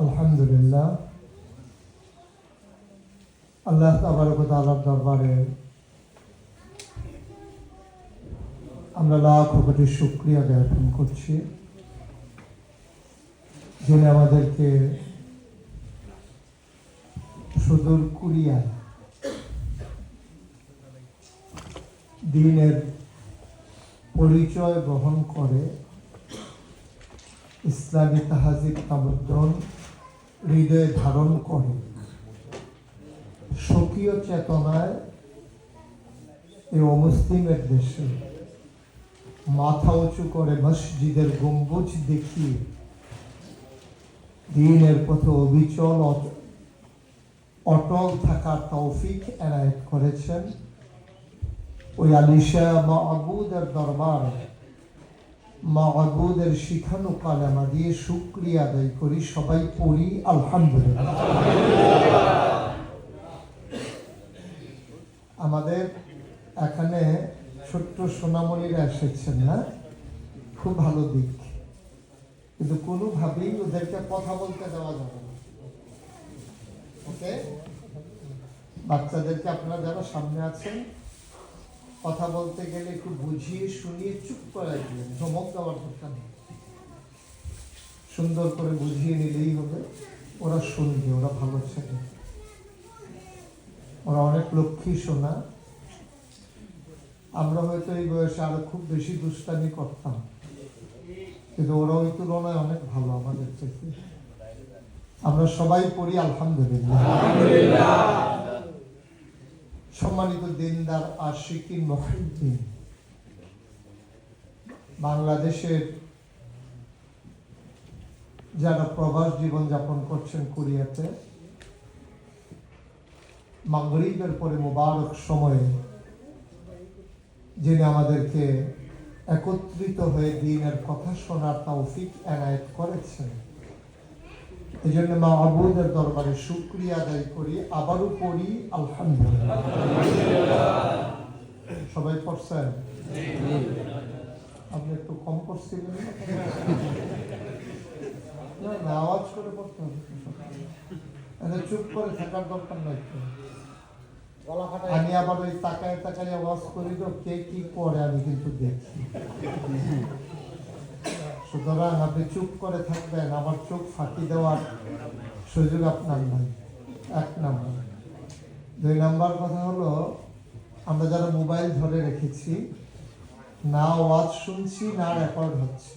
আলহামদুলিল্লাহ, আল্লাহ তাবারক ওয়া তাআলার দরবারে আমরা লাখ কোটি শুকরিয়া জ্ঞাপন করছি, যিনি আমাদেরকে সুদূর কোরিয়ায় দ্বীনের পরিচয় বহন করে ইসলামী তাহাজিব তামদ্দুন হৃদয়ে ধারণ করে স্বকীয় চেতনায় এই অমুসলিমের দেশে মাথা উঁচু করে মসজিদের গম্বুজ দেখিয়ে দ্বীনের পথে অবিচল অটল থাকার তৌফিক এনায়েত করেছেন। ওই আলিশা মা'বুদের দরবার মা'বুদের শিখানো কালেমা দিয়ে শুকরিয়া আদায় করি, সবাই পড়ি আলহামদুলিল্লাহ। আমাদের এখানে ছোট্ট সোনামণিরা এসেছেন না, খুব ভালো দিক, কিন্তু কোনোভাবেই ওদেরকে কথা বলতে দেওয়া যাবে না। ওকে, বাচ্চাদেরকে আপনারা যারা সামনে আছেন কথা বলতে গেলে একটু বুঝিয়ে শুনিয়ে চুপ করাই দিলেন, ধমক দেওয়ার দরকার নেই, সুন্দর করে বুঝিয়ে নিলেই হবে। ওরা শুনবে, ওরা ভালো ছেলে, ওরা অনেক লক্ষ্মী শোনা। আমরা হয়তো এই বয়সে আরো খুব বেশি দুষ্টামি করতাম, কিন্তু ওরা ওই তুলনায় অনেক ভালো আমাদের থেকে। আমরা সবাই পড়ি আলহামদুলিল্লাহ। সম্মানিত দিনদার আশিকিন মুহিদ্দিন, বাংলাদেশের যারা প্রবাস জীবন যাপন করছেন কোরিয়াতে, মাগরিবের পরে মুবারক সময়ে যিনি আমাদেরকে একত্রিত হয়ে দ্বীনের কথা শোনার তৌফিক এনায়েত করেছেন, এই জন্য মা'বুদের দরবারে শুকরিয়া আদায় করি, আবারও পড়ি আলহামদুলিল্লাহ। সবাই পড়ছেন? আপনি একটু কম পড়ছিলেন না, আওয়াজ করে পড়তে হবে, চুপ করে থাকার দরকার নাই। আমি আবার ওই তাকায় তাকায় আওয়াজ করি তো কে কি করে আমি কিন্তু দেখি। সুতরাং আপনি চুপ করে থাকবেন, আমার চোখ ফাঁকি দেওয়ার সুযোগ আপনার নাই। এক নাম্বার। দুই নাম্বার কথা হলো, আমরা যারা মোবাইল ধরে রেখেছি, না আওয়াজ শুনছি না রেকর্ড হচ্ছে।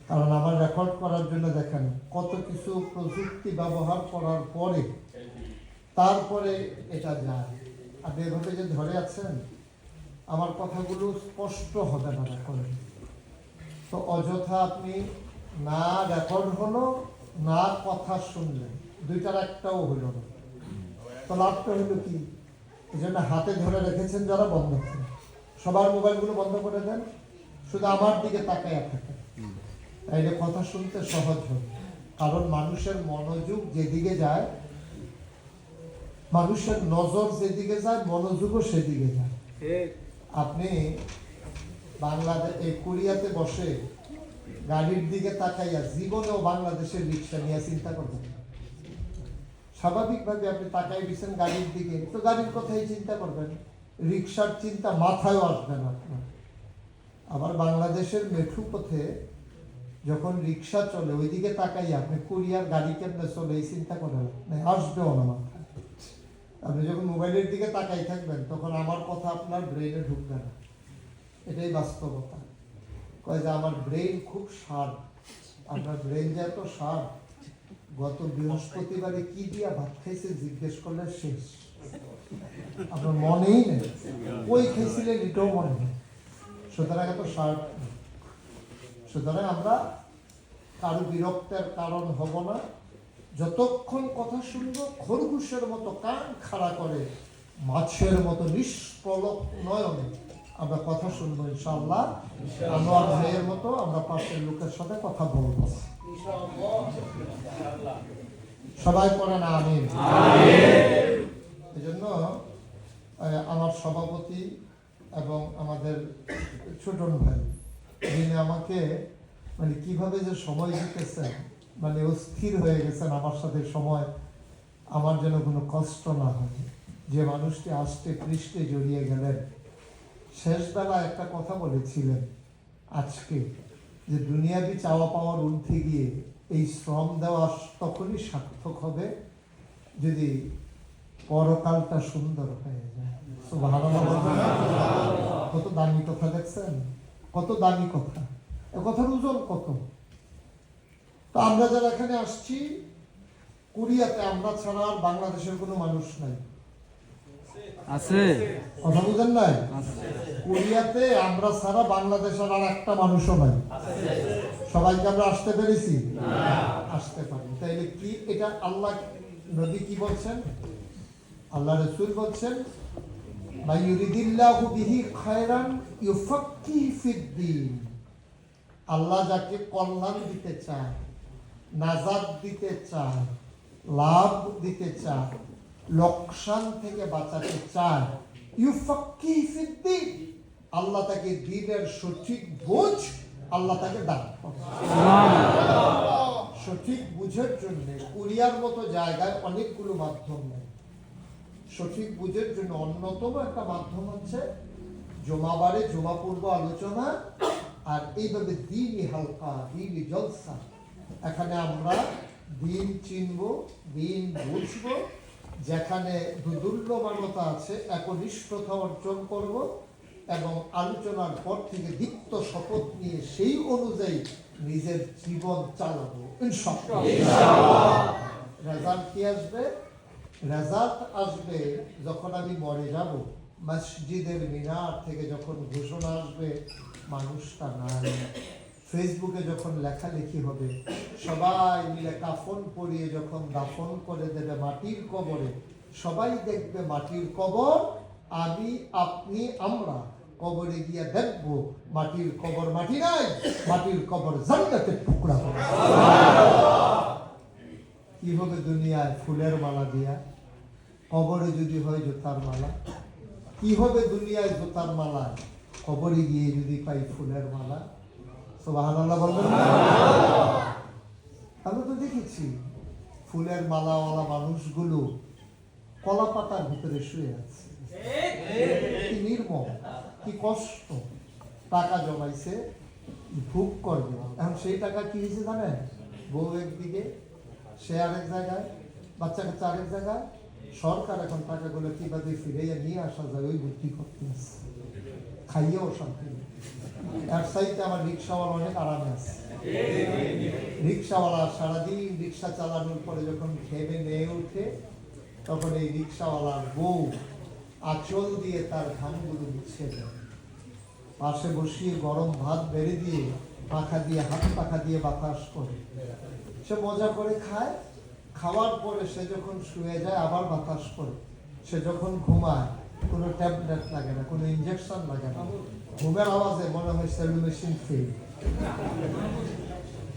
কারণ আমার রেকর্ড করার জন্য দেখেন কত কিছু প্রযুক্তি ব্যবহার করার পরে তারপরে এটা যায়। আপনি এভাবে যে ধরে আছেন, আমার কথাগুলো স্পষ্ট হবে না রেকর্ড, তো অযথা আপনি না রেকর্ড হলো না কথা শুনলেন, দুইটার একটাও হইল না। তো লাভটা হইল কি? এই জন্য হাতে ধরে রেখেছেন যারা, বন্ধ করেন, সবার মোবাইলগুলো বন্ধ করে দেন, শুধু আমার দিকে তাকায় থাকেন, তাইলে কথা শুনতে সহজ হবে। কারণ মানুষের মনোযোগ যেদিকে যায়, মানুষের নজর যেদিকে যায়, মনোযোগও সেদিকে যায়। আপনি বাংলাদেশ এই কোরিয়াতে বসে গাড়ির দিকে তাকাইয়া জীবনেও বাংলাদেশের রিক্সা নিয়ে চিন্তা করবেন। স্বাভাবিকভাবে আপনি তাকাই দিচ্ছেন গাড়ির দিকে, তো গাড়ির কথাই চিন্তা করবেন, রিক্সার চিন্তা মাথায়ও আসবে না আপনার। আবার বাংলাদেশের মেঠু পথে যখন রিক্সা চলে, ওইদিকে তাকাই আপনি কোরিয়ার গাড়ি কেমনে চলে এই চিন্তা করেন, আসবেও না মাথায়। আপনি যখন মোবাইলের দিকে তাকাই থাকবেন, তখন আমার কথা আপনার ব্রেনে ঢুকবে না। এটাই বাস্তবতা। কয় যে আমার ব্রেন খুব শার্প। আপনার ব্রেন যে এত শার্প, গত বৃহস্পতিবারে কি দিয়া ভাত খাইছে জিজ্ঞেস করলে শেষ, আপনার মনেই নেই। ওই খাইছিলেন এটাও মনে নেই। সুতরাং এত শার্প। সুতরাং আমরা কারো বিরক্তের কারণ হব না। যতক্ষণ কথা শুনবো খরগোশের মতো কান খাড়া করে, মাছের মতো নিষ্পলক নয়নে আমরা কথা শুনবো ইনশাআল্লাহ। আনোয়ার ভাইয়ের মতো আমরা পাশের লোকের সাথে কথা বলবো। সবাই পড়ে না আমিন। এই জন্য আমার সভাপতি এবং আমাদের ছোটন ভাই, যিনি আমাকে মানে কিভাবে যে সময় দিতেছেন মানে অস্থির হয়ে গেছেন আমার সাথে সময় আমার যেন কোনো কষ্ট না হয়। যে মানুষটি আষ্টে পৃষ্ঠে জড়িয়ে গেলেন, শেষবেলা একটা কথা বলেছিলেন আজকে, যে দুনিয়াবি চাওয়া পাওয়ার ঊর্ধ্বে গিয়ে এই শ্রম দেওয়া তখনই সার্থক হবে যদি পরকালটা সুন্দর হয়ে যায়। সুবহানাল্লাহ বলবেন না? কত দামি কথা দেখছেন, কত দামি কথা, এ কথার ওজন কত। তো আমরা যারা এখানে আসছি, কোরিয়াতে আমরা ছাড়া আর বাংলাদেশের কোনো মানুষ নাই, আছে কথা বুঝেন নাই? কোরিয়াতে আমরা ছাড়া বাংলাদেশের আর একটা মানুষও নাই। সবাইকে আমরা আসতে পেরেছি? আসতে পারি। তাইলে কি এটা আল্লাহ নবী কি বলছেন, আল্লাহ রাসূল বলছেন, মাইয়ুরিদিল্লাহু বিহি খায়রান ইউফাক্কিহু ফিদ্দীন। আল্লাহ যাকে কল্যাণ দিতে চায়, নাজাত দিতে চায়, লাভ দিতে চায়, লোকসান থেকে বাঁচাতে চায়, ইউফাক্কিহু ফিদ্দীন, আল্লাহ তাকে দ্বীনের সঠিক বুঝ আল্লাহ তাকে দান করে। সঠিক বুঝের জন্য কোরিয়ার মতো জায়গায় অনেকগুলো মাধ্যম নেই। সঠিক বুঝের জন্য অন্যতম একটা মাধ্যম হচ্ছে জমাবারে জমা পূর্ব আলোচনা, আর এইভাবে দিনই হালকা, দিনই জলসা। এখানে আমরা দিন চিনব, দিন বুঝব, যেখানে দুর্লভমানতা আছে একনিষ্ঠতা অর্জন করব, এবং আলোচনার পর থেকে দীপ্ত শপথ নিয়ে সেই অনুযায়ী নিজের জীবন চালাবো ইনশাআল্লাহ। রেজাল্ট কি আসবে? রেজাল্ট আসবে যখন আমি মরে যাব, মসজিদের মিনার থেকে যখন ঘোষণা আসবে মানুষটা নাই, ফেসবুকে যখন লেখালেখি হবে, সবাই মিলে কাফন পরিয়ে যখন দাফন করে দেবে মাটির কবরে, সবাই দেখবে মাটির কবর, আমি আপনি আমরা কবরে গিয়ে দেখব মাটির কবর মাটি নাই, মাটির কবর জান্নাতের টুকরা। কি হবে দুনিয়ায় ফুলের মালা দিয়া, কবরে যদি হয় জুতার মালা। কি হবে দুনিয়ায় জুতার মালা, কবরে গিয়ে যদি পাই ফুলের মালা। সুবহানাল্লাহ বলবেন না? আমি তো দেখেছি ফুলের মালাওয়ালা মানুষগুলো কলা পাতার ভিতরে শুয়ে আছে। কি নির্মম, কি কষ্ট। টাকা জমাইছে, ভোগ করবে, এখন সেই টাকা কি হয়েছে জানেন? বউ একদিকে, সে আরেক জায়গায়, বাচ্চা কাচ্চা আরেক জায়গায়। সরকার এখন টাকাগুলো কিভাবে ফিরে নিয়ে আসা যায় ওই বুদ্ধি করতে আছে, খাইয়েও শান্তি। এর সাইডে আমার রিক্সাওয়ালা অনেক আরামে আছে। রিক্সাওয়ালা সারাদিন রিক্সা চালানোর পরে যখন ঘেমে নিয়ে উঠে, তখন এই রিক্সাওয়ালার বউ আঁচল দিয়ে তার ঘামগুলো মুছে দেয়, পাশে বসিয়ে গরম ভাত বেড়ে দিয়ে পাখা দিয়ে হাত পাখা দিয়ে বাতাস করে, সে মজা করে খায়। খাওয়ার পরে সে যখন শুয়ে যায় আবার বাতাস করে। সে যখন ঘুমায় কোনো ট্যাবলেট লাগে না, কোনো ইনজেকশন লাগে না, ঘুমের আওয়াজে মনে হয় সেলুন মেশিন ফেল।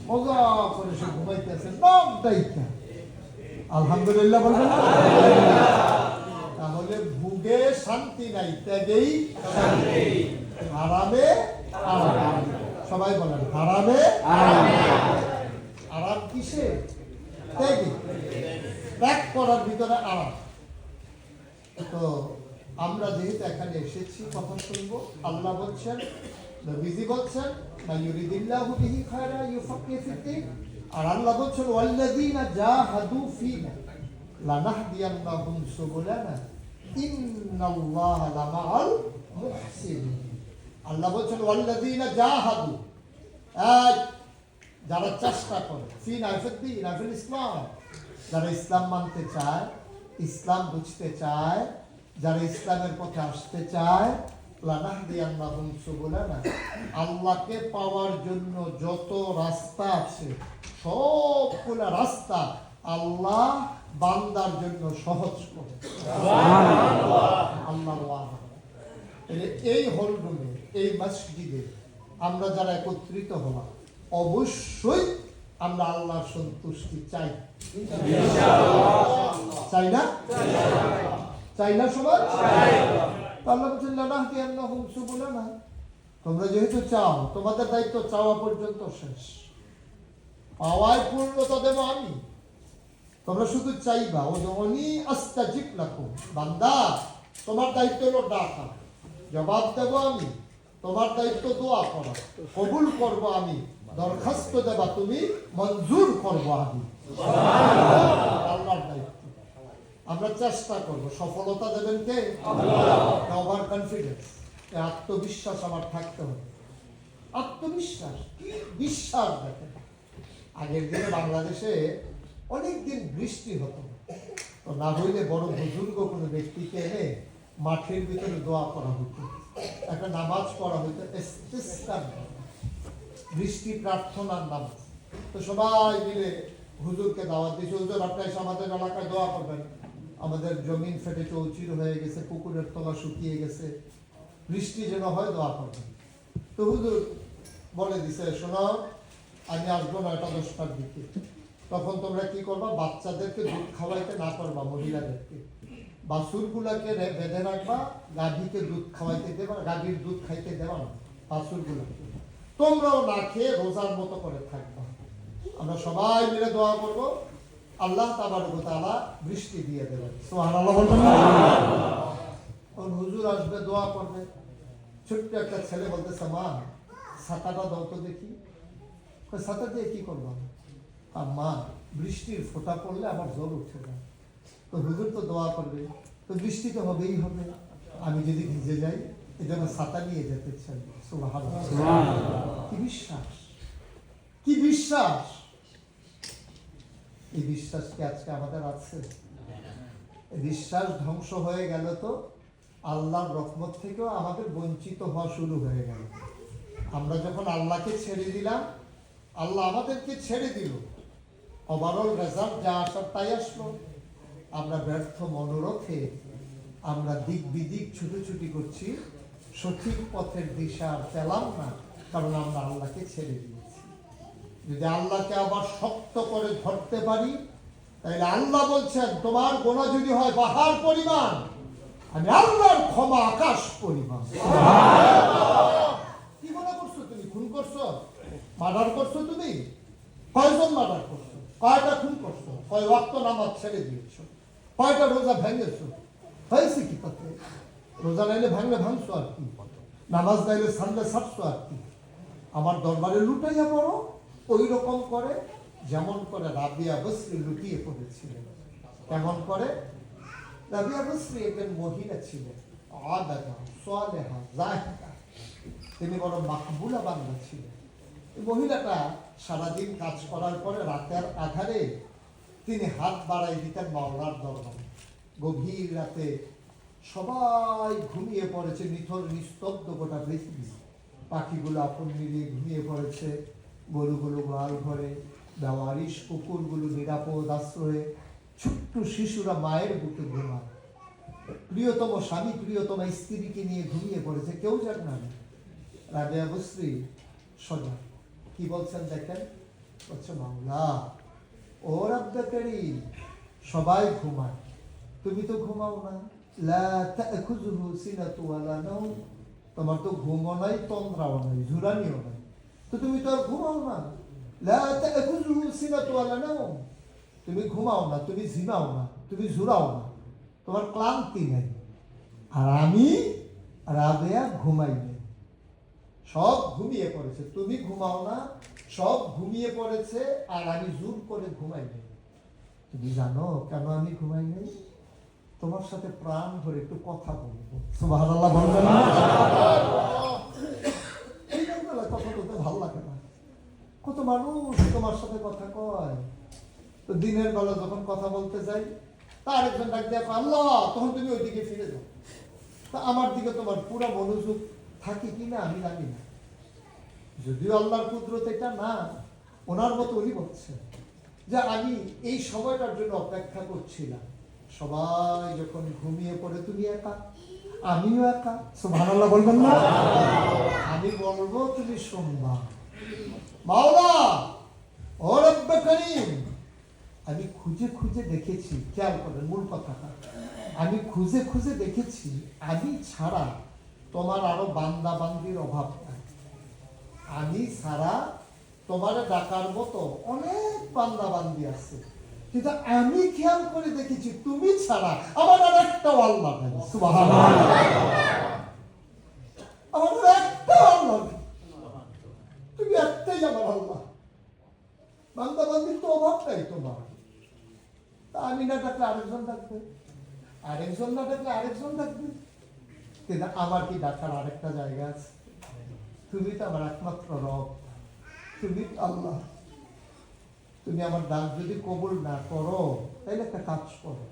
মজা করে সে ঘুমাইতেছে নাম দায়িত্ব। আলহামদুলিল্লাহ বলবেন না? তাহলে ভুগে শান্তি নাই, ত্যাগেই শান্তি। আরামে আরাম। সবাই বলেন আরামে আরাম। আরাম কিসে? ত্যাগে। ত্যাগ করার ভিতরে আরাম। তো আমরা যেহেতু এখানে এসেছি কথা শুনবো, আল্লাহ বলছেন, নবীজি বলছেন, মাইয়ুরিদিল্লাহু বিহি খায়রা ইউফাক্কিহু ফিদ্দীন, আর আল্লাহ বলছেন ওয়াল্লাযীনা জাহাদু ফীনা লানাহদিয়ান্নাহুম সুবুলানা ইন্নাল্লাহা লামাআল মুহসিনিন। আল্লাহ বলছেন ওয়াল্লাযীনা জাহাদু, যারা চেষ্টা করে, ফীনা ফিদ্দীন, ফিল ইসলাম, যারা ইসলাম মানতে চায়, ইসলাম বুঝতে চায়, যারা ইসলামের পথে আসতে চায়, লানাহদিয়ান্নাহুম সুবুলানা, আল্লাহকে পাওয়ার জন্য যত রাস্তা আছে সবগুলো রাস্তা আল্লাহ বান্দার জন্য সহজ করে। আল্লাহ এই হল রুমে, এই মসজিদে আমরা যারা একত্রিত হলাম, অবশ্যই আমরা আল্লাহর সন্তুষ্টি চাই। চাই না? চাই না সবাই? তোমরা যেহেতু চাও, তোমাদের দায়িত্ব চাওয়া পর্যন্ত শেষ। পাওয়ায় পূর্ণতা দেব আমি। তোমরা শুধু চাইবা, ও দনি আস্তাজিব লাকুম, বান্দা তোমার দায়িত্ব হলো ডাকা, জবাব দেব আমি। তোমার দায়িত্ব দোয়া করা, কবুল করব আমি। দরখাস্ত দেবা তুমি, মঞ্জুর করব আমি। আল্লাহর দায়িত্ব। আমরা চেষ্টা করব, সফলতা দেবেন কে? ওভার কনফিডেন্স, আত্মবিশ্বাস আমার থাকতে হবে। আত্মবিশ্বাস, কি বিশ্বাস! দেখেন, আগের দিনে বাংলাদেশে অনেক দিন বৃষ্টি হতো, তো না হইলে বড় বুজুর্গ কোনো ব্যক্তিকে এনে মাঠের ভিতরে দোয়া করা হতো, একটা নামাজ পড়া হতো, ইস্তিসকার নামাজ, বৃষ্টি প্রার্থনার নামাজ। তো সবাই মিলে হুজুরকে দাওয়াত দিয়েছে, হুজুর আপনি এসে আমাদের এলাকায় দোয়া করবেন, আমাদের জমিন ফেটে চৌচির হয়ে গেছে, পুকুরের তলা শুকিয়ে গেছে, বৃষ্টি যেন হয়, দোয়া করবেন। তো হুজুর বলে দিছে, শোনো আমি আসবো 9টা-10টার দিকে, তখন তোমরা কি করবা, বাচ্চাদেরকে দুধ খাওয়াইতে না করবা, মহিলাদেরকে বাছুরগুলাকে বেঁধে রাখবা, গাভীকে দুধ খাওয়াইতে দেবা, গাভীর দুধ খাইতে দেবা না, বাছুরগুলাকে। তোমরাও না খেয়ে রোজার মতো করে থাকবা। আমরা সবাই মিলে দোয়া করব, আল্লাহ তাবারক ওয়া তাআলা বৃষ্টি দিয়ে দেবেন। সুবহানাল্লাহ বলবেন না? হুজুর আসবে, দোয়া করবে। ছোট্ট একটা ছেলে বলতেছে, মা ছাতাটা দাও তো দেখি। ছাতা দিয়ে কি করবো? আর মা, বৃষ্টির ফোঁটা পড়লে আমার জ্বর উঠে যায়। তো হুজুর তো দোয়া করবে, তো বৃষ্টি তো হবেই হবে, আমি যদি ভিজে যাই এজন্য ছাতা নিয়ে যেতে চাই। সুবহানাল্লাহ। কি বিশ্বাস, কি বিশ্বাস! এই বিশ্বাস কি আজকে আমাদের আছে? বিশ্বাস ধ্বংস হয়ে গেল তো আল্লাহর রহমত থেকেও আমাদের বঞ্চিত হওয়া শুরু হয়ে গেল। আমরা যখন আল্লাহকে ছেড়ে দিলাম, আল্লাহ আমাদেরকে ছেড়ে দিল, ওভারঅল রেজাল্ট যা আসার তাই আসলো। আমরা ব্যর্থ মনোরথে আমরা দিক বিদিক ছুটোছুটি করছি, সঠিক পথের দিশা আর পেলাম না, কারণ আমরা আল্লাহকে ছেড়ে দিয়েছি। যদি আল্লাহকে আবার শক্ত করে ধরতে পারি, তাহলে আল্লাহ বলছেন, তোমার গোনা যদি হয় পাহাড় পরিমাণ, আমি আল্লাহর ক্ষমা আকাশ পরিমাণ। কি গোনা করছো তুমি? খুন করছো, মার্ডার করছো, তুমি কয়জন মার্ডার করছো, কয়টা খুন করছো, কয় ওয়াক্ত নামাজ ছেড়ে দিয়েছো, কয়টা রোজা ভেঙেছো? হয়েছে কি তাতে? রোজা নাইলে ভাঙলে ভাঙছো আর কি, নামাজ নাইলে সানলে ছাড়ছো আর কি। আমার দরবারে লুটাইয়া পড়ো, ওই রকম করে যেমন করে রাবিয়া বসরি লুটিয়ে পড়েছিলেন। কেমন করে? রাবিয়া বসরি একজন মহিলা ছিলেন, আবাদা সালেহা জাহিদা, তিনি বড় মাকবুলা বান্দা ছিলেন। এই মহিলাটা সারাদিন কাজ করার পরে রাতের আধারে তিনি হাত বাড়াই দিতেন মাওলার দরবারে। গভীর রাতে সবাই ঘুমিয়ে পড়েছে, নিথর নিস্তব্ধ গোটা পৃথিবী, পাখিগুলো আপন মিলিয়ে ঘুমিয়ে পড়েছে, গরুগুলো গোয়াল ঘরে, বেওয়ারিশ কুকুরগুলো নিরাপদ আশ্রয়ে, ছোট্ট শিশুরা মায়ের বুকে ঘুমায়, প্রিয়তম স্বামী প্রিয়তম স্ত্রীকে নিয়ে ঘুমিয়ে পড়েছে, কেউ জানে না। রাবিয়া বসরি সজাগ। কি বলছেন দেখেন, বলছে, মাওলা ও রব্বে কারীম, সবাই ঘুমায়, তুমি তো ঘুমাও না। লা তাখুযুহু সিনাতু ওয়ালা নাওম, তোমার তো ঘুমও নাই, তন্দ্রাও নাই, ঝুরানিও নাই, তো তুমি তো আর ঘুমাও না। লা তাখুযুহু সিনাতু ওয়ালা নাওম, তুমি ঘুমাও না, তুমি ঝিমাও না, তুমি ঝুরাও না, তোমার ক্লান্তি নেই। আর আমি রাবেয়া ঘুমাই নেই, সব ঘুমিয়ে পড়েছে, তুমি ঘুমাও না, সব ঘুমিয়ে পড়েছে, আর আমি জোর করে ঘুমাই নেই। তুমি জানো কেন আমি ঘুমাই নেই? তোমার সাথে প্রাণ ভরে একটু কথা বলবো। সুবহানাল্লাহ বলবেন না? এই বেলায় কথা বলতে ভালো লাগে না। কত মানুষ তোমার সাথে কথা কয়, তো দিনের বেলা যখন কথা বলতে যাই, তার একজন ডাক দিয়ে, আল্লাহ, তখন তুমি ওইদিকে ফিরে যাও। তা আমার দিকে তোমার পুরো মনোযোগ থাকে কিনা আমি জানি না, যদিও আল্লাহর কুদরত এটা না, ওনার মতো উনি বলছে যে আমি এই সময়টার জন্য অপেক্ষা করছিলাম। সবাই যখন ঘুমিয়ে পড়ে তুমি একা, আমিও একা। সুবহানাল্লাহ বলবেন না? আমি বলবো, তুমি শুনবা। মাওলা ও রব্বে কারীম, আমি খুঁজে খুঁজে দেখেছি, খেয়াল করেন মূল কথাটা, আমি খুঁজে খুঁজে দেখেছি আমি ছাড়া তোমার আরো বান্দা বান্দির অভাব নাই, আমি ছাড়া তোমারে ডাকার মতো অনেক বান্দা বান্দি আছে, কিন্তু আমি খেয়াল করে দেখেছি তুমি ছাড়া আমার আর একটাও আল্লাহ নাই। সুবহানাল্লাহ। আমার আর একটাও আল্লাহ নেই, তুমি একটাই আমার আল্লাহ। বান্দা বান্দির তো অভাব নাই তোমার। তা আমি না ডাকলে আরেকজন ডাকবে, আরেকজন না ডাকলে আরেকজন ডাকবে, কিন্তু আমার কি ডাকার আরেকটা জায়গা আছে? তুমি তো আমার একমাত্র রব, তুমি আল্লাহ। তুমি আমার ডাক যদি কবুল না করো তাহলে একটা কাজ করো,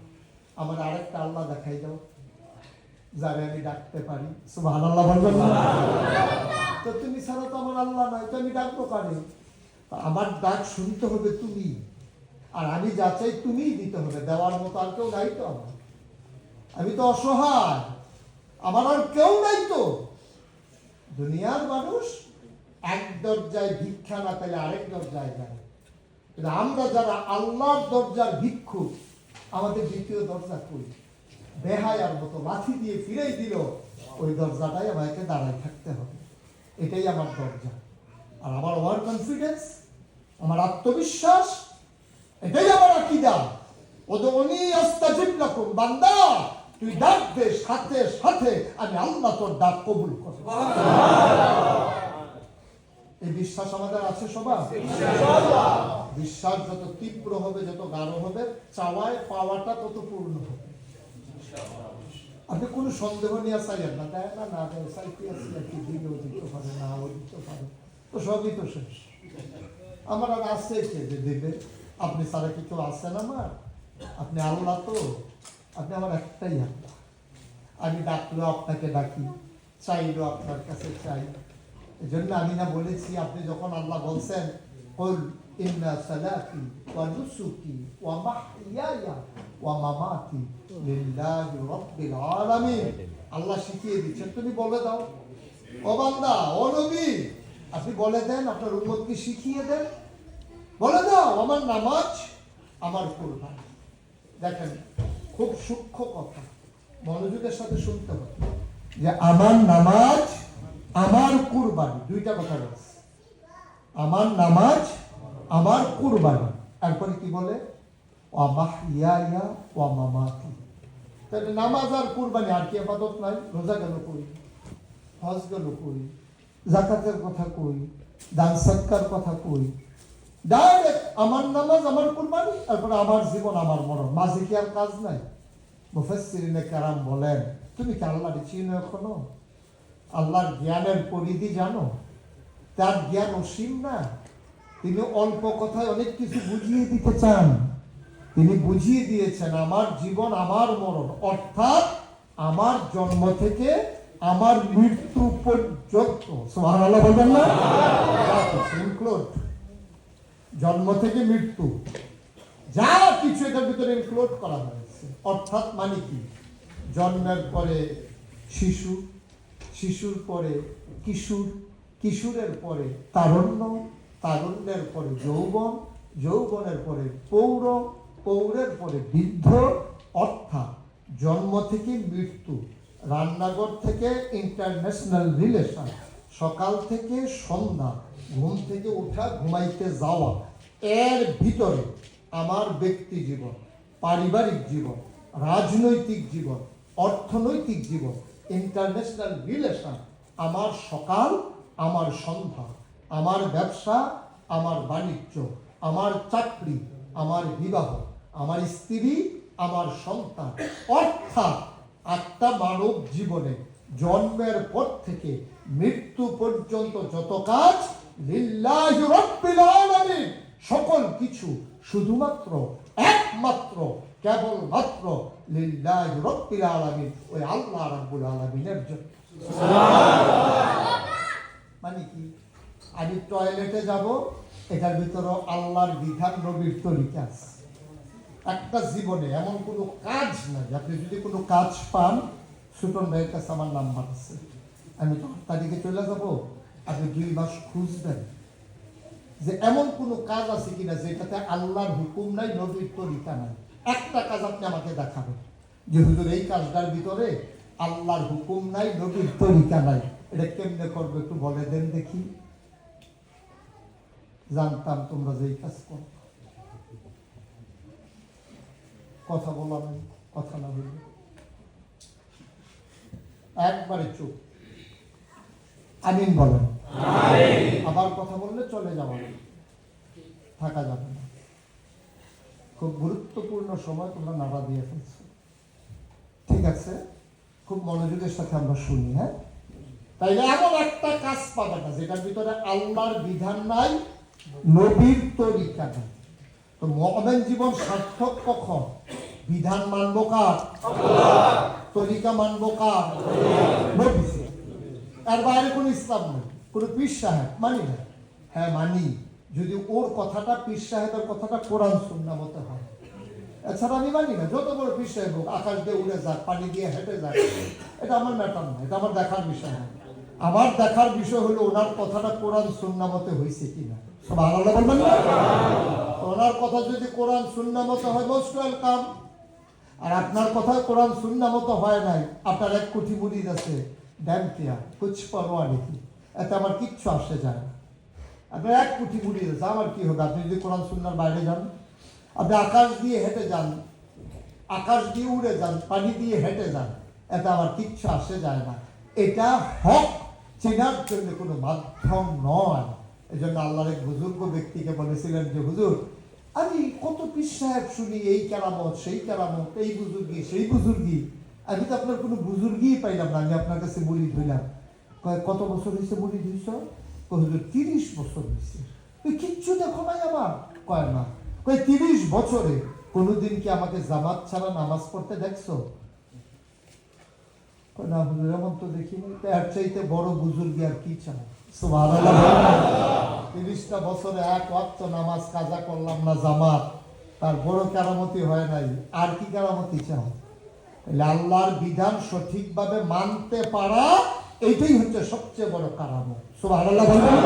আমার আরেকটা আল্লাহ দেখাই দাও যারে আমি ডাকতে পারি। সুবহানাল্লাহ বলবেন না? তো তুমি ছাড়া তো আমার আল্লাহ নয়, তো আমি ডাকবো কারে? আমার ডাক শুনতে হবে তুমি, আর আমি যা চাই তুমিই দিতে হবে, দেওয়ার মতো আর কেউ নাই তো আমার। আমি তো অসহায়, আমার আর কেউ নাই তো। দুনিয়ার মানুষ এক দরজায় ভিক্ষা না পেলে আরেক দরজায় যায়, কিন্তু আমরা যারা আল্লাহর দরজার ভিক্ষুক, আমাদের দ্বিতীয় দরজা কই? বেহায়ার মতো লাথি দিয়ে ফিরেই দিল, ওই দরজাটাই আমাকে দাঁড়ায় থাকতে হবে। এটাই আমার দরজা। আর আমার ওভার কনফিডেন্স, আমার আত্মবিশ্বাস, এটাই আমার আকীদা। ওদুনি আস্তাজিব লাকুম, বান্দা তুই ডাক দে, সাথে সাথে আমি আল্লাহ তোর ডাক কবুল করব। এই বিশ্বাস আমাদের আছে সবার? বিশ্বাস যত তীব্র হবে, যত গাঢ় হবে, চাওয়ায় পাওয়াটা তত পূর্ণ হবে। আপনি কোনো সন্দেহ নিয়ে চাইলেন না, দেয় না না দেয়, চাইতে আসি আর কি, দিলেও দিতে পারে, নাও দিতে পারে, তো সবই তো শেষ। আমার আর আছে কে যে দেবে? আপনি ছাড়া কি কেউ আছেন আমার? আপনি আল্লাহ তো, আপনি আমার একটাই আল্লাহ। আমি ডাকলেও আপনাকে ডাকি, চাইলেও আপনার কাছে চাই। এই জন্য আমি না বলেছি, আপনি যখন আল্লাহ বলছেন কুল ইন্না সালাতি ওয়া নুসুকি ওয়া মাহইয়ায়া ওয়া মামাতি লিল্লাহি রাব্বিল আলামিন, আল্লাহ শিখিয়ে দিচ্ছেন তুমি বলে দাও। ও বান্দা, ও নবী, আপনি বলে দেন, আপনার উম্মতকে শিখিয়ে দেন, বলে দাও আমার নামাজ, আমার কুরবানি। দেখেন খুব সূক্ষ্ম কথা, মনোযোগের সাথে শুনতে হবে, যে আমার নামাজ, আমার কুরবানি, দুইটা কথা বলছে। আমার নামাজ, আমার কুরবানি, এরপরে কি বলে? ওয়া মাহইয়ায়া ওয়া মামাতি। তাহলে নামাজ আর কুরবানি, আর কি ইবাদত নাই? রোজা গেল কই? হজ গেল কই? যাকাতের কথা কই? দান সদকার কথা কই? ডাইরেক্ট আমার নামাজ, আমার কুরবানি, তারপরে আমার জীবন, আমার মরণ, মাঝে কি আর কাজ নাই? মুফাসসিরিনে কেরাম বলেন, তুমি কি আল্লাহর চিনো এখনো? আল্লাহর জ্ঞানের পরিধি জানো? তার জ্ঞান অসীম না? তিনি অল্প কথায় অনেক কিছু বুঝিয়ে দিতে চান। তিনি বুঝিয়ে দিয়েছেন আমার জীবন, আমার মরণ, অর্থাৎ আমার জন্ম থেকে আমার মৃত্যু পর্যন্ত। সুবহানাল্লাহ বলবেন না? ইনক্লুড, জন্ম থেকে মৃত্যু যা কিছু এটার ভিতরে ইনক্লুড করা হয়েছে। অর্থাৎ মানে কি? জন্মের পরে শিশু, শিশুর পরে কিশোর, কিশোরের পরে তারুণ্য, তারুণ্যের পরে যৌবন, যৌবনের পরে পৌর, পৌরের পরে বৃদ্ধ। অর্থাৎ জন্ম থেকে মৃত্যু, রান্নাঘর থেকে ইন্টারন্যাশনাল রিলেশন, সকাল থেকে সন্ধ্যা, ঘুম থেকে ওঠা, ঘুমাইতে যাওয়া, এর ভিতরে আমার ব্যক্তি জীবন, পারিবারিক জীবন, রাজনৈতিক জীবন, অর্থনৈতিক জীবন, ইন্টারন্যাশনাল রিলেশন, আমার সকাল, আমার সন্ধ্যা, আমার ব্যবসা, আমার বাণিজ্য, আমার চাকরি, আমার বিবাহ, আমার স্ত্রী, আমার সন্তান। অর্থাৎ একটা মানব জীবনে জন্মের পর থেকে মৃত্যু পর্যন্ত যত কাজ, লিল্লাহি রাব্বিল আলামিন, সকল কিছু শুধুমাত্র, একমাত্র, কেবলমাত্র লিল্লাহি রাব্বিল আলামিন, ওই আল্লাহ রাব্বুল আলামিনের জন্য। মানে কি? আমি টয়লেটে যাব, এটার ভিতরে আল্লাহর বিধান, নবীর তরিকা আছে। একটা জীবনে এমন কোনো কাজ নাই, আপনি যদি কোনো কাজ পান, সুটন ভাইয়ের কাছে আমার নাম্বার আছে, আমি তো তারিখে চলে যাব, আপনি 2 মাস খুঁজবেন যে এমন কোনো কাজ আছে কিনা যেটাতে আল্লাহর হুকুম নাই, নবীর তরিকা নাই। একটা কাজ আপনি আমাকে দেখাবেন যে হুজুর এই কাজটার ভিতরে আল্লাহর হুকুম নাই, নবীর তরিকা নাই, এটা কেমনে করবে একটু বলে দেন দেখি। জানতাম তোমরা যেই কাজ করো। কথা বলা নাই, কথা না হইলে একবারে চুপ। আমিন বলেন। আবার কথা বললে চলে যাওয়া, থাকা যাবে না। খুব গুরুত্বপূর্ণ সময় তোমরা নাড়া দিয়ে ফেলছো। ঠিক আছে, খুব মনোযোগের সাথে আমরা শুনি। হ্যাঁ, তাইলে এমন একটা কাজ পাবে না যেটার ভিতরে আল্লাহর বিধান নাই, নবীর তরিকা নাই। তো মুমিন জীবন সার্থক কখন? বিধান মানবো কার? আল্লাহ। তরিকা মানবো কার? নবী। এর বাইরে কোনো ইসলাম নেই। কোনো পীর সাহেব মানি না? হ্যাঁ মানি, যদি ওর কথাটা, পীর সাহেবের কথাটা কোরআন সুন্নাহ মতে হয়। এছাড়া আমি মানি না। যত বড় পীর সাহেব হোক, আকাশ দিয়ে উড়ে যাক, পানি দিয়ে হেঁটে যাক, এটা আমার ম্যাটার না, এটা আমার দেখার বিষয় না। আমার দেখার বিষয় হলো ওনার কথাটা কোরআন সুন্নাহ মতে হয়েছে কিনা। সুবহানাল্লাহ বলবেন না? ওনার কথা যদি কোরআন সুন্নাহ মতে হয়, মোস্ট ওয়েলকাম। আর আপনার কথা কোরআন সুন্নাহ মতো হয় নাই, আপনার 1 কোটি মুরিদ আছে, ড্যাম কিয়া কুছ পরোয়া নেই, এতে আমার কিচ্ছু আসে যায় না। আপনার 1 কোটি মুরিদ আছে, আমার কি হবে? আপনি যদি কোরআন সুন্নাহর বাইরে যান, আপনি আকাশ দিয়ে হেঁটে যান, আকাশ দিয়ে উড়ে যান, পানি দিয়ে হেঁটে যান, এতে আমার কিচ্ছু আসে যায় না। এটা হক চেনার জন্য কোনো মাধ্যম নয়। এই জন্য আল্লাহর এক বুজুর্গ ব্যক্তিকে বলেছিলেন যে, হুজুর, আমি কত পীর সাহেব শুনি, এই কেরামত, সেই কেরামত, এই বুজুর্গি, সেই বুজুর্গি, আমি তো আপনার কোনো বুজুর্গি পাইলাম না। আমি আপনার কাছে মুরিদ হইলাম। কত বছর হয়েছে মুরিদ হইছ? হুজুর 30 বছর হয়েছে। তুই কিচ্ছু দেখো নাই আমার? কয় না। 30 বছরে কোনোদিন কি আমাকে জামাত ছাড়া নামাজ পড়তে দেখছো? না হুজুর, এমন তো দেখিনি। এর চাইতে বড় বুজুর্গি আর কি চাও? সুবহানাল্লাহ। 30টা বছরে 1 ওয়াক্ত নামাজ কাজা করলাম না, জামাত, তার বড় কেরামতি হয় নাই, আর কি কেরামতি চাও? তাহলে আল্লাহর বিধান সঠিকভাবে মানতে পারা, এইটাই হচ্ছে সবচেয়ে বড় কারামত। সুবহানাল্লাহ বলবেন?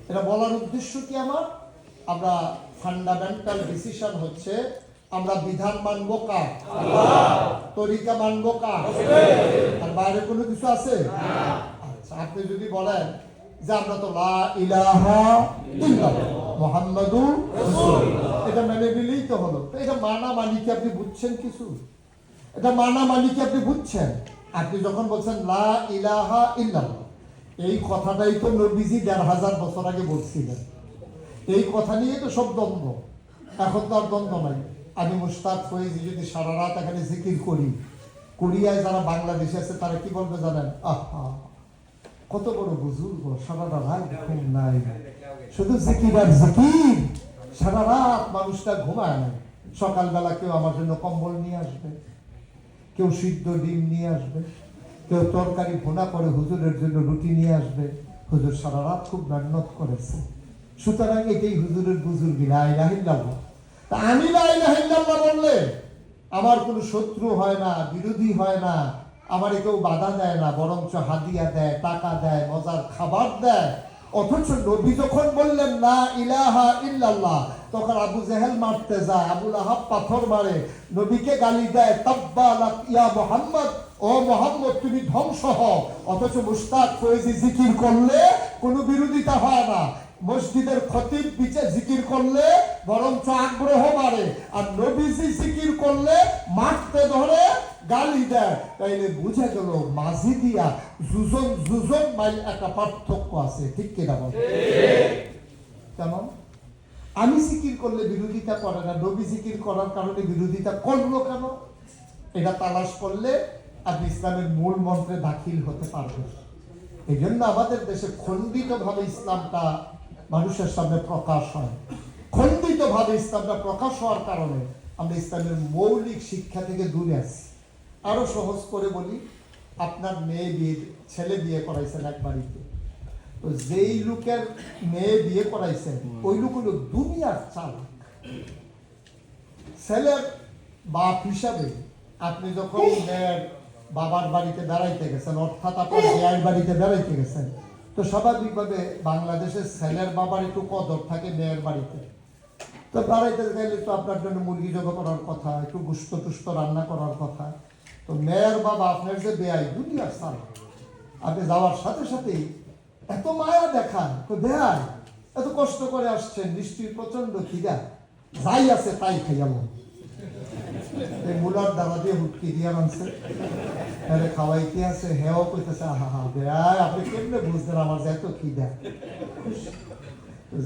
এটা বলার উদ্দেশ্য কি আমার? আমরা ফান্ডামেন্টাল ডিসিশন হচ্ছে, আমরা বিধান মানবো কার? আল্লাহ। তরিকা মানবো কার? আর বাইরে কোনো কিছু আছে? আচ্ছা, আপনি যদি বলেন যে আমরা তো লা ইলাহা ইল্লাল্লাহ মুহাম্মাদুর রাসূলুল্লাহ, এটা মেনে নিলেই তো হলো। তো এটা মানা মানি কি আপনি বুঝছেন কিছু? এটা মানা মানি কি আপনি বুঝছেন? আপনি যখন বলছেন লা ইলাহা ইল্লাল্লাহ, এই কথাটাই তো নবীজি 1500 বছর আগে বলছিলেন। এই কথা নিয়ে তো সব দ্বন্দ্ব। এখন তো আর দ্বন্দ্ব নাই। আমি মুশতাক ফয়েজি যদি সারা রাত এখানে জিকির করি, কোরিয়ায় যারা বাংলাদেশে আছে তারা কি বলবে জানেন? আহা, কত বড় বুজুর্গ, সারা রাত ঘুম নাই, শুধু জিকির আর জিকির, সারা রাত মানুষটা ঘুমায় না। সকালবেলা কেউ আমার জন্য কম্বল নিয়ে আসবে, কেউ সিদ্ধ ডিম নিয়ে আসবে, কেউ তরকারি ভুনা করে হুজুরের জন্য রুটি নিয়ে আসবে। হুজুর সারা রাত খুব মেহনত করেছে। সুতরাং এটাই হুজুরের বুজুর্গি, লা ইলাহা ইল্লাল্লাহ। তা আমি লা ইলাহা ইল্লাল্লাহ বললে আমার কোনো শত্রু হয় না, বিরোধী হয় না, আমার কেউ বাধা দেয় না, বরঞ্চ হাদিয়া দেয়, টাকা দেয়, মজার খাবার দেয়। অথচ নবী যখন বললেন লা ইলাহা ইল্লাল্লাহ, তখন আবু জেহেল মারতে যায়, আবু লাহাব পাথর মারে, নবীকে গালি দেয়, তাব্বা লাক ইয়া মুহাম্মদ, ও মুহাম্মদ তুমি ধ্বংস হও। অথচ মুশতাক ফয়েজি জিকির করলে কোনো বিরোধিতা হয় না। মসজিদের খতিব পিছে জিকির করলে বরঞ্চ আগ্রহ বাড়ে, আর নবীজি জিকির করলে মারতে ধরে, গালি দেয়। তাইলে বুঝে গেল মাঝি দিয়া দুজন মাইল একটা পার্থক্য আছে। ঠিক কিনা বল? কেমন? আমি জিকির করলে বিরোধিতা করে না, নবী জিকির করার কারণে বিরোধিতা করলো কেন? এটা তালাশ করলে আপনি ইসলামের মূল মন্ত্রে দাখিল হতে পারবেন। এই জন্য আমাদের দেশে খণ্ডিতভাবে ইসলামটা মানুষের সামনে প্রকাশ হয়। খণ্ডিতভাবে ইসলামটা প্রকাশ হওয়ার কারণে আমরা ইসলামের মৌলিক শিক্ষা থেকে দূরে আছি। আরো সহজ করে বলি, আপনার ছেলে বিয়ে করাইছেন এক বাড়িতে, তো যেই লোকের মেয়ে বিয়ে করাইছেন ওই লোক হলো দুনিয়ার চালাক। ছেলের বাপ হিসাবে আপনি যখন মেয়ের বাবার বাড়িতে বেড়াইতে গেছেন, অর্থাৎ আপনার মেয়ের বাড়িতে বেড়াইতে গেছেন, তো স্বাভাবিকভাবে বাংলাদেশের ছেলের বাবার একটু কদর থাকে মেয়ের বাড়িতে। তো বেড়াইতে গেলে তো আপনার জন্য মুরগি জবাই করার কথা, একটু গুস্ত টুস্ত রান্না করার কথা। তো মেয়ের বাবা আপনার যে বেয়াই, দুনিয়ার চালাক, আপনি যাওয়ার সাথে সাথেই এত মায়া দেখান, তো বেয়াই এত কষ্ট করে আসছেন, নিশ্চয়ই প্রচন্ড খিদা, যাই আছে তাই খাইয়াবো। এই মুলার দানা দিয়ে হুটকি দিয়ে আনছে, খাওয়াইতে আছে, হেও কইতেছে আহা হা বেয়াই আপনি কেমনে বুঝলেন আমার যে এত খিদা।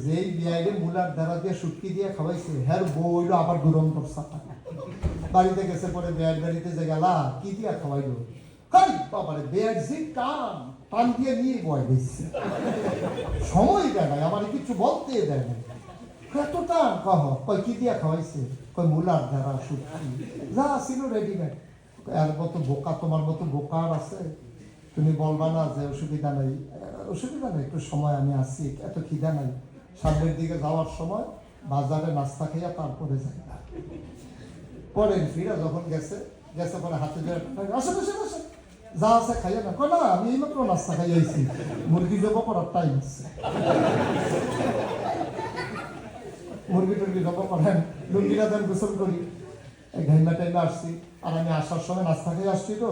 যেই বিয়াইরে মুলার দানা দিয়ে শুটকি দিয়ে খাওয়াইছে, হ্যার বউ হইলো আবার দুরন্ত সাপা। বাড়িতে গেছে, পরে বেয়ার বাড়িতে যে গেলা, কি দিয়া খাওয়াইলো? হাই বাবারে, বেয়ার যে টান দিয়ে নিয়ে বয় দিচ্ছে, সময় দেয় নাই, আমার কিছু বলতে দেয় নাই। এত টান কহ, কয় কি দিয়া খাওয়াইছে? কয় মুলার ধারা শুটকি যা ছিল রেডিমেড। এর মতো বোকা, তোমার মতো বোকা আর আছে? তুমি বলবা না যে অসুবিধা নাই, অসুবিধা নেই, একটু সময় আমি আসি, এত খিদা নাই, সামনের দিকে যাওয়ার সময় বাজারে নাস্তা খাইয়া তারপরে যাই। পরে ফিরা যখন গেছে পরে হাতে আসে বসে বসে যা আছে খাইয়া না, না আমি এইমাত্র নাস্তা খাইয়া আইছি, মুরগি জব করার টাইম আছে। মুরগি টুরগি জব করেন, লুঙ্গিটা দেন, গোসল করি, ঘাইমা টাইমে আসছি। আর আমি আসার সময় নাস্তা খেয়ে আসছি, তো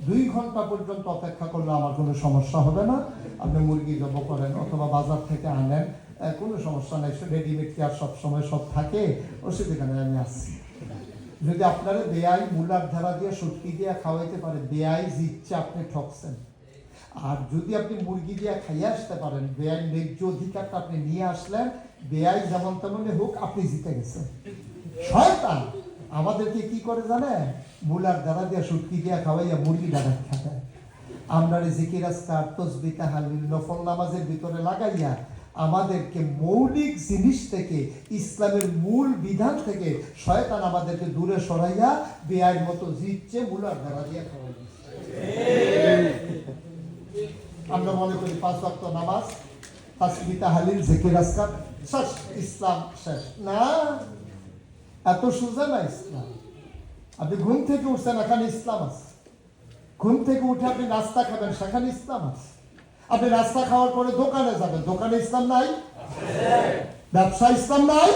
2 ঘন্টা পর্যন্ত অপেক্ষা করলে আমার কোনো সমস্যা হবে না। আপনি মুরগি জব করেন অথবা বাজার থেকে আনেন, কোনো সমস্যা নেই, রেডিমেড কি আর সবসময় সব থাকে, অসুবিধা নেই, আমি আসছি। যদি আপনারা বেআই মুলার ধারা দিয়ে শুটকি দিয়ে খাওয়াইতে পারে, বেআই জিতছে, আপনি ঠকছেন। আর যদি আপনি মুরগি দিয়ে খাইয়ে আসতে পারেন, বেআই ন্যায্য অধিকারটা আপনি নিয়ে আসলেন, বেআই যেমন তেমনি হোক, আপনি জিতে গেছেন। শয়তান আমাদেরকে কি করে জানেন? মুলার ধারা দিয়ে শুটকি দিয়ে খাওয়াইয়া মুরগি ডাকা খায়। আমরা জিকির আজকার, তসবিহ তাহলিল, নফল নামাজের ভিতরে লাগাইয়া আমাদেরকে মৌলিক জিনিস থেকে, ইসলামের মূল বিধান থেকে শয়তান আমাদেরকে দূরে সরাইয়া বেআইন মতো জিতছে, মুলার ধারা দিয়ে খাওয়াই দিচ্ছে। আমরা মনে করি 5 ওয়াক্ত নামাজ, তাসবিহ তাহলিল, জিকির আজকার, শেষ, ইসলাম শেষ। না, এত সোজা না ইসলাম। আপনি ঘুম থেকে উঠছেন, এখানে ইসলাম আছে। ঘুম থেকে উঠে আপনি নাস্তা খাবেন, সেখানে ইসলাম আছে। আপনি নাস্তা খাওয়ার পরে দোকানে যাবেন, দোকানে ইসলাম নাই? ব্যবসা ইসলাম নাই?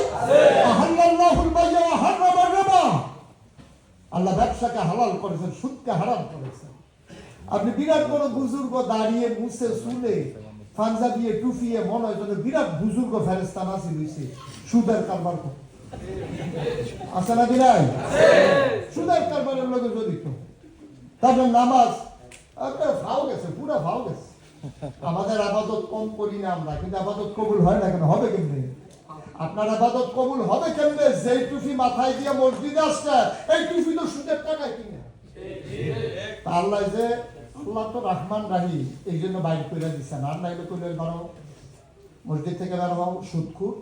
আল্লাহ ব্যবসাকে হালাল করেছেন, সুদকে হারাম করেছেন। আপনি বিরাট বড় বুজুর্গ, দাঁড়িয়ে মুছে চুলে পাঞ্জাবিয়ে টুফিয়ে মনে হয় যেন বিরাট বুজুর্গ ফেরেস্তা নাসির হয়েছে, সুদের কারবার আছে না? বিরাই সুদের কারবারের লোকে জড়িত। তারপরে নামাজ ভাও গেছে, পুরা ভাও গেছে। আমাদের আবাদত কম করি না আমরা, কিন্তু আবাদত কবুল হয় না কেন? হবে কেমনে? আপনার আবাদত কবুল হবে কেমনে? যেই টুপি মাথায় দিয়ে মসজিদে আসছে, এই টুপি তো সুদের টাকায় কিনে। আল্লাহ যে, আল্লাহ তো রহমান রাহিম, এই জন্য বাইর করে দিচ্ছেন। আর নাইলে তুলে ধরো মসজিদ থেকে বের হও, সুদখুর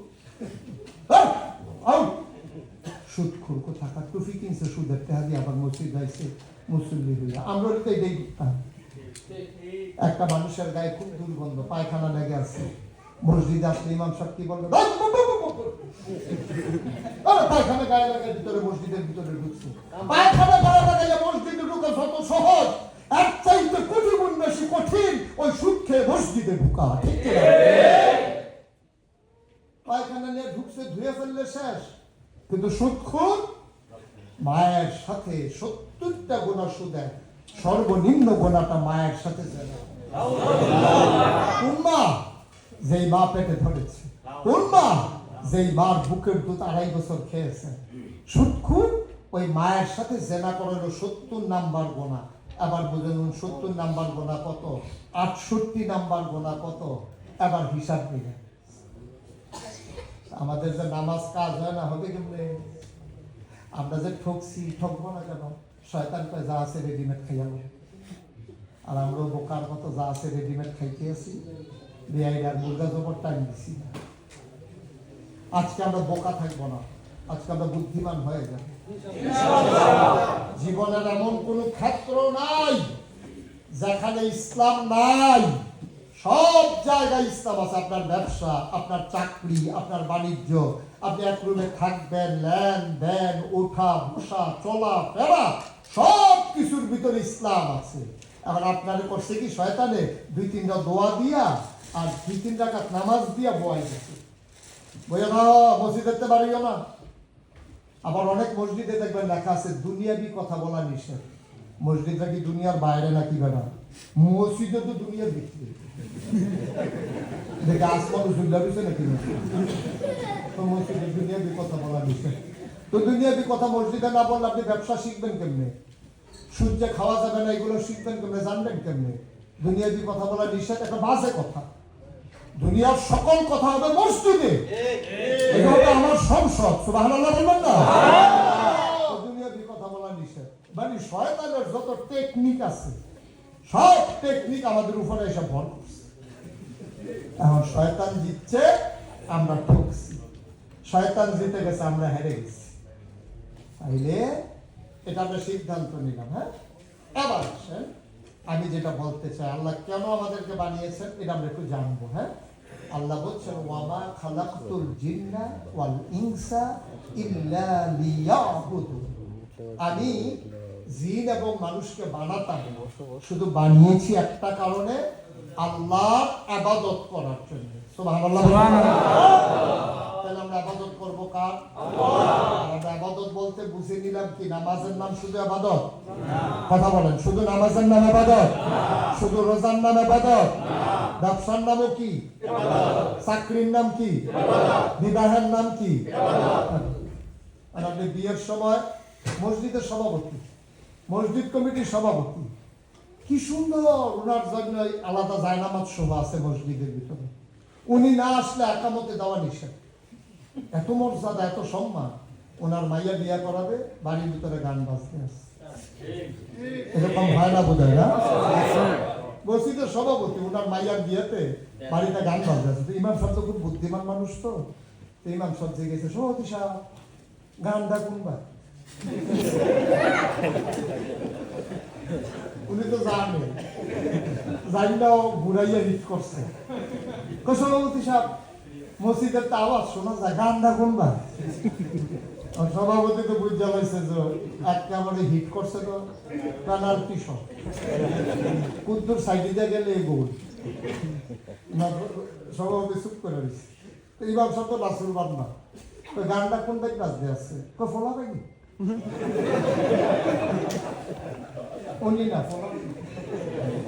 সুদখুর কোথাকার, টুপি কিনছে সুদের টাকা দিয়ে, আবার মসজিদ যাইছে মুসল্লি হইয়া। আমরা তো এটাই করতাম। একটা মানুষের গায়ে খুব দুর্গন্ধ, পায়খানা লেগে আছে, মসজিদে আসলে ইমাম সাহেব কি বলবে? পায়খানা গায়ে লাগায় ভিতরে, মসজিদের ভিতরে ঢুকছে। পায়খানা গায়ে লাগাইয়া মসজিদে ঢুকা যত সহজ, এর চাইতে কোটি গুণ বেশি কঠিন ওই সুদ খেয়ে মসজিদে ঢুকা। ঠিক আছে? পায়খানা নিয়ে ঢুকছে, ধুয়ে ফেললে শেষ। কিন্তু সুদখোর মায়ের সাথে 70টা গুণা সুদে, সর্বনিম্ন গোনাটা মায়ের সাথে উম্মা যেই মা পেটে ধরেছে, উম্মা যেই মার বুকের দুধ 2.5 বছর খেয়েছে, সুদখোর ওই মায়ের সাথে জেনা করালো 70 নাম্বার গোনা। আবার বুঝেন 70 নাম্বার গোনা কত, 68 নাম্বার গোনা কত, এবার হিসাব দিলেন। আমাদের যে নামাজ কাজ হয় না, হবে কেমনে? আমরা যে ঠকছি, ঠকবো না কেন? শয়তান কয় যা আছে রেডিমেড খাইয়াবো। আর আমরা বোকার মতো যা আছে রেডিমেড খাইতে আছি, বেআইন আর মুরগা জবর টাইম দিছি না। আজকে আমরা বোকা থাকবো না, আজকে আমরা বুদ্ধিমান হয়ে যাব। জীবনের এমন কোন ক্ষেত্র নাই যেখানে ইসলাম নাই। সব জায়গায় ইসলাম আছে। আপনার ব্যবসা, আপনার চাকরি, আপনার বাণিজ্য, আপনি এক রুমে থাকবেন, লেনদেন, ওঠা বসা, চলা ফেরা, সব কিছুর ভিতরে ইসলাম আছে। এখন আপনার করছে কি শয়তানে 2-3টা দোয়া দিয়া আর 2-3 রাকাত নামাজ দিয়া বয়াই গেছে। বইয়া না, মসজিদ দেখতে পারিও না। আবার অনেক মসজিদে দেখবেন লেখা আছে দুনিয়াবি কথা বলা নিষেধ। মসজিদটা কি দুনিয়ার বাইরে নাকি বেড়া? মসজিদে তো দুনিয়ার ভিতরে। দেখে আসমান উজুল্লা দিছে নাকি? তো মসজিদের দুনিয়াবি কথা বলা দিছে। তো দুনিয়াবি কথা মসজিদে না বললে আপনি ব্যবসা শিখবেন কেমনে? সূর্যে খাওয়া যাবে না এগুলো শিখবেন কেমনে, জানবেন কেমনে? দুনিয়াবি কথা বলা নিষেধ, একটা বাজে কথা। দুনিয়ার সকল কথা হবে মসজিদে, এটা হবে আমার সংসদ। সুবহানাল্লাহ বলবেন না? দুনিয়াবি কথা বলা নিষেধ। মানে শয়তানের যত টেকনিক আছে সব টেকনিক আমাদের উপরে এসে ভর করছে। এখন শয়তান জিতছে, আমরা ঠকছি। শয়তান জিতে গেছে, আমরা হেরে গেছি। তাইলে এটা আমরা সিদ্ধান্ত নিলাম। হ্যাঁ, এবার আসেন, আমি যেটা বলতে চাই, আল্লাহ কেন আমাদেরকে বানিয়েছেন এটা আমরা একটু জানবো। হ্যাঁ, আল্লাহ বলছেন ওয়ামা খালাকতুল জিন্না ওয়াল ইনসা ইল্লা লিয়াবুদুন। আমি জিন এবং মানুষকে বানাতাম, শুধু বানিয়েছি একটা কারণে, আল্লাহর ইবাদত করার জন্য। সুবহানাল্লাহ। তাহলে আমরা ইবাদত করব কার? আল্লাহর। আমরা ইবাদত বলতে বুঝে নিলাম কি নামাজের নাম শুধু ইবাদত? কথা বলেন, শুধু নামাজের নাম ইবাদত? শুধু রোজার নাম ইবাদত? ব্যবসার নামও কি ইবাদত? চাকরির নাম কি ইবাদত? বিবাহের নাম কি ইবাদত? আর আপনি বিয়ের সময় মসজিদের সভাপতি, মসজিদ কমিটির সভাপতি, কি সুন্দর, ওনার জন্য আলাদা জায়নামাজ শোভা আছে মসজিদের ভিতরে। উনি না আসলে একামতে দেওয়া নিষেধ। এত মর্যাদা, এত সম্মান। ওনার মাইয়া বিয়া করাবে, বাড়ির ভিতরে গান বাজতে আছে। এরকম হয় না বোধ হয় না? মসজিদের সভাপতি, ওনার মাইয়ার বিয়েতে বাড়িতে গান বাজতে আছে। ইমাম সাহেব তো খুব বুদ্ধিমান মানুষ, তো ইমাম সাহেব যে গেছে, সভাপতি সাহেব গানটা কোনবা? উনি তো জানে, জানটাও ঘুরাইয়া হিট করছে। সভাপতি সাহেব মসজিদের তো আওয়াজ শোনা যায়, গানটা কোনবা? সভাপতি তো বুঝতে পারছে যে একেবারে হিট করছে, তো পেনাল্টি শট। কুদ্দুর সাইডে গেলে গোল। সভাপতি চুপ করে দিচ্ছে। ইমাম সাহেব তো নাসুর বান্না, তো গানটা কোনটাই বাজতে আছে? ফলা পাইনি উনি না, ফলা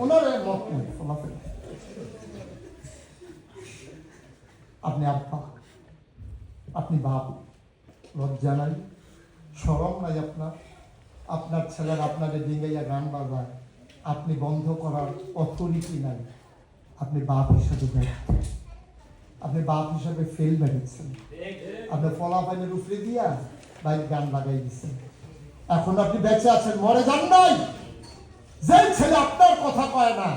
ওনার মত নেই, ফলা পাইনি। আপনি আব্বা, আপনি বাপ, লজ্জা নাই, শরম নাই আপনার? আপনার ছেলেরা আপনাকে ডিঙ্গাইয়া গান বাজায়, আপনি বন্ধ করার অথরিটি নাই। আপনি বাপ হিসাবে ব্যর্থ, আপনি বাপ হিসাবে ফেল মেরেছেন। আপনি ফলাফলের উপরে দিয়া বাইক গান লাগাই দিচ্ছেন। এখন আপনি বেঁচে আছেন, মরে যান নাই। যে ছেলে আপনার কথা কয় না,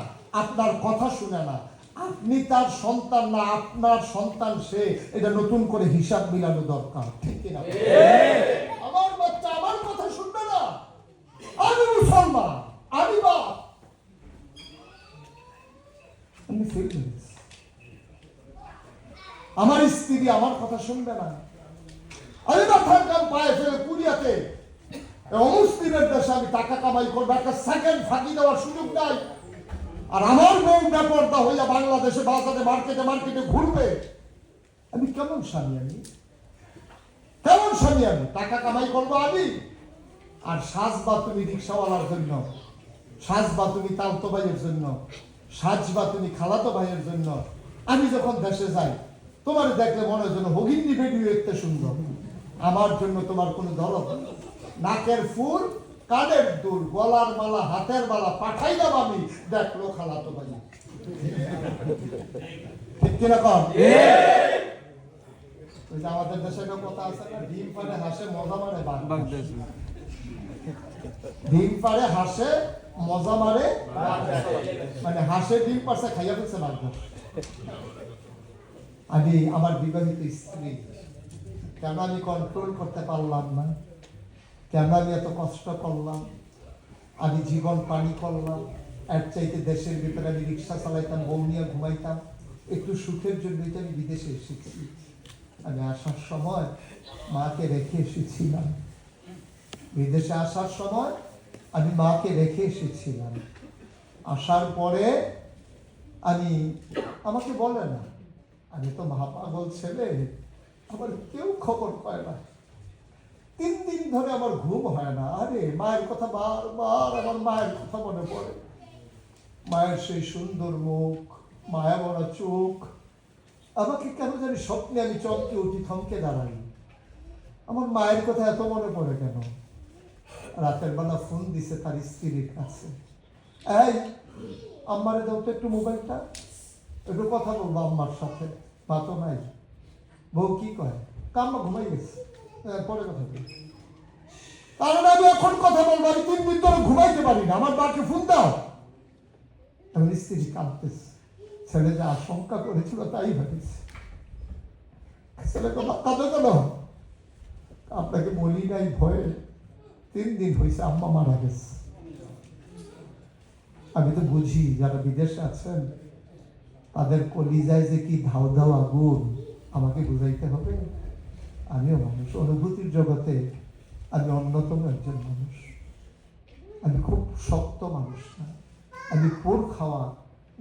আপনার কথা শুনে না, আপনি তার সন্তান না, আপনার সন্তান সে, এটা নতুন করে হিসাব মিলানো দরকার। ঠিক কিনা? আমার বাচ্চা আমার কথা শুনবে না, আমি মুসলমান, আমি বাপ, আমি ফেল মেরেছি। আমার স্ত্রী আমার কথা শুনবে না, আমি মাথার কাম পায়ে ফেলে কুরিয়াতে অমুসলিমের দেশে আমি টাকা কামাই করবো, একটা সেকেন্ড ফাঁকি দেওয়ার সুযোগ নাই। আর আমার বউ বেপরদা হইয়া বাংলাদেশে বাজারে মার্কেটে ঘুরবে। আমি কেমন স্বামী? আমি কেমন স্বামী? আমি টাকা কামাই করবো আমি, আর সাজবা তুমি রিক্সাওয়ালার জন্য, সাজবা তুমি তালতো ভাইয়ের জন্য, সাজবা তুমি খালাতো ভাইয়ের জন্য। আমি যখন দেশে যাই, তোমার দেখলে মনে হয় যেন হগিন্নি ভিডিও দেখতে সুন্দর। আমার জন্য তোমার কোনো দরদ, নাকের ফুল, কানের দুল, গলার মালা, হাতের মালা পাঠাইলাম আমি, দেখলো খালাতো ভাই। ঠিক কিনা কর? আমাদের দেশে একটা কথা আছে না, ডিম পারে হাসে মজা মারে বাঘ। ডিম পারে হাসে মজা মারে, মানে হাসে ডিম পারছে খাইয়া ফেলছে বাঘ। আমি আমার বিবাহিত স্ত্রী কেন আমি কন্ট্রোল করতে পারলাম না? কেন আমি এত কষ্ট করলাম? আমি জীবন পানি করলাম। এর চাইতে দেশের ভিতরে আমি রিক্সা চালাইতাম, বউ নিয়ে ঘুমাইতাম, একটু সুখের জন্যই তো আমি বিদেশে এসেছি। আমি আসার সময় মাকে রেখে এসেছিলাম, বিদেশে আসার সময় আমি মাকে রেখে এসেছিলাম। আসার পরে আমি, আমাকে বলে না, আমি তো মহাপাগল ছেলে, আমার কেউ খবর পায় না। 3 দিন ধরে আমার ঘুম হয় না। আরে মায়ের কথা বারবার আমার মায়ের কথা মনে পড়ে। মায়ের সেই সুন্দর মুখ, মায়া ভরা চোখ। আমাকে কেন জানি স্বপ্নে আমি চমকে উঠি, থমকে দাঁড়াই। আমার মায়ের কথা এত মনে পড়ে কেন? রাতের বেলা ফোন দিছে তার স্ত্রীর কাছে, এই আম্মারে দাও তো একটু মোবাইলটা, একটু কথা বলবো আম্মার সাথে। মা তো নাই। বউ কি কয়, আম্মা ঘুমাই গেছে, পরে কথা বলি। কারণ আমি এখন কথা বলবো, আমি 3 দিন ধরে ঘুমাইতে পারি না, আমার মাকে ফোন দাও। আমি স্ত্রী কাঁদতেছে। ছেলে যে আশঙ্কা করেছিল তাই ভাবিছে। ছেলে কাঁদো কেন? আপনাকে বলি নাই ভয়ে, 3 দিন হয়েছে আম্মা মারা গেছে। আমি তো বুঝি যারা বিদেশে আছেন তাদের কলিজায় যে কি ধাও ধাও আগুন, আমাকে বুঝাইতে হবে? আমিও মানুষ, অনুভূতির জগতে আমি অন্যতম একজন মানুষ। আমি খুব শক্ত মানুষ না, আমি পোড় খাওয়া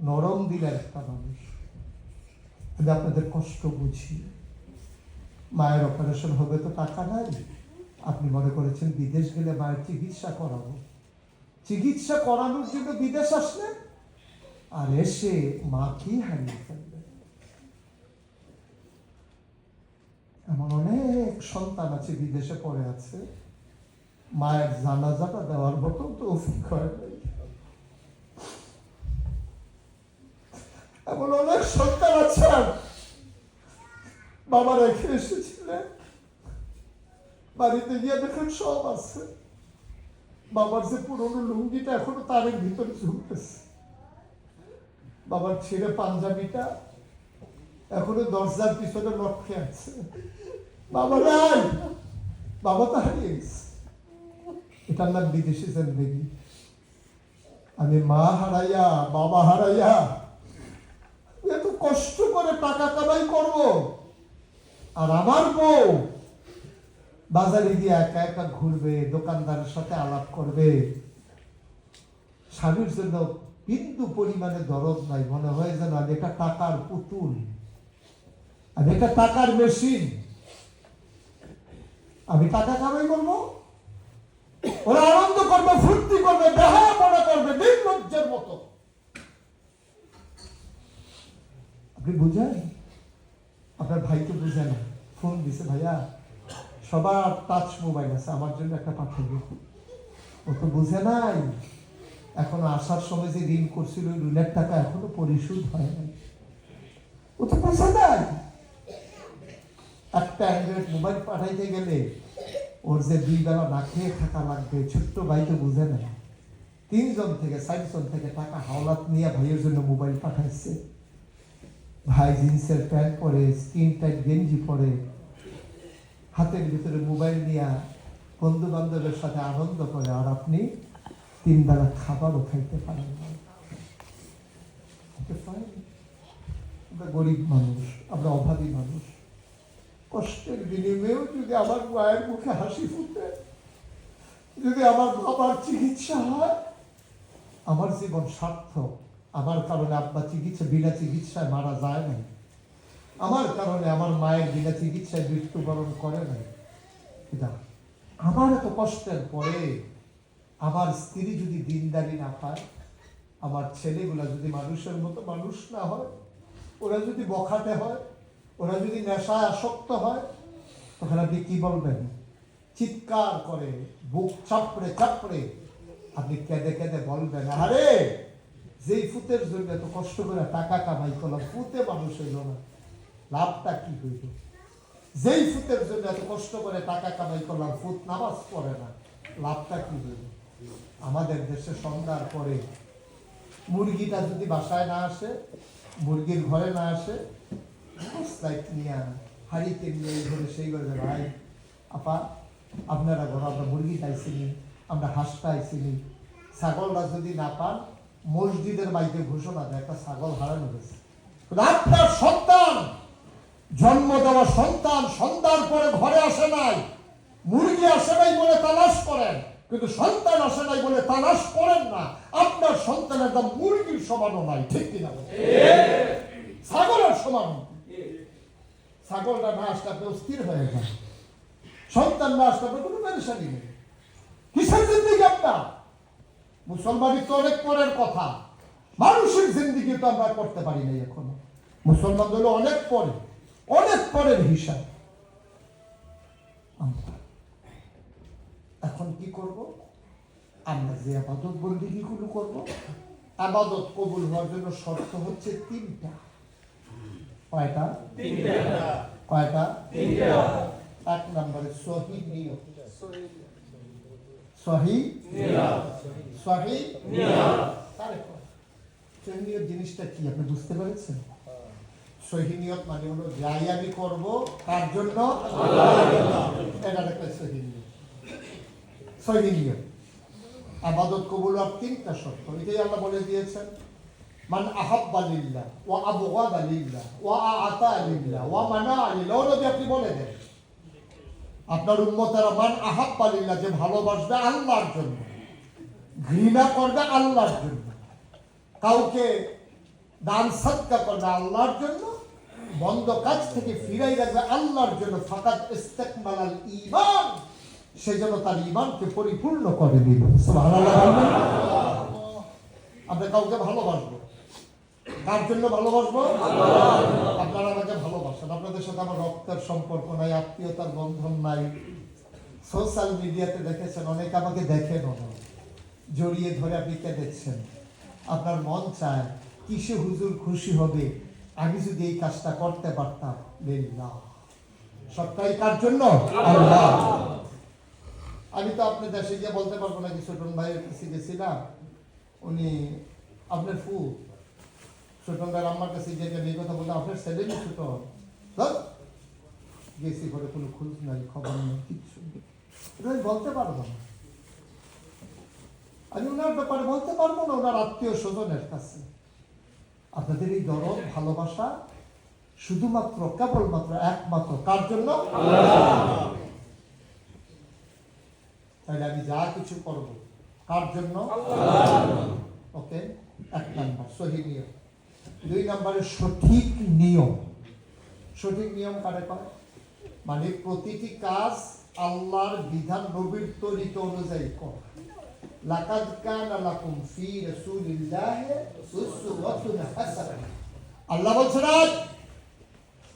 নরম দিলের একটা মানুষ। আমি আপনাদের কষ্ট বুঝি। মায়ের অপারেশন হবে তো টাকা নাই। আপনি মনে করেছেন বিদেশ গেলে মায়ের চিকিৎসা করাবো। চিকিৎসা করানোর জন্য বিদেশ আসলেন, আর এসে মা কি হারিয়ে ফেলবে। এমন অনেক সন্তান আছে বিদেশে পড়ে আছে, মায়ের জানাজাটা দেওয়ার মতো তৌফিক হয় নাই। এমন অনেক সন্তান আছে বাবা রেখে এসেছিলেন, বাড়িতে গিয়ে দেখেন সব আছে, বাবার যে পুরনো লুঙ্গিটা এখনো তারের ভিতরে ঝুলতেছে, বাবার ছেড়ে পাঞ্জাবিটা এখনো দরজার পিছনে লটকে আছে। বাবা নাই, বাবা তো হারিয়ে গেছে। এটার নাম বিদেশি জিন্দেগি। আমি মা হারাইয়া, বাবা হারাইয়া এত কষ্ট করে টাকা কামাই করব, আর আমার বউ বাজারে গিয়ে একা একা ঘুরবে, দোকানদারের সাথে আলাপ করবে। স্বামীর জন্য বিন্দু পরিমাণে দরদ নাই, মনে হয় যেন আমি একটা টাকার পুতুল, আমি একটা টাকার মেশিন। আমি টাকা কামাই করবো, ওরা আনন্দ করবে, ফুর্তি করবে, বেহায়া পড়া করবে নির্লজ্জের মতো। আপনি বুঝেন? আপনার ভাইকে বুঝে না, ফোন দিছে, ভাইয়া সবার টাচ মোবাইল আছে, আমার জন্য একটা পাঠাবে। ও তো বুঝে নাই, এখনো আসার সময় যে ঋণ করছিল ওই ঋণের টাকা এখনো পরিশোধ হয় নাই। ও তো বুঝে নাই। একটা অ্যান্ড্রয়েড মোবাইল পাঠাইতে গেলে ওর যে 2 বেলা না খেয়ে থাকা লাগবে, ছোট্ট ভাই তো বুঝে নাই। 3 জন থেকে 4 জন থেকে টাকা হাওলাত নিয়ে ভাইয়ের জন্য মোবাইল পাঠাইছে। ভাই জিন্সের প্যান্ট পরে, স্কিন টাইট গেঞ্জি পরে, হাতের ভিতরে মোবাইল নিয়ে বন্ধু বান্ধবের সাথে আনন্দ করে, আর আপনি 3 বেলা খাবারও খাইতে পারেন না। আমরা গরিব মানুষ, আমরা অভাবী মানুষ। কষ্টের বিনিময়েও যদি আমার মায়ের মুখে হাসি ফুটে, যদি আমার বাবার চিকিৎসা হয়, আমার জীবন সার্থক। আমার কারণে আব্বা বিনা চিকিৎসায় মারা যায় নাই, আমার কারণে আমার মায়ের বিনা চিকিৎসায় মৃত্যুবরণ করে নাই। আমার এত কষ্টের পরে আমার স্ত্রী যদি দিনদারি না পায়, আমার ছেলেগুলা যদি মানুষের মতো মানুষ না হয়, ওরা যদি বখাটে হয়, ওরা যদি নেশায় আসক্ত হয়, তখন আপনি কি বলবেন? চিৎকার করে, বুক চাপড়ে চাপড়ে আপনি কেঁদে কেঁদে বলবেন, আরে যেই ফুতের জন্য এত কষ্ট করে টাকা কামাই করলাম, ফুতে মানুষ হইল না, লাভটা কি হইল? যেই ফুতের জন্য এত কষ্ট করে টাকা কামাই করলাম, ফুত নামাজ পড়ে না, লাভটা কি হইল? আমাদের দেশে সন্ধ্যার পরে মুরগিটা যদি বাসায় না আসে, মুরগির ঘরে না আসে, নিয়ে হাড়িতে নিয়ে এই ঘরে সেই ঘরে, ভাই আপা আপনারা ঘর, আমরা মুরগি খাইছিনি, আমরা হাঁসটা আইছিনি। ছাগলটা যদি না পান, মসজিদের বাইকে ঘোষণা দেয় একটা ছাগল হারানো গেছে। আপনার সন্তান, জন্ম দেওয়া সন্তান সন্ধ্যার পরে ঘরে আসে নাই, মুরগি আসে নাই বলে তালাশ করেন, কিন্তু সন্তান আসে নাই বলে তালাশ করেন না। আপনার সন্তানের দাম মুরগির সমানও নাই, ঠিক কিনা? ছাগলের সমান। ছাগলটা না আসলে আপনি অস্থির হয়ে যান। সন্তান না আসলে আপনার কোনো পেরেশানি নেই। কিসের জিন্দিগি আপনার? মুসলমানই তো অনেক পরের কথা, মানুষের জিন্দিগি তো আমরা করতে পারি নাই এখনো। মুসলমান হলো অনেক পরের হিসাব। আমরা এখন কি করব? আমরা যে আবাদত বন্দেগীগুলো করব, আবাদত কবুল হওয়ার জন্য শর্ত হচ্ছে তিনটা। কয়টা? কয়টা? এক নম্বরে সহি নিয়ত। সহি নিয়ত জিনিসটা কি আপনি বুঝতে পেরেছেন? সহি নিয়ত মানে হলো যাই আমি করবো তার জন্য, এটা একটা সহি নিয়ত। সহি নিয়ত আবাদত কবুল হওয়ার তিনটা শর্ত, এটাই আল্লাহ বলে দিয়েছেন। মান আহাব্বা লিল্লাহ ওয়া আবগাদা লিল্লাহ ওয়া আতা লিল্লাহ ওয়া মানা লিল্লাহ। নবী আপনি বলে দেন আপনার উম্মতেরা মান আহাব্বা লিল্লাহ, যে ভালোবাসবে আল্লাহর জন্য, ঘৃণা করবে আল্লাহর জন্য, কাউকে দান সদকা করবে আল্লাহর জন্য, বন্ধ কাজ থেকে ফিরাই রাখবে আল্লাহর জন্য, ফাকাত ইস্তাকমালাল ঈমান, সেজন্য তার ঈমানকে পরিপূর্ণ করে দিল। সুবহানাল্লাহ। আমরা কাউকে ভালোবাসবো, কার জন্য ভালোবাসবো? আপনারা আমাকে ভালোবাসেন, আপনাদের সাথে আমার রক্তের সম্পর্ক নাই, আত্মীয়তার বন্ধন নাই। সোশ্যাল মিডিয়াতে দেখেছেন অনেকে আমাকে দেখেন, জড়িয়ে ধরে আপনি কেঁদেছেন। আপনার মন চায় কিসে হুজুর খুশি হবে আমি যদি এই কাজটা করতে পারতাম। লিল্লাহ, সবটাই কার জন্য? আল্লাহ। আমি তো আপনার দেশে গিয়ে বলতে পারবো না কি ছোটন ভাইয়ের কাছে গেছিলাম, উনি আপনার ফু ছোটন ভাইয়ের আম্মার কাছে গিয়ে এই কথা বলতে আপনার ছেলে নি ছোটন গেছি করে কোনো খোঁজ নাই, খবর নেই, কিচ্ছু আমি বলতে পারবো না। আমি ওনার ব্যাপারে বলতে পারবো না, ওনার আত্মীয় স্বজনের কাছে। আপনাদের এই দরদ ভালোবাসা শুধুমাত্র কেবলমাত্র একমাত্র কার জন্য? তাহলে আমি যা কিছু করব কার জন্য? ওকে, এক নাম্বার সহি নিয়ম। দুই নম্বরে সঠিক নিয়ম। সঠিক নিয়ম কারে কয়? মানে প্রতিটি কাজ আল্লাহর বিধান নবীর তরিকা অনুযায়ী কর। লাকাদ কানা লাকুম ফি রাসূলিল্লাহি উসওয়াতুন হাসানাহ। আল্লাহ বলছেন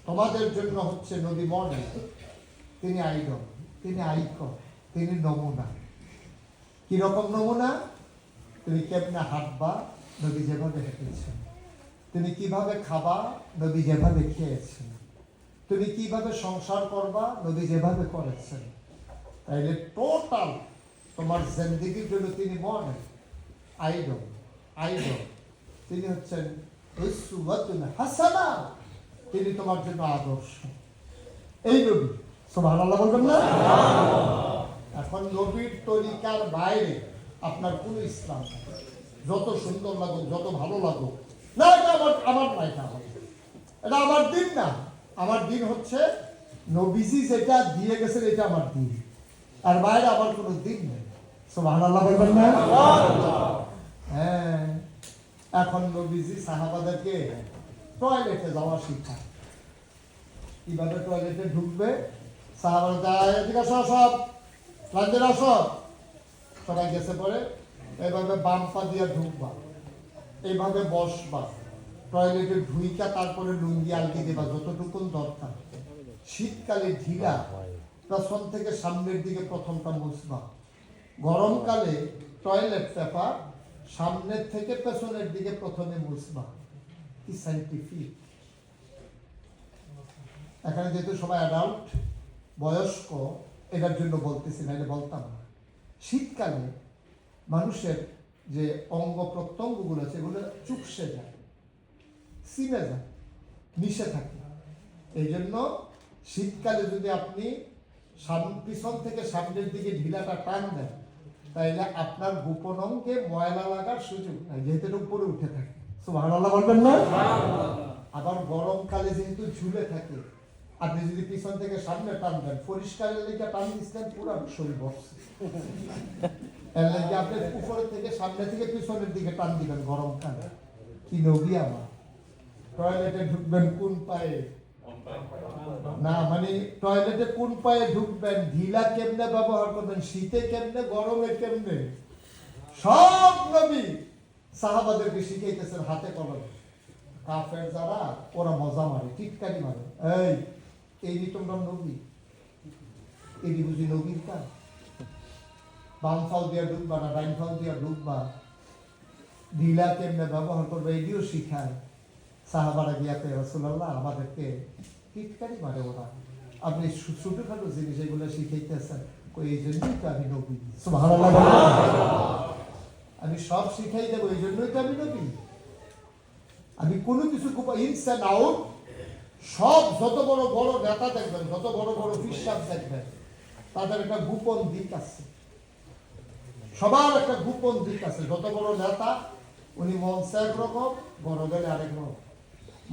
তোমাদের জন্য হচ্ছে নবী মডেল, তিনি আইডল, তিনি আইকন, তিনি নমুনা। কি রকম নমুনা? তুমি কেমনে হাঁটবা, নবী যেভাবে হেঁটেছেন। তুমি কিভাবে খাবা, নবী যেভাবে খেয়েছেন। তুমি কিভাবে সংসার করবা, নবী যেভাবে করেছেন। তাইলে টোটাল তোমার জিন্দেগির জন্য তিনি মডেল, আইডল। তিনি হচ্ছেন উসওয়াতুন হাসানাহ, তিনি তোমার জন্য আদর্শ। এই নবী, সুবহানাল্লাহ বলবেন না? এখন নবীর তরিকার বাইরে আপনার কোন ইসলাম যত সুন্দর লাগুক, যত ভালো লাগুক, না এটা আমার না, এটা আমার দিন না। আমার দিন হচ্ছে নবীজি যেটা দিয়ে গেছেন, এটা আমার দিন। আর বাইরে আমার কোনো দিন নেই। সুবহানাল্লাহ বলবেন না? হ্যাঁ, এখন নবীজি সাহাবাদেরকে টয়লেটে যাওয়া শিখায়। কিভাবে টয়লেটে ঢুকবে, সাহাবারা যায় এদিকে আসো, সব লাঞ্জের আসো, সবাই গেছে পরে এইভাবে বাম পা দিয়ে ঢুকবা, এইভাবে বসবা, টয়লেটে ঢুইকা তারপরে লুঙ্গি আলগি দেবা যতটুকুন দরকার। শীতকালে ঢিলা, পেছন থেকে সামনের দিকে প্রথমটা মুছবা। গরমকালে টয়লেট পেপার সামনের থেকে পেছনের দিকে প্রথমে মুছবা। কি সাইন্টিফিক! এখানে যেহেতু সবাই অ্যাডাল্ট, বয়স্ক, এটার জন্য বলতেছি, না এটা বলতাম না। শীতকালে মানুষের যে অঙ্গ প্রত্যঙ্গগুলো আছে এগুলো চুপসে যায়, সিমে যায়, মিশে থাকে। এই জন্য শীতকালে যদি আপনি পিছন থেকে সামনের দিকে ঢিলাটা টান দেন, তাইলে আপনার গোপন অঙ্গে ময়লা লাগার সুযোগ নাই, যেহেতু এটা উপরে উঠে থাকে। সুবহানাল্লাহ বলবেন না? আবার গরমকালে যেহেতু ঝুলে থাকে, আপনি যদি পিছন থেকে সামনে টান দেন, পরিষ্কারের লেগে টান দিচ্ছেন, পুরো শরীর বসছে। এর লেগে আপনি উপরে থেকে সামনে থেকে পিছনের দিকে টান দিবেন গরমকালে। কি নবী আমার! টয়লেটে ঢুকবেন কোন পায়ে? না মানে টয়লেটে কোন পায়ে ঢুকবেন, ঢিলা কেমনে ব্যবহার করবেন, শীতে কেমনে, গরমে কেমনে, সব নবী সাহাবাদেরকে শিখাইতেছেন হাতে কলমে। কাফের যারা ওরা মজা মারে, টিটকারি মারে, এই তোমরা নবী, এই বুঝি নবীর কাজ? বাম ফাল দিয়া ঢুকবা না ডাইন ফাল দিয়া ঢুকবা, ঢিলা কেমনে ব্যবহার করবে এটিও শিখায়। সাহাবারা গিয়াতে রাসূলুল্লাহ আমাদেরকে টিটকারি মারে ওরা, আপনি ছোটখাটো জিনিস এগুলো শিখাইতেছেন, এই জন্যই তো আমি নবী। সুবহানাল্লাহ, আমি সব শিখাই দেবো, এই জন্যই তো আমি নবী। আমি কোনো কিছু ইনস এন্ড আউট সব, যত বড় বড় নেতা দেখবেন, যত বড় বড় বিশ্বাস দেখবেন, তাদের একটা গোপন দিক আছে, সবার একটা গোপন দিক আছে। যত বড় নেতা উনি মঞ্চে একরকম, বড় গেলে আরেক রকম।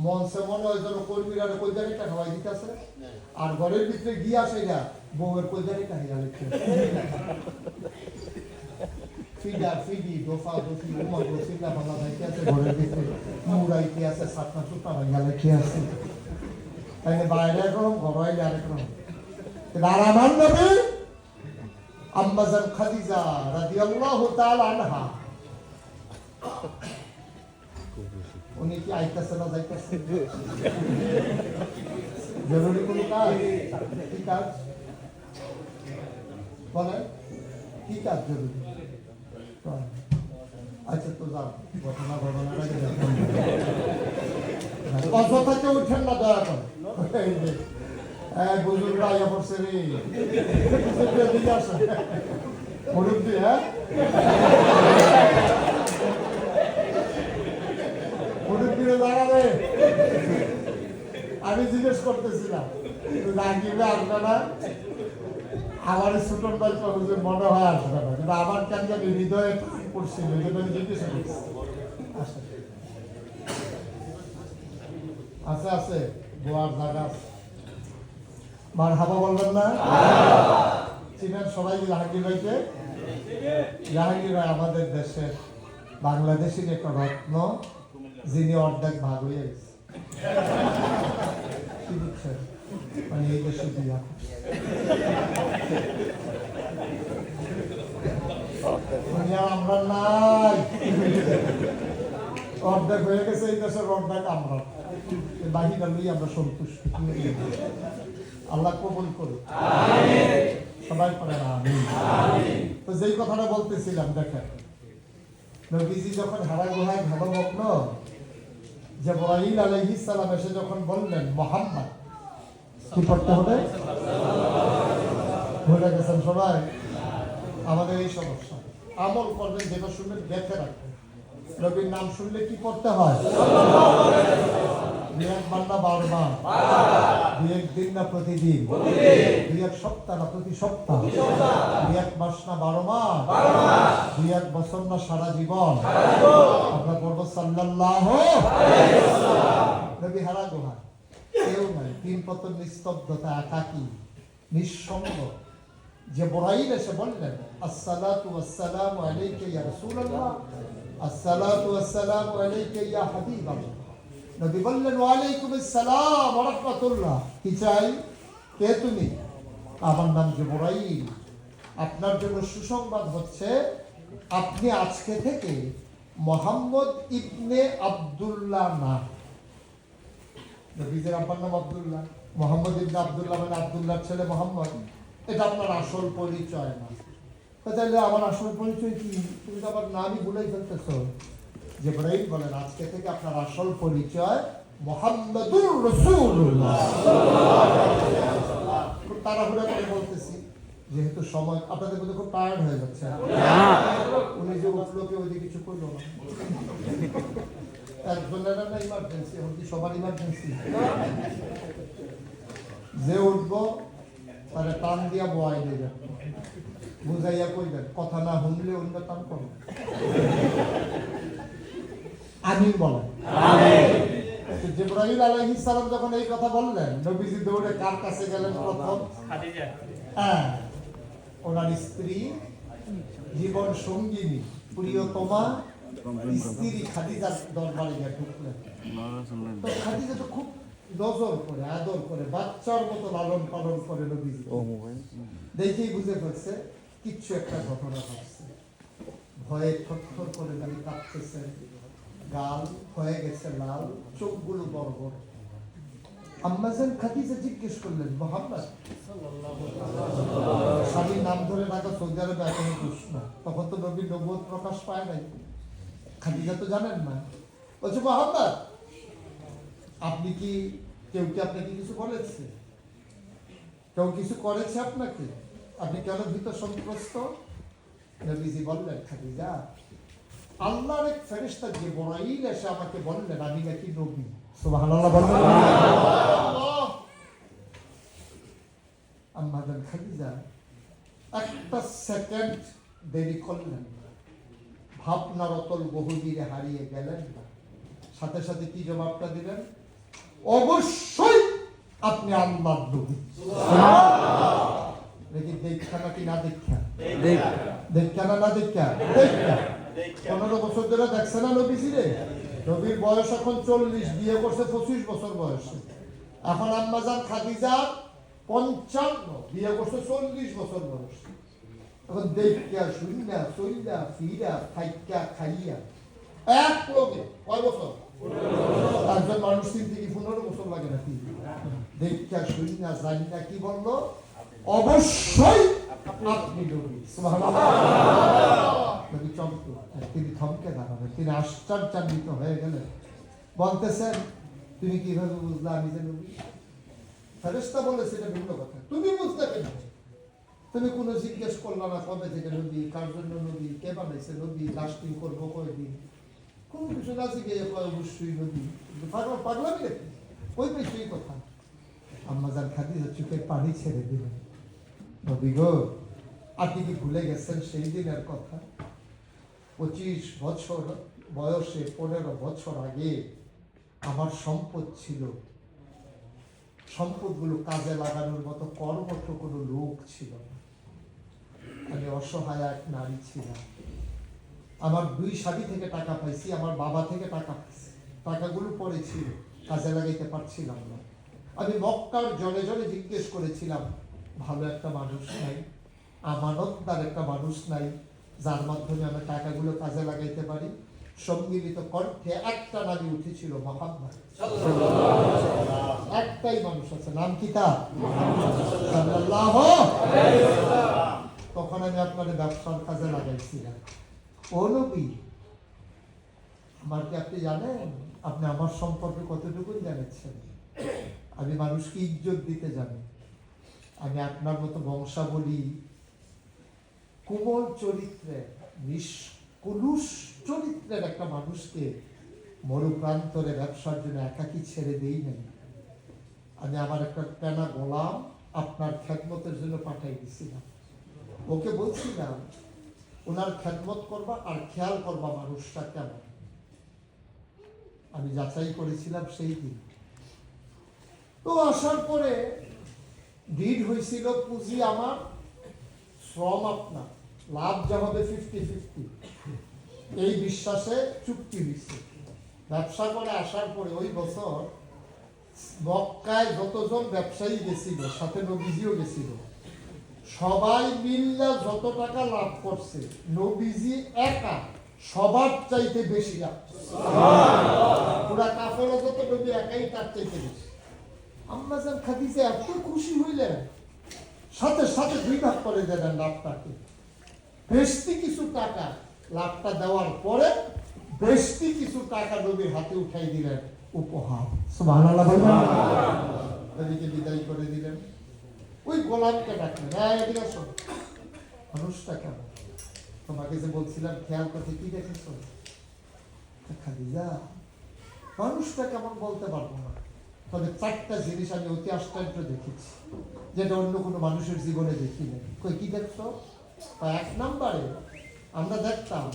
মঞ্চে মনে হয় যেন কর্মীরা কলজারিটা খাওয়াই দিতেছে, আর ঘরের ভিতরে গিয়া সেটা বউয়ের কলজারিটা হইয়া লিখছে, ফিডা ফিডি দোফা দোফি উমা দোফিলা বাংলা ভাইতে আছে, ঘরের ভিতরে মুরাইতে আছে, সাতনা সুতা ভাইয়া লিখে আছে। তাই বাইরে একরকম, ঘর আইলে আরেক রকম। আর আমার নবী আম্মাজান খাদিজা রাদিয়াল্লাহু তাআলা আনহা, উনি কি আইতাছে না যাইতাছে? জরুরি কোনো কাজ? কি কাজ বলেন, কি কাজ জরুরি? আচ্ছা তো যাও, ঘটনা অযথাকে উঠেন না দয়া করে। বুজুর্গ আইয়া পড়ছে রে, দিকে আসে মুরব্বী। হ্যাঁ, মুরব্বীরে জানাবে। আমি জিজ্ঞেস করতেছিলাম রাগিবে আসবে না, আমার ছোটন ভাই মনে হয় আসবে না, কিন্তু আমার কেন জানি হৃদয়ে পড়ছিল, এই জন্য আমি জিজ্ঞেস করছি। আছে আছে গোয়ার জায়গা মারহাবা বলবেন না? চিনেন সবাই জাহাঙ্গীর ভাইকে? জাহাঙ্গীর ভাই আমাদের দেশের বাংলাদেশের একটা রত্ন, যিনি অর্ধেক ভাগ হয়ে গেছে। কি বুঝছেন? মানে এই দেশে দিয়া আমরা নাই, অর্ধেক হয়ে গেছে এই দেশের, অর্ধেক আমরা, বাকিটা লই আমরা সন্তুষ্ট। আল্লাহ কবুল করুন, সবাই পড়ে না আমিন। তো যেই কথাটা বলতেছিলাম, দেখেন নবীজি যখন হারা গুহায় ভাবমগ্ন, জিবরাইল আলাইহিস সালাম এসে যখন বললেন মুহাম্মদ, কি পড়তে হবে? ভুলে গেছেন সবাই? আমাদের এই সমস্যা, আমল করবেন যেটা শুনবেন দেখে রাখবেন। নবীর নাম শুনলে কি পড়তে হয়? দুই একবার না বারবার, দুই একদিন না প্রতিদিন, দুই এক সপ্তাহ না প্রতি সপ্তাহ, দুই এক মাস না 12 মাস, দুই এক বছর না সারা জীবন। আমরা পড়ব সাল্লাল্লাহু আলাইহি ওয়াসাল্লাম। নবী হারা গুহা, কেউ নাই, তিন পতন নিস্তব্ধতা, একাকী নিঃসঙ্গ। জিবরাইল এসে বললেন আসসালাতু ওয়াসসালামু আলাইকা ইয়া রাসূলুল্লাহ, আসসালাতু ওয়াসসালামু আলাইকা ইয়া হাবিবাল্লাহ। নবী বললেন ওয়া আলাইকুমুস সালাম ওয়া রাহমাতুল্লাহ। কি চাই? কে তুমি? আমার নাম জিবরাইল। আপনার জন্য সুসংবাদ হচ্ছে, আপনি আজকে থেকে মুহাম্মদ ইবনে আব্দুল্লাহ না। নবীজির আব্বার নাম আব্দুল্লাহ, মুহাম্মদ ইবনে আব্দুল্লাহ মানে আব্দুল্লাহর ছেলে মুহাম্মদ। এটা আপনার আসল পরিচয় না। তাহলে আমার আসল পরিচয় কি? তুমি তো আমার নামই ভুলেই ফেলতেছ। জিবরাইল বলেন আজকে থেকে আপনার আসল পরিচয় মুহাম্মাদুর রাসূলুল্লাহ। খুব তাড়াহুড়া করে বলতেছি, যেহেতু সময় আপনাদের মধ্যে খুব টায়ার্ড হয়ে যাচ্ছে। উনি যে উঠলো, কেউ ওই কিছু করলো না, একজনের না ইমার্জেন্সি, এমনকি সবার ইমার্জেন্সি। যে উঠবো তাহলে টান দিয়া বয়াই দেবেন, বুঝাইয়া কইবেন, কথা না শুনলে অন্য টান করবেন। আমিন বলেন। জিবরাইল আলাইহিস সালাম যখন এই কথা বললেন, নবীজি দৌড়ে কার কাছে গেলেন প্রথম? খাদিজা। হ্যাঁ, ওনার স্ত্রী, জীবন সঙ্গিনী, প্রিয়তমা স্ত্রী খাদিজার দরবারে গিয়ে ঢুকলেন। তো খাদিজা তো খুব নজর করে, আদর করে, বাচ্চার মতো লালন পালন করে নবীজি। দেখেই বুঝে ফেলছে কিচ্ছু একটা ঘটনা ঘটছে। ভয়ে থরথর করে নবী কাঁপতেছেন, গাল হয়ে গেছে লাল, চোখগুলো বড় বড়। আম্মাজান খাদিজা জিজ্ঞেস করলেন, মুহাম্মদ, স্বামীর নাম ধরে ডাকা সৌদি আরবে এখনো দোষ না, তখন তো নবীর নবুয়ত প্রকাশ পায় নাই, খাদিজা তো জানেন না। বলছে, মুহাম্মদ, আপনি কি কেউ কি আপনাকে কিছু বলেছে? কেউ কিছু করেছে আপনাকে? আপনি কেন ভীত সন্ত্রস্ত? নবীজি বললেন, খাদিজা, আল্লাহর এক ফেরেশতা জিবরাইল এসে আমাকে বললেন আমি নাকি নবী। সুবহানাল্লাহ বললেন। আম্মাজান খাদিজা একটা সেকেন্ড দেরি করলেন না, ভাবনার অতল গভীরে হারিয়ে গেলেন না, সাথে সাথে কি জবাবটা দিলেন? অবশ্যই আপনি আল্লাহর নবী। দেখি দেখা নাকি না দেখা? দেখা না দেখা? দেখা। 15 বছর ধরে দেখছে না নবীজি রে? নবীর বয়স এখন 40, বিয়ে করছে 25 বছর বয়সে। এখন আম্মাজান খাদিজা 55, বিয়ে করছে 40 বছর বয়সে। এখন দেখা শুইনা চইলা ফিরা খাইয়া খাইয়া এক লোকে কয় বছর? একজন মানুষ 3 থেকে 15 বছর লাগে নাকি? দেখা শুইনা জানি না কি বললো? অবশ্যই আপনি নবী। সুবহানাল্লাহ। নবী চমকে, তিনি থমকে দাঁড়ালেন, তিনি আশ্চর্যান্বিত হয়ে গেলেন, বলতেছেন, তুমি কিভাবে বুঝলা আমি যে নবী? ফেরেশতা বলেছে এটা ভিন্ন কথা, তুমি বুঝলে কেন? তুমি কোনো জিজ্ঞেস করলা না কবে থেকে নবী, কার জন্য নবী, কে বানাইছে নবী, লাস্টিং করবো কয়দিন, কোনো কিছু না জিজ্ঞেস কয় অবশ্যই নবী। পাগলামি নাকি? ওই বিষয়ই কথা। আম্মাজান খাদিজা চোখের পানি ছেড়ে দিলেন, নবী গো, আপনি কি ভুলে গেছেন সেই দিনের কথা? 25 বছর বয়সে 15 বছর আগে আমার সম্পদ ছিল, সম্পদগুলো কাজে লাগানোর মতো কর্মঠ কোনো লোক ছিল না, আমি অসহায় এক নারী ছিলাম। আমার 2 শাদী থেকে টাকা পাইছি, আমার বাবা থেকে টাকা পাইছি, টাকাগুলো পরে ছিল, কাজে লাগাইতে পারছিলাম না। আমি মক্কার জনে জনে জিজ্ঞেস করেছিলাম, ভালো একটা মানুষ নাই, আমানতদার একটা মানুষ নাই, যার মাধ্যমে আমি টাকাগুলো কাজে লাগাইতে পারি? সম্মিলিত কণ্ঠে একটা নামই উঠেছিল, মুহাম্মদ। একটাই মানুষ আছে, নাম কি তার? সাল্লাল্লাহু আলাইহি ওয়াসাল্লাম। তখন আমি আপনাদের ব্যবসার কাজে লাগাইছিলাম। ও নবী, আমার কি আপনি জানেন আপনি আমার সম্পর্কে কতটুকু জানেছেন? আমি মানুষকে ইজ্জত দিতে জানি, আমি আপনার মতো বংশাবলী, কোমল চরিত্রে, নিষ্কুলুষ চরিত্রের একটা মানুষকে মরুপ্রান্তরে ব্যবসার জন্য একাকী ছেড়ে দেই নাই। আমি আমার একটা কেনা গোলাম আপনার খেদমতের জন্য পাঠাই দিছিলাম, ওকে বলছিলাম ওনার খেদমত করবা আর খেয়াল করবা মানুষটা কেমন। আমি যাচাই করেছিলাম সেই দিন। তো আসার পরে ডিড হয়েছিল, পুঁজি আমার, শ্রম আপনার, লাভ যা হবে 50-50, এই বিশ্বাসে চুক্তি হয়েছে। ব্যবসা করে আসার পরে ওই বছর মক্কায় যতজন ব্যবসায়ী গেছিল, সাথে নবীজিও গেছিল, সবাই মিল্লা যত টাকা লাভ করছে, নবীজি একা সবার চাইতে বেশি লাভ। পুরা কাফেরও যত, নবী একাই তার চাইতে বেশি। আম্মাজান খাদিজা এত খুশি হইলেন, সাথে সাথে 2 ভাগ করে দিলেন লাভটাকে। বেশি কিছু টাকা লাভটা দেওয়ার পরে বেশি কিছু টাকা নবীর হাতে উঠাই দিলেন উপহার। সুবহানাল্লাহ। নবীকে বিদায় করে দিলেন। ওই গোলামকে ডাকলেন, এদিকে আসো, মানুষটা কেমন? তোমাকে যে বলছিলাম খেয়াল করতে, কি দেখেছো? খাদিজা, মানুষটা কেমন বলতে পারবো না, তবে 4টা জিনিস আমি অতি আশ্চর্য দেখেছি, যেটা অন্য কোনো মানুষের জীবনে দেখি না। কই কি দেখছো? 1 নম্বরে আমরা দেখতাম,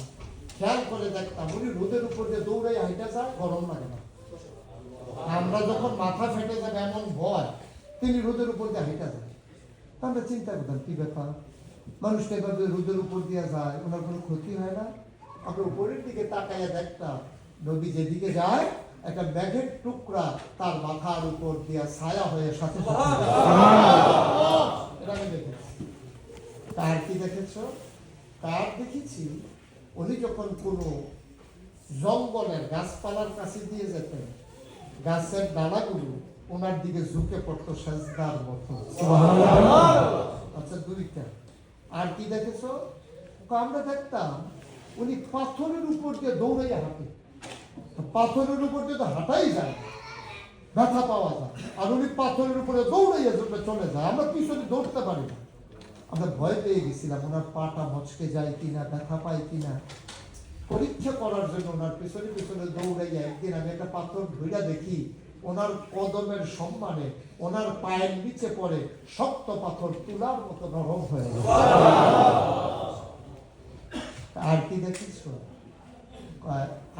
খেয়াল করে দেখতাম, উনি রোদের উপর দিয়ে দৌড়াই হাইটা যায়, গরম লাগে না। আমরা যখন মাথা ফেটে যাবে এমন ভয়, তিনি রোদের উপর দিয়ে হাইটা যায়। আমরা চিন্তা করতাম কি ব্যাপার, মানুষটা এভাবে রোদের উপর দিয়ে যায়, ওনার কোনো ক্ষতি হয় না? আমরা উপরের দিকে তাকাইয়া দেখতাম, নবী যেদিকে যায় একটা মেঘের টুকরা তার মাথার উপর দিয়া ছায়া হয়ে সাথে সাথে এটা আমি দেখেছি। কার কি দেখেছ? কার দেখেছি, উনি যখন কোনো জঙ্গলের গাছপালার কাছে দিয়ে যেতেন, গাছের ডালাগুলো ওনার দিকে ঝুঁকে পড়তো সেজদার মতো। আচ্ছা, দুইটা। আর কি দেখেছ? আমরা দেখতাম উনি পাথরের উপর দিয়ে দৌড়াইয়া হাঁটে। পাথরের উপর দিয়ে তো হাঁটাই যায়, ব্যথা পাওয়া যায়, আর উনি পাথরের উপরে দৌড়াইয়া চলে যায়। আমরা পিছনে দৌড়তে পারি না, আমরা ভয় পেয়ে গেছিলাম ওনার পাটা মচকে যায় কিনা, ব্যথা পায় কিনা। পরীক্ষা করার জন্য ওনার পিছনে পিছনে দৌড়াইয়া একদিন আমি একটা পাথর ধইরা দেখি ওনার কদমের সম্মানে ওনার পায়ের নিচে পড়ে শক্ত পাথর তুলার মতো নরম হয়ে গেল। আর কি দেখিস?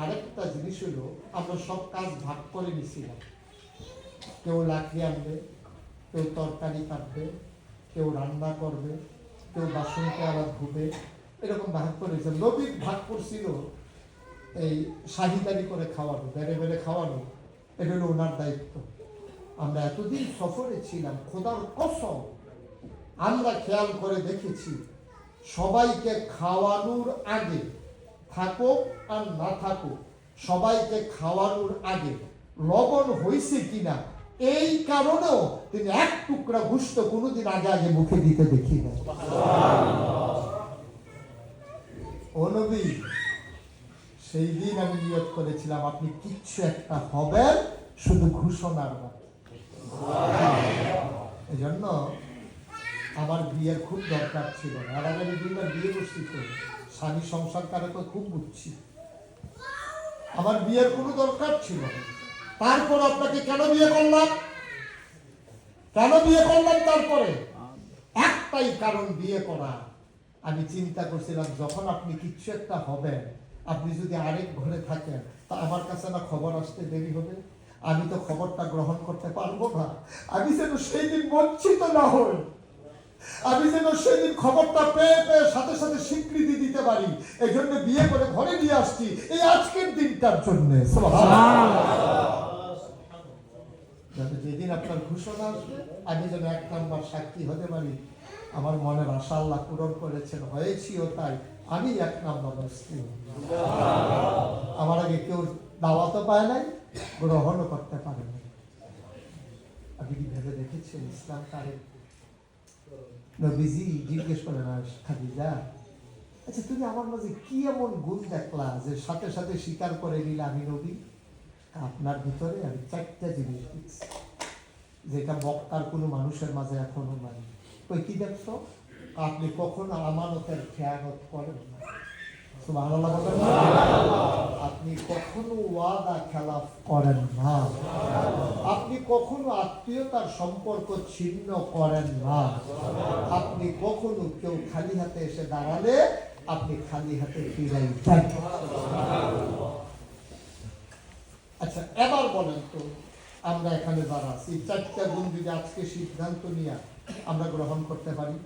আরেকটা জিনিস হলো, আমরা সব কাজ ভাগ করে নিছিলাম। কেউ লাকড়ি আনবে, কেউ তরকারি কাটবে, কেউ রান্না করবে, কেউ বাসনকে আবার ধুবে, এরকম ভাগ করেছে। নবী ভাগ করছিল এই শাহিদারি করে খাওয়ানো, বেড়ে বেড়ে খাওয়ানো, এটা হলো ওনার দায়িত্ব। আমরা এতদিন সফরে ছিলাম, খোদার কসম আমরা খেয়াল করে দেখেছি সবাইকে খাওয়ানোর আগে, থাকুক আর না থাকুক, সবাইকে খাওয়ানোর আগে লবণ হয়েছে কিনা এই কারণেও তিনি এক টুকরা গোশত কোনোদিন আগে আগে মুখে দিতে দেখি না। ও নবী, সেই দিন আমি নিয়ত করেছিলাম আপনি কিচ্ছু একটা হবেন, শুধু ঘোষণার মতো। এই জন্য আমার বিয়ের খুব দরকার ছিল না। আর আমি দুইবার বিয়ে করছি, তো স্বামী সংসার কারে তো খুব বুঝছি, আমার বিয়ের কোনো দরকার ছিল না। তারপর আপনাকে কেন বিয়ে করলাম? কেন বিয়ে করলাম? তারপরে একটাই কারণ বিয়ে করা। আমি চিন্তা করছিলাম যখন আপনি কিচ্ছু একটা হবেন, আপনি যদি আরেক ঘরে থাকেন, তা আমার কাছে না খবর আসতে দেরি হবে, আমি তো খবরটা গ্রহণ করতে পারবো না। আমি যেন সেই দিন বঞ্চিত না হই, আমি যেন সেদিন খবরটা পেয়ে পেয়ে সাথে সাথে স্বীকৃতি দিতে পারি। এই জন্য বিয়ে করে ঘরে নিয়ে আসছি এই আজকের দিনটার জন্য। যেদিন আপনার ঘোষণা আসবে, আমি যেন এক নাম্বার সাক্ষী হতে পারি। আমার মনের আশা আল্লাহ পূরণ করেছেন, হয়েছিও তাই। আমি এক নাম্বার স্ত্রী। আমার আগে কেউ দাওয়াতও পায় নাই, গ্রহণও করতে পারে নাই। আপনি কি ভেবে দেখেছেন ইসলাম তারে? নবীজি জিজ্ঞেস করেন খাদিজা, আচ্ছা তুমি আমার মাঝে কি এমন গুণ দেখলা যে সাথে সাথে স্বীকার করে নিলে আমি নবী? আপনার ভিতরে আমি চারটা জিনিস দেখছি যেটা মক্কার কোনো মানুষের মাঝে এখনো নাই। ওই কি দেখছো? আপনি কখনো আমানতের খেয়ানত করেন না। সুবহানাল্লাহ বলেন না? আপনি কখনো ওয়াদা খেলাফ করেন না। আপনি কখনো আত্মীয়তার সম্পর্ক ছিন্ন করেন না। আপনি কখনো কেউ খালি হাতে এসে দাঁড়ালে আপনি খালি হাতে ফিরাই যান। আচ্ছা, এবার বলেন তো, আমরা এখানে যারা আছি, চারটা গুণ যদি আজকে সিদ্ধান্ত নিয়ে আমরা গ্রহণ করতে পারি,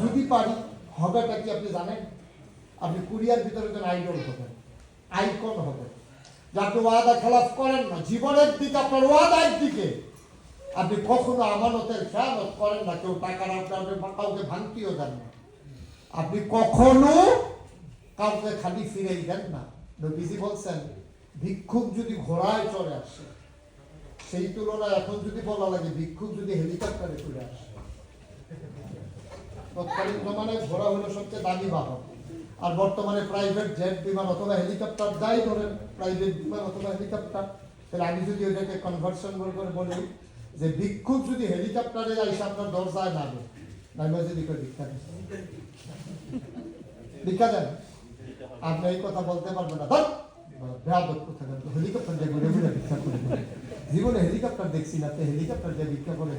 যদি পারি, হবেটা কি আপনি জানেন? আপনি কুরিয়ার ভিতরে যেন আইডল হবেন, আইকন হবেন, যে আপনি ওয়াদা খেলাফ করেন না। জীবনের দিকে আপনার ওয়াদার দিকে আপনি কখনো আমানতের খেয়ানত করেন না। কেউ টাকা রাখলে কাউকে ভাঙতিও দেন না। আপনি কখনো কাউকে খালি ফিরেই দেন না। নবীজি বলছেন, ভিক্ষুক যদি ঘোড়ায় চড়ে আসে, সেই তুলনায় এখন যদি বলা লাগে ভিক্ষুক যদি হেলিকপ্টারে চলে আসে। তৎকালীন জমানায় ঘোড়া হলো সবচেয়ে দামি বাহন, আর বর্তমানে প্রাইভেট জেট বিমান অথবা হেলিকপ্টার, যাই ধরেন প্রাইভেট বিমান অথবা হেলিকপ্টার। তাহলে আমি যদি ওইটাকে কনভার্সন করে বলি যে ভিক্ষুক যদি হেলিকপ্টারে এসে আপনার দরজায় নামে, নামে যদি ভিক্ষা দেন, ভিক্ষা দেন, আপনি এই কথা বলতে পারবেন না, হেলিকপ্টার দিয়ে ঘুরে ঘুরে ভিক্ষা করে জীবনে হেলিকপ্টার দেখছি না, তো হেলিকপ্টার দিয়ে ভিক্ষা করে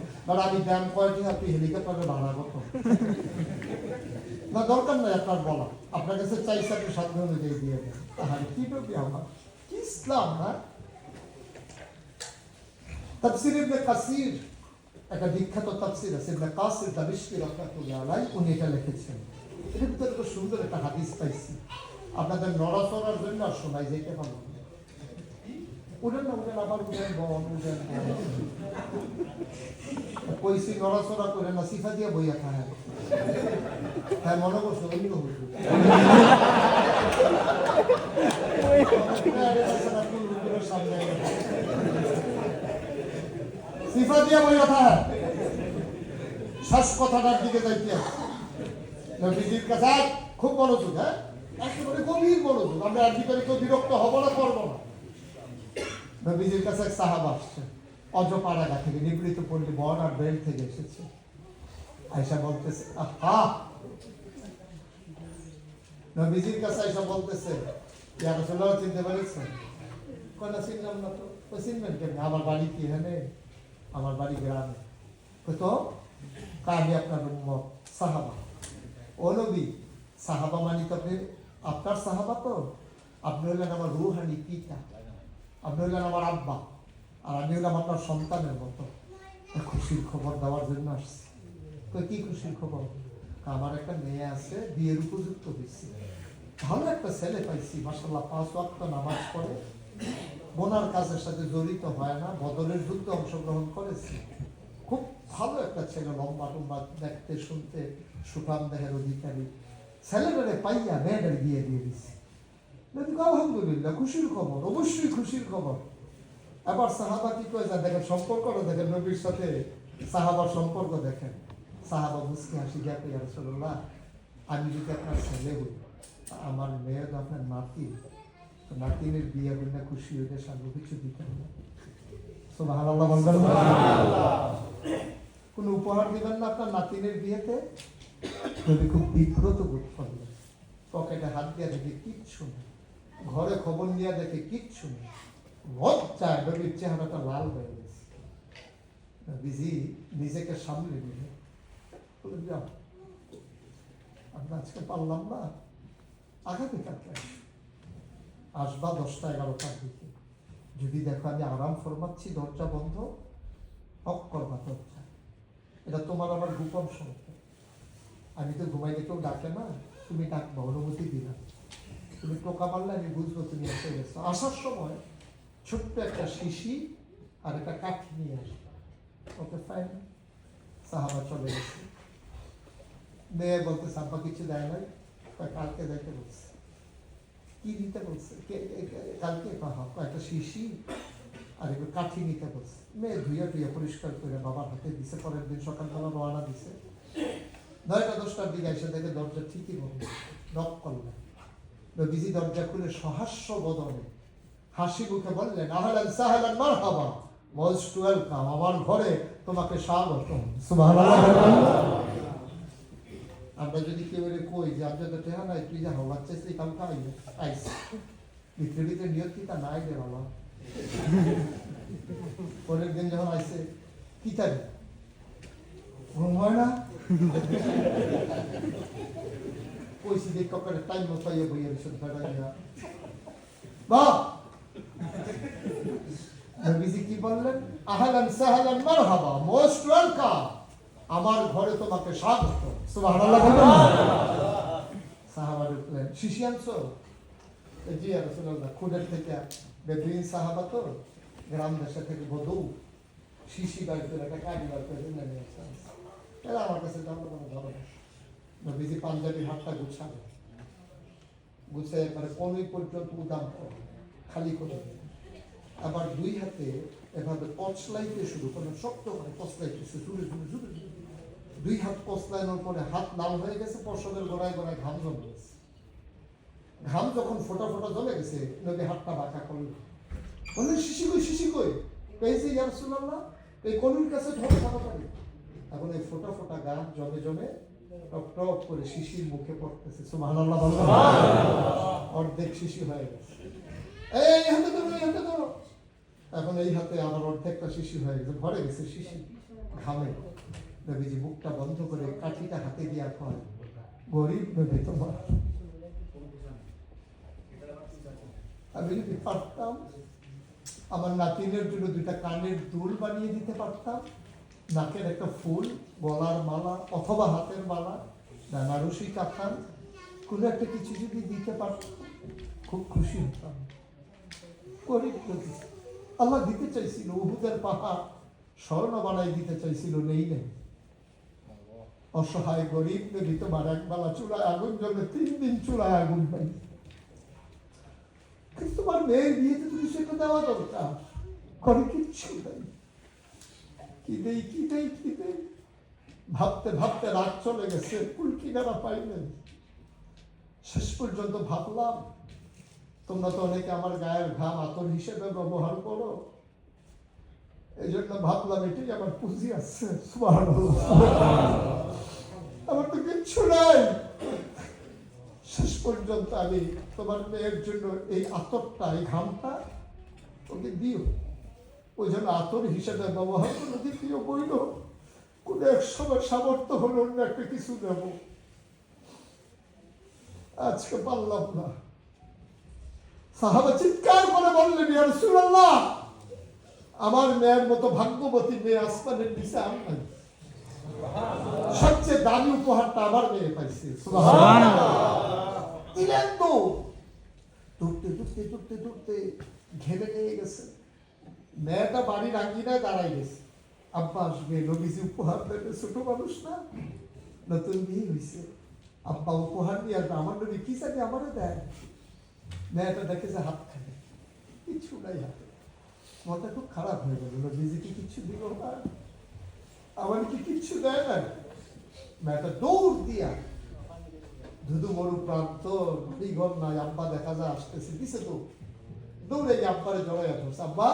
আমি দাম কয়েকটি আপনি হেলিকপ্টারে ভাড়া করতো না, দরকার নাই আপনার বলা। আপনার কাছে চাইছে, আপনি সাধ্য অনুযায়ী দিয়ে দেন। তাহলে কি করবি আমার কি ইসলাম না? তাফসীর ইবনে কাসির, একটা বিখ্যাত তাফসীর আছে, ইবনে কাসির দামিশকি রাহমাতুল্লাহ আলাইহি, উনি এটা লিখেছেন। এর ভিতরে খুব সুন্দর একটা হাদিস পাইছি, আপনাদের নড়াচড়ার জন্য আর শোনাই যেতে পারবো। উঠেন না উঠেন, আবার উঠেন বন উঠেন কইছি নড়াচড়া করে না, সিফা দিয়ে বইয়া খায়। হ্যাঁ মনে করছো অন্য হুজুর সামনে সিফা দিয়ে বইয়া খায়। শ্বাস কথাটার দিকে যাইতে নবীজির কাছে খুব মনোযোগ, হ্যাঁ একেবারে গভীর মনোযোগ। আমরা আর ভিতরে কেউ বিরক্ত হবো না, করবো না। নবীজির কাছে এক সাহাবা আসছে অজপাড়াগা থেকে, নিবৃত পল্লী বন আর বেল থেকে এসেছে। আয়সা বলতেছে আহা, নবীজির কাছে আয়সা বলতেছে ইয়া রাসূলুল্লাহ চিনতে পেরেছেন? কোন চিনলাম না তো। ও চিনবেন কেন? আমার বাড়ি কি এখানে, আমার বাড়ি গ্রামে। তো আমি আপনার উম্মত সাহাবা। ও নবী, সাহাবা মানি তো আপনি আপনার সাহাবা, তো আপনি হলেন আমার রুহানি পিতা, আপনি হলেন আমার আব্বা, আর আমি হলাম আপনার সন্তানের মতো। খুশির খবর দেওয়ার জন্য আসছি। তো কি খুশির খবর? আমার একটা মেয়ে আছে, বিয়ের উপযুক্ত হয়েছি, ভালো একটা ছেলে পাইছি, মাশাআল্লাহ 5 ওয়াক্ত নামাজ পড়ে, বোনার কাজের সাথে জড়িত হয় না, বদরের যুদ্ধে অংশগ্রহণ করেছে, খুব ভালো একটা ছেলে, লম্বা টম্বা, দেখতে শুনতে সুঠাম দেহের অধিকারী। ছেলেটারে পাইয়া মেয়েটারে বিয়ে দিয়ে দিছি। আলহামদুলিল্লাহ, খুশির খবর, অবশ্যই খুশির খবর। এবার সাহাবা কি করে যায় দেখেন, সম্পর্কটা দেখেন, নবীর সাথে সাহাবার সম্পর্ক দেখেন। সাহাবা মুসকে হাসি গিয়া ইয়া রাসূলুল্লাহ, আমি যদি আপনার ছেলে হই, আমার মেয়ে তো আপনার নাতি, তো নাতিনের বিয়ে বললে খুশি হইতে সামনে কিছু দিতেন না। সুবহানাল্লাহ বলবেন না? কোন উপহার দিবেন না আপনার নাতিনের বিয়েতে? নবী খুব বিব্রত বোধ করলেন। পকেটে হাত দিয়ে দেখে কিচ্ছু নেই, ঘরে খবর নিয়ে দেখে কিচ্ছু নেই। লজ্জায় নবীর চেহারাটা লাল হয়ে গেছে। নবীজি নিজেকে সামলে নিলেন, বললেন যাও, আমরা আজকে পারলাম না, আগামীকালকে আসবা 10টা 11টার দিকে। যদি দেখো আমি আরাম ফরমাচ্ছি, দরজা বন্ধ, হক করবা দরজা। এটা তোমার আমার গোপন সম্পদ। আমি তো ঘুমাইলে কেউ ডাকে না, তুমি ডাকবা, অনুমতি দিলাম। তুমি টোকা মারলে আমি বুঝবো তুমি এসে গেছো। আসার সময় ছোট্ট একটা শিশি আর একটা কাঠি নিয়ে আসবে। Okay fine. সাহাবা চলে গেছে। মেয়ে বলতে সাব্বা কিছু দেয় নাই, কালকে যাইতে বলছে। কি দিতে বলছে? কালকে একটা শিশি আর একটু কাঠি নিতে বলছে। মেয়ে ধুইয়া টুইয়া পরিষ্কার করে বাবার হাতে দিছে। পরের দিন সকালবেলা রওনা দিছে। 9টা 10টার দিকে এসে দেখে দরজা ঠিকই বন্ধ। নক করলেন। নবীজি দরজা খুলে সহাস্য বদনে হাসি মুখে বললেন, আহলান সাহলান মারহাবা, মোস্ট ওয়েলকাম, আমার ঘরে তোমাকে স্বাগতম। সুবহানাল্লাহ। আমরা যদি কেউ কই যে আপনি তো টেহা নাই, তুই যা হওয়ার চাইছি কালকে আইস, ভিতরে নিয়ত কি তা নাই রে বাবা। পরের দিন যখন আইসে কি তাই ঘুম হয় না, কইছি যে কপালে টাইম মতো ইয়ে বইয়ে দিচ্ছেন বাহ। নবীজি কি বললেন? আহলান সাহলান মারহাবা, মোস্ট ওয়েলকাম, আমার ঘরে তোমাকে স্বাগত। সুবহানাল্লাহ বলবেন না? সাহাবা উঠলেন, শিশি আনছো? জি ইয়া রাসূলুল্লাহ। খুদের থেকে বেদুইন সাহাবা তো, গ্রাম দেশে থেকে বধূ, শিশি বার করে একটা কাঠি বার করে নিয়ে আসছে। এরা আমার কাছে জানলো কোনো ধরো না। নবীজি পাঞ্জাবি হাতটা গুছাবে, গুছিয়ে একবারে কোনই পর্যন্ত উদাম করে খালি করে, আবার 2 হাতে এভাবে কচলাইতে শুরু করে, শক্ত করে কচলাইতেছে, জুড়ে জুড়ে জুড়ে জুড়ে। 2 হাত কচলানোর পরে হাত লাল হয়ে গেছে, পশমের গোড়ায় গোড়ায় ঘাম জমে গেছে। ঘাম যখন ফোটা ফোটা জমে গেছে, নবী হাতটা বাঁকা করলো, বললেন শিশি কই, শিশি কই? পেয়েছি ইয়া রাসূলুল্লাহ, এই কনুর কাছে ধরে তাড়াতাড়ি। এখন এই ফোটা ফোটা গাম জমে জমে টপ টপ করে শিশির মুখে পড়তেছে। সুবহানাল্লাহ বলবেন না? অর্ধেক শিশি হয়ে গেছে। এই হাতে ধরো, এই হাতে ধরো। এখন এই হাতে আমার অর্ধেকটা শিশি হয়ে গেছে, ভরে গেছে শিশি ঘামে। নবীজি মুখটা বন্ধ করে কাঠিটা হাতে দিয়া কয়, গরিব নবী তোমার, আমি যদি পারতাম আমার নাতিনের জন্য 2টা কানের দুল বানিয়ে দিতে পারতাম, নাকের একটা ফুল, গলার মালা অথবা হাতের মালা, বেনারসি কাফান, কোনো একটা কিছু যদি দিতে পারতাম খুব খুশি হতাম। গরিব নবী, আল্লাহ দিতে চাইছিল, উহুদের পাহাড় স্বর্ণ বানাই দিতে চাইছিল, নেই নেই। অসহায় গরিব নবী তোমার একবেলা চুলায় আগুন জ্বলে 3 দিন চুলায় আগুন পাই। কিন্তু তোমার মেয়ের বিয়েতে তুমি সেটা দেওয়া দরকার, করে কিচ্ছু নেই। কি দেই কি দেই কি দেই ভাবতে ভাবতে রাত চলে গেছে, কুল কিনারা পাইলেন। শেষ পর্যন্ত ভাবলাম তোমরা তো অনেকে আমার গায়ের ঘাম আতর হিসেবে ব্যবহার করো, এই জন্য ভাবলাম এটাই আমার পুঁজি আছে। সুবহানাল্লাহ, আমার তো কিচ্ছু নাই। শেষ পর্যন্ত আমি তোমার মেয়ের জন্য এই আতরটা, এই ঘামটা ওকে দিও, ওই জন্য আতর হিসেবে ব্যবহার করে দ্বিতীয় বইল কোন এক সময় সামর্থ্য হলো অন্য একটা কিছু দেব। আজকে পারলাম না। সাহাবা চিৎকার করে বললেন, ইয়া রাসূলুল্লাহ, আমার মেয়ের মতো ভাগ্যবতী মেয়ে আসমানের নিচে আর নাই। সবচেয়ে দামি উপহারটা আমার মেয়ে পাইছে। সুবহানাল্লাহ। দিলেন তো দৌড়তে দৌড়তে দৌড়তে দৌড়তে ঘেমে নিয়ে গেছে। মেয়েটা বাড়ির আঙ্গিনায় দাঁড়াই গেছে। আব্বা আসবে, নবীজি উপহার দেবে, ছোট মানুষ না, নতুন বিয়ে হয়েছে, আব্বা উপহার নিয়ে আসবে, আমার নবী কি জানি আমারও দেয়। মেয়েটা দেখে যে হাত খাবে, কিছু নাই হাতে। মনটা খুব খারাপ হয়ে গেল, নবীজি কি কিচ্ছু দিল না, আমার কি কিচ্ছু দেয় না। মেয়েটা দৌড় দিয়া ধুধু মরু প্রান্ত, ঘর নাই, আব্বা দেখা যায় আসতেছে, দিছে তো দৌড়ে গিয়ে আব্বারে জড়াইয়া ধরছে। আব্বা,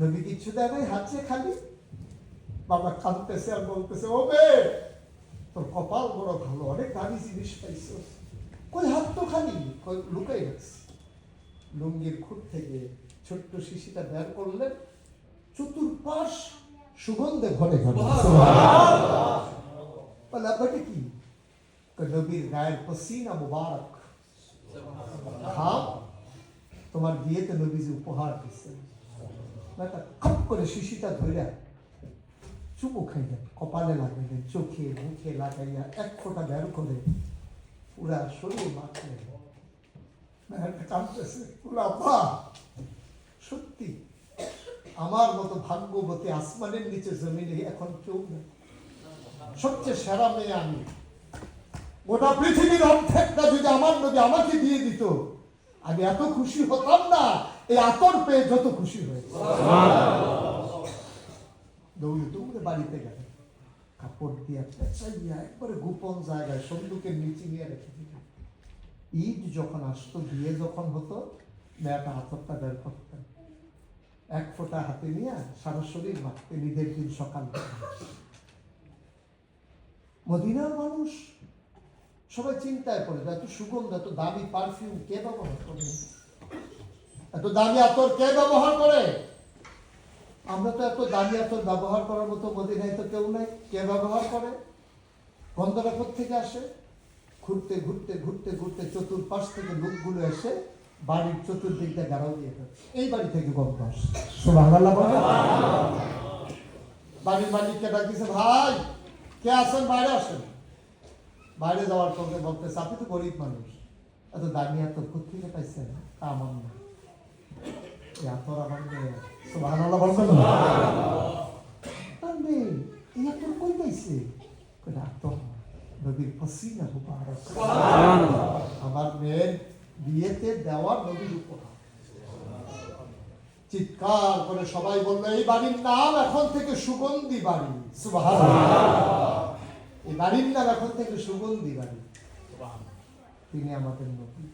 নবী কিচ্ছু দেয় নাই, হাঁটছে খালি। বাবা কাঁদতেছে আর বলতেছে, ও বে, তোর কপাল বড় ভালো, অনেক দামি জিনিস পাইছ। কই হাত তো খালি, কই লুকাই রাখছি। লুঙ্গির খুঁট থেকে ছোট্ট শিশিটা বের করলেন, চতুর্পাশ সুগন্ধে ঘরে ঘরে। বলে আপনাকে কি? নবীর গায়ের পসিনা মুবারক, ঘাম তোমার বিয়েতে নবীজি উপহার দিচ্ছে। খপ করে শিশিটা ধরে চুমু খাইলেন, কপালে লাগাইলেন, চোখে মুখে লাগাইয়া এক ফোঁটা বের করে পুরা শরীর মাখলেন। কাঁদতেছে, আব্বা সত্যি আমার মতো ভাগ্যবতী আসমানের নিচে জমিনে এখন কেউ নেই, সবচেয়ে সেরা মেয়ে আমি। গোটা পৃথিবীর অর্ধেকটা যদি আমার নবী আমাকে দিয়ে দিত, আমি এত খুশি হতাম না এই আতর পেয়ে যত খুশি হয়েছে। দৌড়ে দৌড়ে বাড়িতে গেল, কাপড় দিয়ে পেঁচাইয়া একবারে গোপন জায়গায় সন্দুকের নিচে নিয়ে রেখে দিল। ঈদ যখন আসতো, বিয়ে যখন হতো, মেয়েটা আতরটা বের করতেন, এক ফোঁটা হাতে নিয়ে সারা শরীর মাখতেন ঈদের দিন সকাল। মদিনার মানুষ সবাই চিন্তায় পড়ে, এত সুগন্ধ, এত দামি পারফিউম কে ব্যবহার করে, এত দামি আতর কে ব্যবহার করে? আমরা তো এত দামি আতর ব্যবহার করার মতো মদিনায় তো কেউ নাই। কে ব্যবহার করে? গন্ধটা কোত্থেকে আসে? ঘুরতে ঘুরতে ঘুরতে ঘুরতে চতুর্পাশ থেকে লোকগুলো এসে বাড়ির চতুর্দিকটা গাড়াও দিয়ে দেয়, এই বাড়ি থেকে গন্ধ আসে। সুবহানাল্লাহ বলে। বাড়ির মালিককে ডাকিছে, ভাই কে আসেন, বাইরে আসেন। বাইরে যাওয়ার পরে বলতেছে, আপনি তো গরিব মানুষ, এত দামি আতর কোত্থেকে পাইছেন? তা আমার না, এই আতর আমার মেয়ে। সুবহানাল্লাহ বলবেন না? তার মেয়ে এই আতর কই পাইছে? আতর নবীর পসিনা মুবারক, আমার মেয়ের বিয়েতে দেওয়া নবীর উপহার। চিৎকার করে সবাই বললো, এই বাড়ির নাম এখন থেকে সুগন্ধি বাড়ি। সুবহানাল্লাহ। এই বাড়ির নাম এখন থেকে সুগন্ধি বাড়ি। তিনি আমাদের নবী,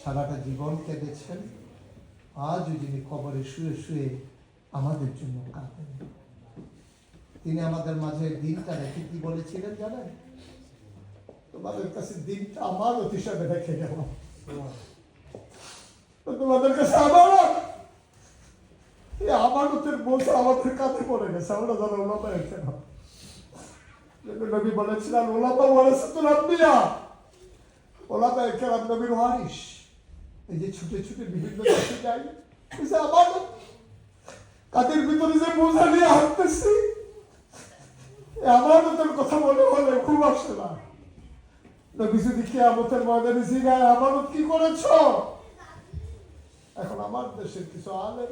সারাটা জীবন কেঁদেছেন, আজও যিনি কবরে শুয়ে শুয়ে আমাদের জন্য কাঁদেন। তিনি আমাদের মাঝে দিনটা রেখে কি বলেছিলেন জানেন? তোমাদের কাছে দিনটা আমার হিসাবে রেখে গেল, তোমাদের কাছে আমানতের বোঝা আমাদের কাঁধে পড়ে গেছে। আমরা যারা ওলামা একজন, নবী বলেছিলেন, ওলামা ওয়ারাসাতুল আম্বিয়া, ওলামা একরাম নবীর ওয়ারিস। এই যে ছুটে ছুটে বিভিন্ন দেশে যাই, আমানত কাদের ভিতরে যে বোঝা নিয়ে হাঁটতেছি, আমানতের কথা মনে হলে খুব আসে না। নবী যদি কিয়ামতের ময়দানে জিগায়, আমানত কি করেছ? এখন আমার দেশের কিছু আলেম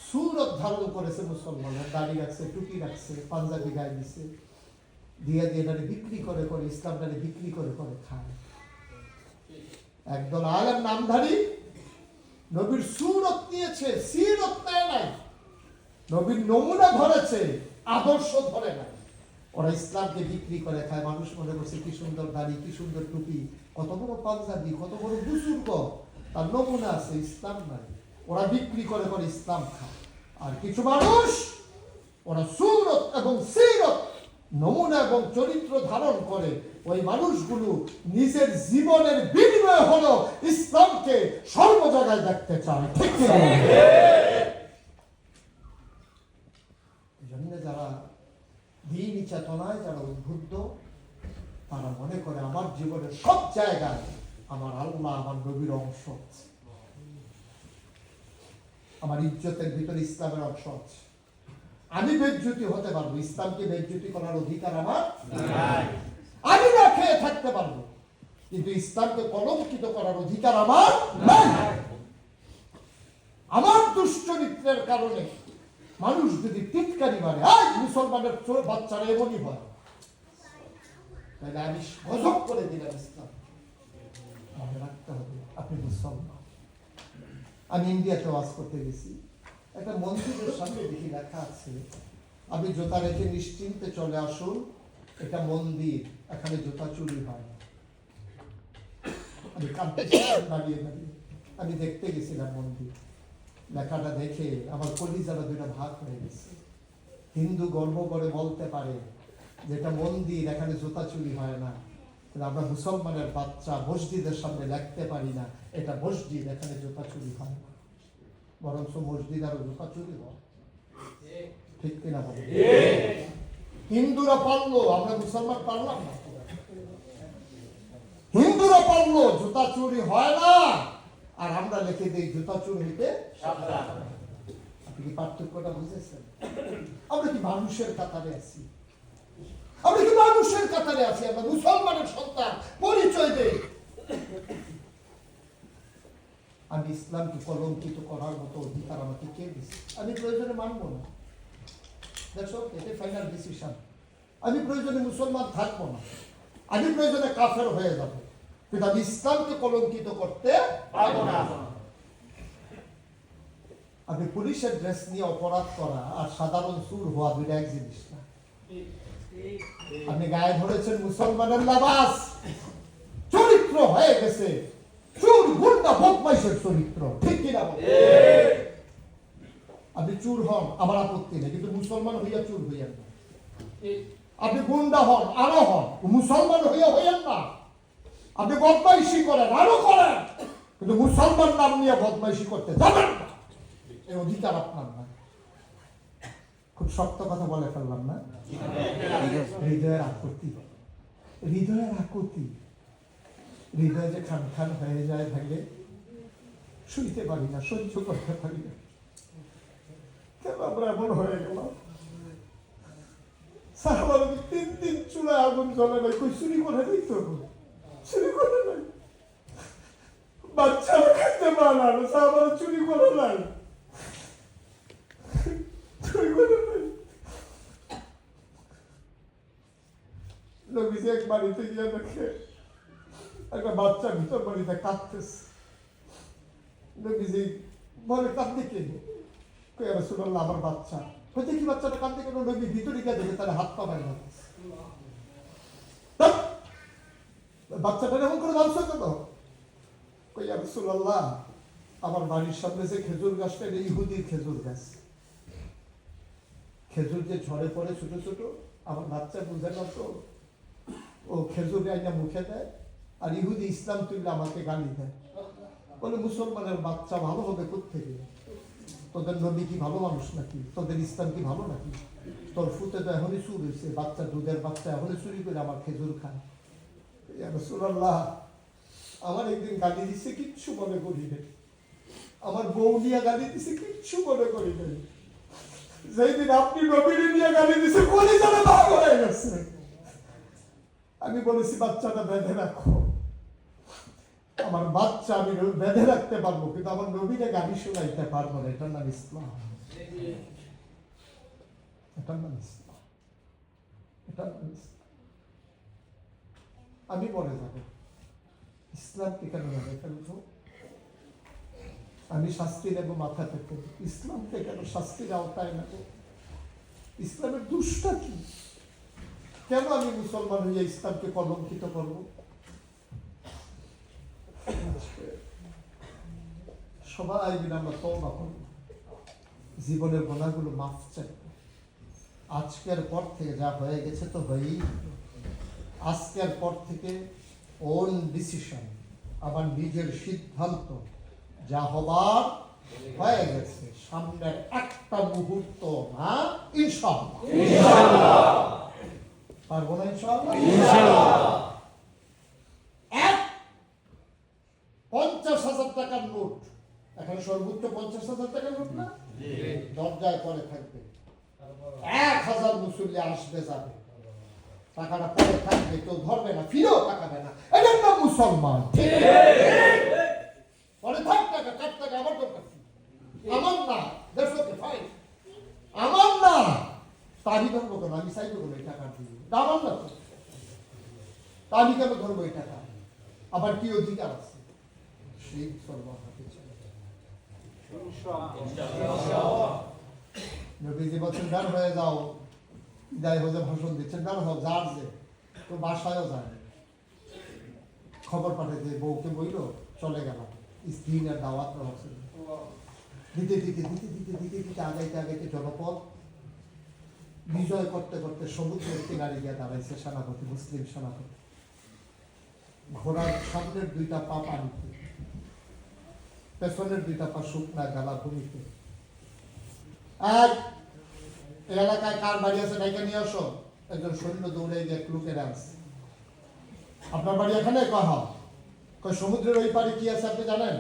সুরত ধারণ করেছে, মুসলমানের দাড়ি রাখছে, টুপি রাখছে, পাঞ্জাবি গায়ে দিছে, দিয়ে দিয়ে এটারে বিক্রি করে করে ইসলামটারে বিক্রি করে করে খায়। একদল আলেম নামধারী নবীর সুরত নিয়েছে, সিরত নেয় নাই, নবীর নমুনা ধরেছে, আদর্শ ধরে নাই। ওরা ইসলামকে বিক্রি করে খায়। মানুষ মনে করছে কি সুন্দর দাড়ি, কি সুন্দর টুপি, কত বড় পাঞ্জাবি, কত বড় বুজুর্গ, তার নমুনা আছে, ইসলাম নাই। ওরা বিক্রি করে করে ইসলাম খায়। আর কিছু মানুষ ওরা সুরত এবং সিরত নমুনা এবং চরিত্র ধারণ করে, ওই মানুষগুলো নিজের জীবনের বিনিময় হলো ইসলামকে সর্ব জায়গায় দেখতে চায়। ঠিক কি না? এই জন্য যারা দিন চেতনায় যারা উদ্বুদ্ধ, তারা মনে করে আমার জীবনের সব জায়গায় আমার আল্লাহ, আমার নবীর অংশ আছে, আমার ইজ্জতের ভিতরে ইসলামের অংশ আছে। আমি বেজ্জতি হতে পারবো, ইসলামকে বেজ্জতি করার অধিকার আমার নাই। আমি না খেয়ে থাকতে পারবো, কিন্তু ইসলামকে কলঙ্কিত করার অধিকার আমার নাই। আমার দুশ্চরিত্রের কারণে মানুষ যদি টিটকারি মারে, আজ মুসলমানের বাচ্চারা এমনই হয়, তাহলে আমি গজব করে দিলাম ইসলাম। মনে রাখতে হবে আপনি মুসলমান। আমি ইন্ডিয়াতে ওয়াজ করতে গেছি, একটা মন্দিরের সামনে দেখি লেখা আছে, আপনি জুতা রেখে নিশ্চিন্তে চলে আসুন, এটা মন্দির, এখানে জুতা চুরি হয় না। আমি কাঁদতে দাঁড়িয়ে দাঁড়িয়ে আমি দেখতে গেছিলাম মন্দির। লেখাটা দেখে আমার কলিজারা দুইটা ভাগ হয়ে গেছে। হিন্দু গর্ব করে বলতে পারে যেটা মন্দির, এখানে জুতা চুরি হয় না, কিন্তু আমরা মুসলমানের বাচ্চা মসজিদের সামনে লিখতে পারি না এটা মসজিদ, এখানে জুতা চুরি হয় না, বরঞ্চ মসজিদ আরো জুতা চুরি হয়। ঠিক কিনা বলে? হিন্দুরা পারলো, আমরা মুসলমান পারলাম না। হিন্দুরা পারলো, জুতা চুরি হয় না, আর আমরা লিখে দিই জুতা চুরি হইতে সাবধান। আপনি কি পার্থক্যটা বুঝেছেন? আমরা কি মানুষের কাতারে আছি? আমরা কি মানুষের কাতারে আছি? আমরা মুসলমানের সন্তান, পরিচয় দেই। আমি ইসলামকে কলঙ্কিত করার মতো অধিকার আমাকে কে দিচ্ছে? আমি প্রয়োজনে মানবো না, দ্যাটস ওকে, এটা ফাইনাল ডিসিশন। আমি প্রয়োজনে মুসলমান থাকবো না, আমি প্রয়োজনে কাফের হয়ে যাবো, কিন্তু আমি ইসলামকে কলঙ্কিত করতে পারবো না। আমি পুলিশের ড্রেস নিয়ে অপরাধ করা আর সাধারণ চুর হওয়া দুইটা এক জিনিস না। আপনি গায়ে ধরেছেন মুসলমানের লাবাস, চরিত্র হয়ে গেছে চুর, গুন্ডা, বদমাইশের চরিত্র। ঠিক কিনা? আপনি চুর হন, আমার আপত্তি নেই, কিন্তু মুসলমান হইয়া চুর হইয়ান না। আপনি গুন্ডা হন, আরো হন, মুসলমান হইয়া হইয়ান না। আপনি বদমাইশি করেন, আরো করেন, কিন্তু মুসলমান নাম নিয়ে বদমাইশি করতে যাবেন না, এই অধিকার আপনার না। খুব শক্ত কথা বলে ফেললাম না? হৃদয়ের আকুতি, হৃদয়ের আকুতি, হৃদয় যে খান খান হয়ে যায়, ভাগে শুইতে পারি না, সহ্য করতে পারি না। কেন আমরা এমন হয়ে গেল? সাহাবারা 3 দিন চুলায় আগুন জ্বলে নাই, কই চুরি করে নাই তো, চুরি করে নাই। বাচ্চারা খাইতে পারে না, সাহাবারা চুরি করে নাই, চুরি করে নাই। নবীজি এক বাড়িতে গিয়ে দেখে একটা বাচ্চা ভিতর বাড়িতে কাঁদতেছে। নবীজি বলে, কাঁদতে কে? কই রাসূলুল্লাহ, আমার বাচ্চা। হইতে কি বাচ্চাটা কাঁদতে কেন? নবী ভিতরে গিয়ে দেখে তার হাত পা বাইরে যাচ্ছে। বাচ্চাটা এমন করে মারছো কেন? কই রাসূলুল্লাহ, আমার বাড়ির সামনে যে খেজুর গাছটা, এটা ইহুদির খেজুর গাছ। খেজুর যে ঝরে পড়ে ছোট ছোট, আমার বাচ্চা বুঝে না তো, ও খেজুর আইনা মুখে দেয়, আর ইহুদি ইসলাম তুললে আমাকে গালি দেয়। বলে, মুসলমানের বাচ্চা ভালো হবে কোত্থেকে? তোদের নবী কি ভালো মানুষ নাকি? তোদের ইসলাম কি ভালো নাকি? তোর ফুতে তো এখনই চুর হয়েছে, বাচ্চা, দুধের বাচ্চা এখনই চুরি করে আমার খেজুর খায়। রাসূলুল্লাহ, আমার একদিন গালি দিচ্ছে, কিচ্ছু মনে করি নাই। আমার বউ নিয়ে গালি দিচ্ছে, কিচ্ছু মনে করি নাই। যেদিন আপনি নবীর নিয়ে গালি দিচ্ছে, কলিজাটা ভাগ হয়ে গেছে। আমি বলেছি, বাচ্চাটা বেঁধে রাখো, আমার বাচ্চা আমি বেঁধে রাখতে পারবো, কিন্তু আমার নবীরে গালি শোনাইতে পারবো না। এটার নাম ইসলাম। এটার নাম ইসলাম। এটার নাম ইসলাম। আমি মরে যাব, ইসলামকে কেন মেনে ফেলবো? আমি শাস্তি নেব মাথা থেকে, ইসলামকে কেন শাস্তির আওতায় নেব? ইসলামের দুষ্টা কি? কেন আমি মুসলমান হইয়া ইসলামকে কলঙ্কিত করব? সবাই মিলে আমরা তওবা করব, জীবনের গুনাহগুলো মাফ চাই। আজকের পর থেকে যা হয়ে গেছে তো হয়েই, আজকের পর থেকে ওন ডিসিশন, আমার নিজের সিদ্ধান্ত, যা হবার হয়ে গেছে। সামনের একটা মুহূর্ত না, ইনশাআল্লাহ পারবো না, ইনশাআল্লাহ। 50,000 টাকার নোট, এখানে সর্বোচ্চ 50,000 টাকার নোট না, দরজায় পরে থাকবে। 1,000 মুসল্লি আসবে যাবে, টাকাটা পরে থাকবে, কেউ ধরবে না, ফিরেও তাকাবে না। এটার নাম মুসলমান। পরে থাক টাকা, কাট টাকা আমার দরকার, আমার না, দ্যাটস ওকে, ফাইন, আমার না। তারি ধরবো কেন? আমি চাইবো কেন এই টাকা দিয়ে? আমার না তো, আমি কেন ধরবো এই টাকা? আবার কি অধিকার আছে? সেই মুসলমান হাতে চলে। নবীজি বলছেন বের হয়ে যাও, বিদায় হয়ে ভাষণ দিচ্ছেন, বের হও, যার যে তো বাসায়ও যায়, খবর পাঠাতে বউকে বইল, চলে গেল। স্ত্রীর দাওয়াত দেওয়া ছিল, দিতে দিতে দিতে দিতে দিতে দিতে আগাইতে আগাইতে জনপদ বিজয় করতে করতে সমুদ্রের কিনারে গিয়ে দাঁড়াইছে সেনাপতি, মুসলিম সেনাপতি। ঘোড়ার সামনের 2টা পা পানিতে, পেছনের 2টা পা শুকনা গালা ভূমিতে। এই এলাকায় কার বাড়ি আছে ডাইকা নিয়ে আসো। একজন সৈন্য দৌড়ে গিয়ে লোকেরা আছে, আপনার বাড়ি এখানে? কয় সমুদ্রের ওই পারে কি আছে আপনি জানেন?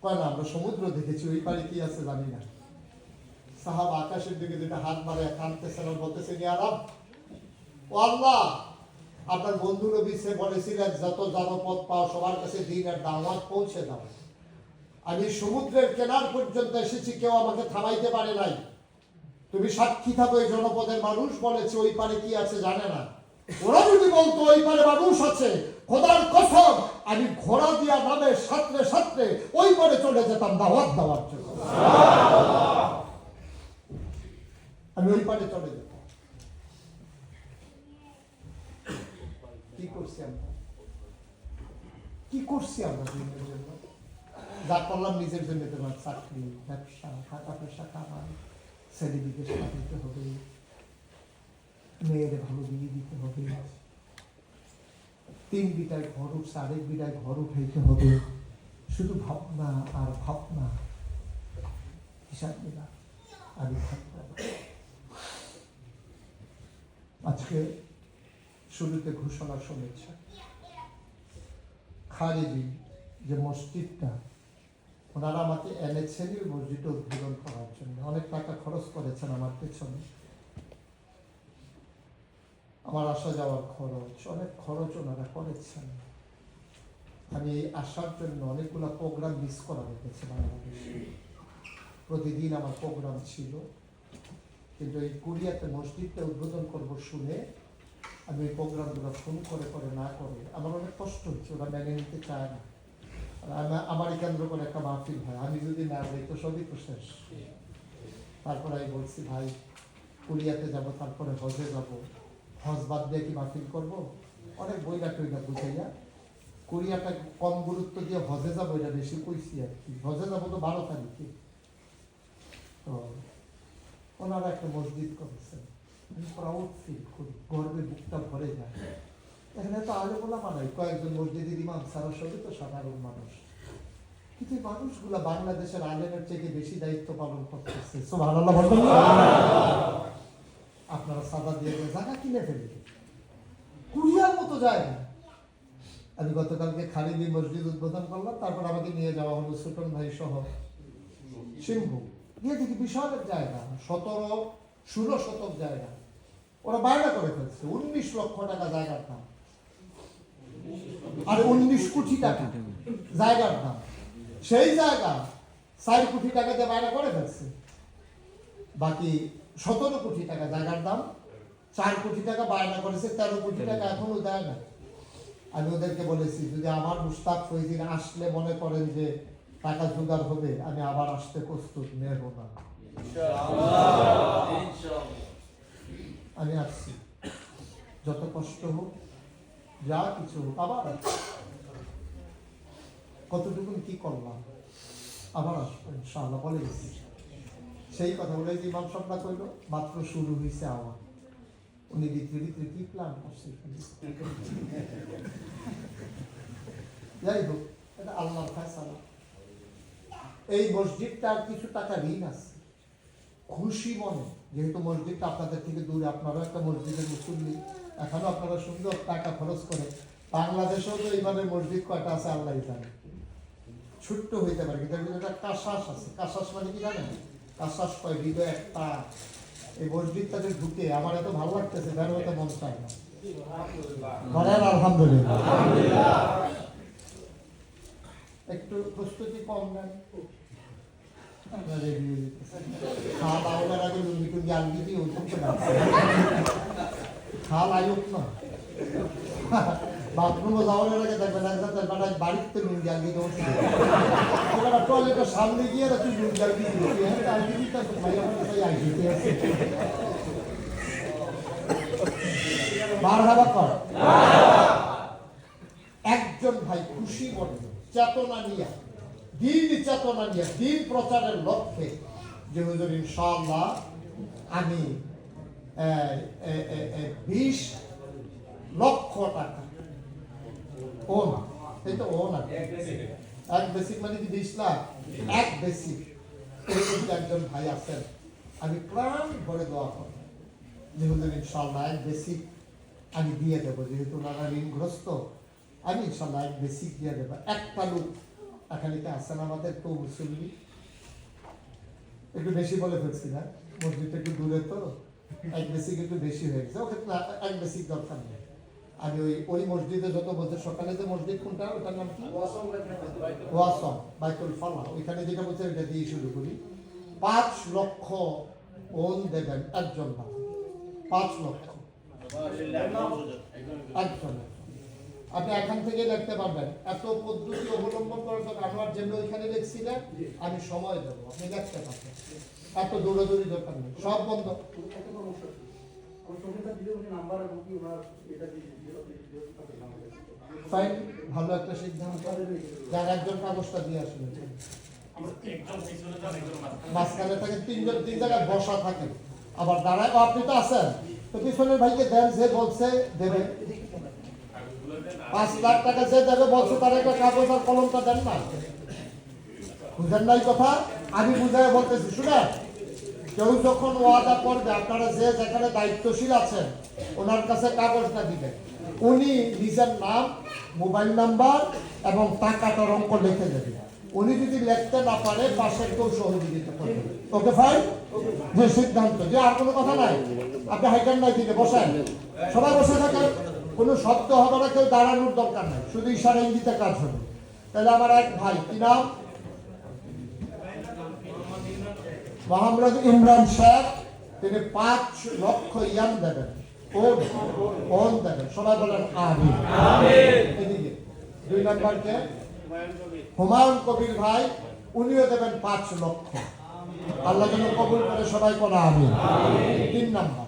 কয় না, আমরা সমুদ্র দেখেছি, ওই পারে কি আছে জানি না। সাহাবা আকাশের দিকে যেটা হাত মারে কাঁদতেছেন, বলতেছে ইয়া রাব, ও আল্লাহ, আপনার বন্ধু নবী সে বলেছিলেন যত জনপদ পাও সবার কাছে দ্বীনের দাওয়াত পৌঁছে দাও। আমি সমুদ্রের কেনার পর্যন্ত এসেছি, কেউ আমাকে থামাইতে পারে নাই। তুমি সাক্ষী থাকো, এই জনপদের মানুষ বলেছে ওই পারে কি আছে জানে না। ওরা যদি বলতো ওই পারে মানুষ আছে, খোদার কসম আমি ঘোড়া দিয়া নামে সাঁতরে সাঁতরে ওই পারে চলে যেতাম দাওয়াত দেওয়ার জন্য। আমি ওই পারে চলে যেতাম। কি করছি আমরা? কি করছি আমরা দিনের জন্য? যা করলাম নিজের জন্য, তোমার চাকরি, ব্যবসা, টাকা পয়সা কামাই, ছেলে বিদেশ পাঠাইতে হবে, মেয়ের ভালো বিয়ে দিতে হবে, 3 বিটায় ঘর উঠছে, আরেক বিটায় ঘর উঠাইতে হবে, শুধু ভাবনা আর ভাবনা। হিসাব দিলা আমি থাকবো। আজকে শুরুতে ঘোষণা শুনেছে, খারিজি যে মসজিদটা ওনারা আমাকে এনেছেন এই মসজিদটা উদ্বোধন করার জন্য। অনেক টাকা খরচ করেছেন আমার পেছনে, আমার আসা যাওয়ার খরচ, অনেক খরচ ওনারা করেছেন। আমি আসার জন্য অনেকগুলো প্রোগ্রাম মিস করা হয়েছে বাংলাদেশে। প্রতিদিন আমার প্রোগ্রাম ছিল, কিন্তু এই কোরিয়াতে মসজিদটা উদ্বোধন করব শুনে আমি এই প্রোগ্রামগুলো ফোন করে করে না করে আমার অনেক কষ্ট হচ্ছে। ওরা মেনে নিতে চায় না। আমার কেন্দ্র করে একটা মাহফিল হয়, আমি যদি না যাই তো সবই তো শেষ। তারপরে আমি বলছি ভাই কোরিয়াতে যাব, তারপরে হজে যাব, হজ বাদ দিয়ে কি মাহফিল করবো? অনেক বইলা টইলা বুঝাইয়া কোরিয়াটা কম গুরুত্ব দিয়ে হজে যাবো, এটা বেশি কইছি আর কি। হজে যাবো তো 12 তারিখে। তো ওনারা একটা মসজিদ করেছেন, আমি প্রাউড ফিল করি, গর্বে বুকটা ভরে যায়। এখানে তো আলো বলা মানাই, কয়েকজন মসজিদের ইমাম সারা সবই তো সাধারণ মানুষ, কিন্তু এই মানুষগুলা বাংলাদেশের আলেমের থেকে বেশি দায়িত্ব পালন করতেছে। সুবহানাল্লাহ বলবেন না? আপনারা সাদা দিয়ে জায়গা কিনে ফেলে কুরিয়ার মতো জায়গা। আমি গতকালকে খালিদি মসজিদ উদ্বোধন করলাম, তারপর আমাকে নিয়ে যাওয়া হলো সুটন ভাই সহ সিম্বু, গিয়ে দেখি বিশাল জায়গা, 17-16 শতক জায়গা। ওরা বায়না করে ফেলছে, 19 লক্ষ টাকা জায়গার দাম। আর 19 কোটি টাকা জায়গার দাম। সেই জায়গা 4 কোটি টাকা দিয়ে বায়না করে ফেলছে, বাকি 17 কোটি টাকা জায়গার দাম। 4 কোটি টাকা বায়না করেছে, 13 কোটি টাকা এখনো দেয় না। আমি ওদেরকে বলেছি যদি আমার মুশতাক ফৈজির আসলে মনে করেন যে টাকা জোগাড় হবে, আমি আবার আসতে প্রস্তুত নেব না। আমি আসছি, যত কষ্ট হোক যা কিছু হোক আবার আসছি। কতটুকু কি করলাম আবার আসবো ইনশাআল্লাহ বলে গেছি। সেই কথা বলে যে ইমাম সাহেবরা কইল মাত্র শুরু হয়েছে আমার, উনি ভিতরে ভিতরে কি প্ল্যান করছে। যাই হোক, এটা আল্লাহর ফায়সালা। এই মসজিদটার কিছু টাকা ঋণ আছে, খুশি মনে, যেহেতু মসজিদটা আপনাদের থেকে দূরে, আপনারাও একটা মসজিদের মুসল্লি, এখনো আপনারা সুন্দর টাকা খরচ করে। বাংলাদেশেও তো এইভাবে মসজিদ কয়টা আছে আল্লাহ জানে, ছোট্ট হইতে পারে, কিন্তু একটা কাশাস আছে। কাশাস মানে কি জানেন? কাশাস কয় হৃদয় একটা। এই মসজিদটাকে ঢুকে আমার এত ভালো লাগতেছে, বের হতে মন চায় না। বলেন আলহামদুলিল্লাহ। একটু প্রস্তুতি কম নেন, খাল আওয়ার আগে লুঙ্গি টুঙ্গি আলগি দিয়ে উঠতে না, খাল আয়োগ না। বাথরুমে যাওয়ার আগে দেখবেন একজন বাড়িতে লুঙ্গি আলগি দিয়ে উঠছে, টয়লেটের সামনে গিয়ে তুই লুঙ্গি আলগি দিয়েছি, হ্যাঁ আলগি দিতে ভাই আমার তাই আলগি দিয়ে আছে। মারহাবা কর। একজন ভাই খুশি মনে চেতনা নিয়ে, দিন চেতনা নিয়ে, দিন প্রচারের লক্ষ্যে যে হুজুর ইনশাআল্লাহ আমি 20 লক্ষ টাকা ওন, এই তো ওন আছে এক বেসিক মানে কি 20 লাখ এক বেসিক, এরকম একজন ভাই আছেন। আমি প্রাণ ভরে দোয়া করব যে হুজুর ইনশাআল্লাহ এক বেসিক আমি দিয়ে দেবো, যেহেতু ওনারা ঋণগ্রস্ত, আমি ইনশাআল্লাহ এক বেসিক দিয়ে দেবো। একটা লোক এখানে আছেন আমাদের তো মুসল্লি, একটু বেশি বলে ফেলছি না, মসজিদটা একটু দূরে তো, এক বেসিক একটু বেশি হয়ে গেছে, ওকে এক বেসিক দরকার নেই। আমি ওই মসজিদে যত বলছে, সকালে যে মসজিদ কোনটা ওটার নাম কি, ওয়াসম বাইতুল ফালাহ, ওইখানে যেটা বলছে এটা দিয়ে শুরু করি। 5 লক্ষ ওন দেবেন একজন না, 5 লক্ষ একজন। আপনি এখান থেকে দেখতে পারবেন, এত পদ্ধতি অবলম্বন করার দরকার। আমার জন্য ওইখানে দেখছিলেন, আমি সময় দেবো, আপনি দেখতে পাবেন, এত দৌড়াদৌড়ি দরকার নেই, সব বন্ধ। ফাইন, ভালো একটা সিদ্ধান্ত। যার একজন কাগজটা দিয়ে আসবেন, মাঝখানে থাকে 3 জন 3 জায়গায় বসা থাকে, আবার দাঁড়ায়। আপনি তো আছেন, তো পিছনের ভাইকে দেন, যে বলছে দেবে। 5 লাখ টাকা যে দেবে বলছে, তার একটা কাগজ আর কলমটা দেন না, বুঝেন নাই কথা? আমি বুঝাই বলতেছি, শুনেন, কেউ যখন ওয়াদা করবে, আপনারা যে যেখানে দায়িত্বশীল আছেন ওনার কাছে কাগজটা দিবেন। উনি নিজের নাম, মোবাইল নাম্বার এবং টাকাটার অঙ্ক লিখে দেবেন। উনি যদি লিখতে না পারে, পাশের কেউ সহযোগিতা করবে। ওকে ফাইন, যে সিদ্ধান্ত, যে আর কোনো কথা নাই। আপনি হাইটার নাই দিকে বসেন, সবাই বসে থাকেন, কোনো শব্দ হবে না, কেউ দাঁড়ানোর দরকার নাই, শুধু ইশারা ইঙ্গিতে কাজ হবে। তাহলে আমার এক ভাই, কি নাম, মোহাম্মদ ইমরান শেখ, তিনি 5 লক্ষ ইয়াম দেবেন, ওন দেবেন। সবাই বলেন আমিন। এদিকে 2 নম্বরকে হুমায়ুন কবির ভাই, উনিও দেবেন 5 লক্ষ। আল্লাহ যেন কবুল করে, সবাই বলে আমিন। 3 নম্বর,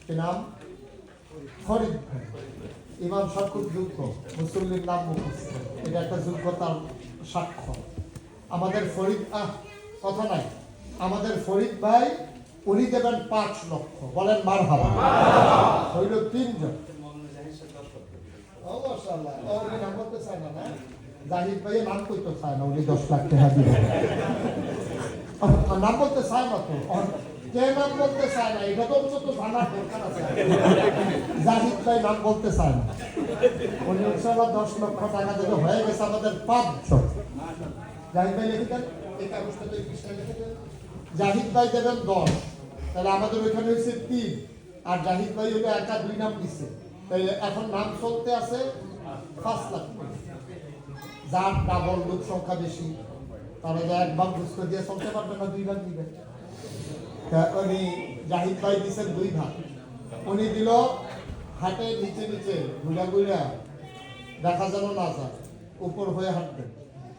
কি নাম, ফরিদ ভাই। ইমাম সাহেব খুব যোগ্য, মুসল্লির নাম মুখস্থ, এটা একটা যোগ্যতার সাক্ষ্য। আমাদের ফরিদ, কথা নাই, আমাদের ফরিদ ভাই, উনি দেবেন 5 লক্ষ। বলেন মারহাবা। হইল 3 জন। নাম বলতে চায় না, জাহিদ ভাই নাম কইতে চায় না, উনি 10 লাখ টাকা দিবেন। নাম বলতে চায় না তো, কে নাম বলতে চায় না, এটা তো অন্তত জানার দরকার আছে। জাহিদ ভাই নাম বলতে চায় না, উনি 10 লক্ষ টাকা দেবে। হয়ে গেছে আমাদের 5 জন। জাহিদ ভাই লিখে দেন, এই কাগজটা তো লিখে দেন। জাহিদ ভাই দেবেন 10, তাহলে আমাদের ওইখানে হয়েছে 3, আর জাহিদ ভাই হলো একা 2 নাম দিচ্ছে, তাইলে এখন নাম চলতে আছে 5 লাখ। যার ডাবল লোক সংখ্যা বেশি তারা যে এক ভাগ ঘুষ করে দিয়ে চলতে পারবে না, 2 ভাগ দিবে। উনি জাহিদ ভাই দিচ্ছেন 2 ভাগ। উনি দিল হাটের নিচে নিচে ঘুরা ঘুরা দেখা যেন না যায়, উপর হয়ে হাঁটবেন।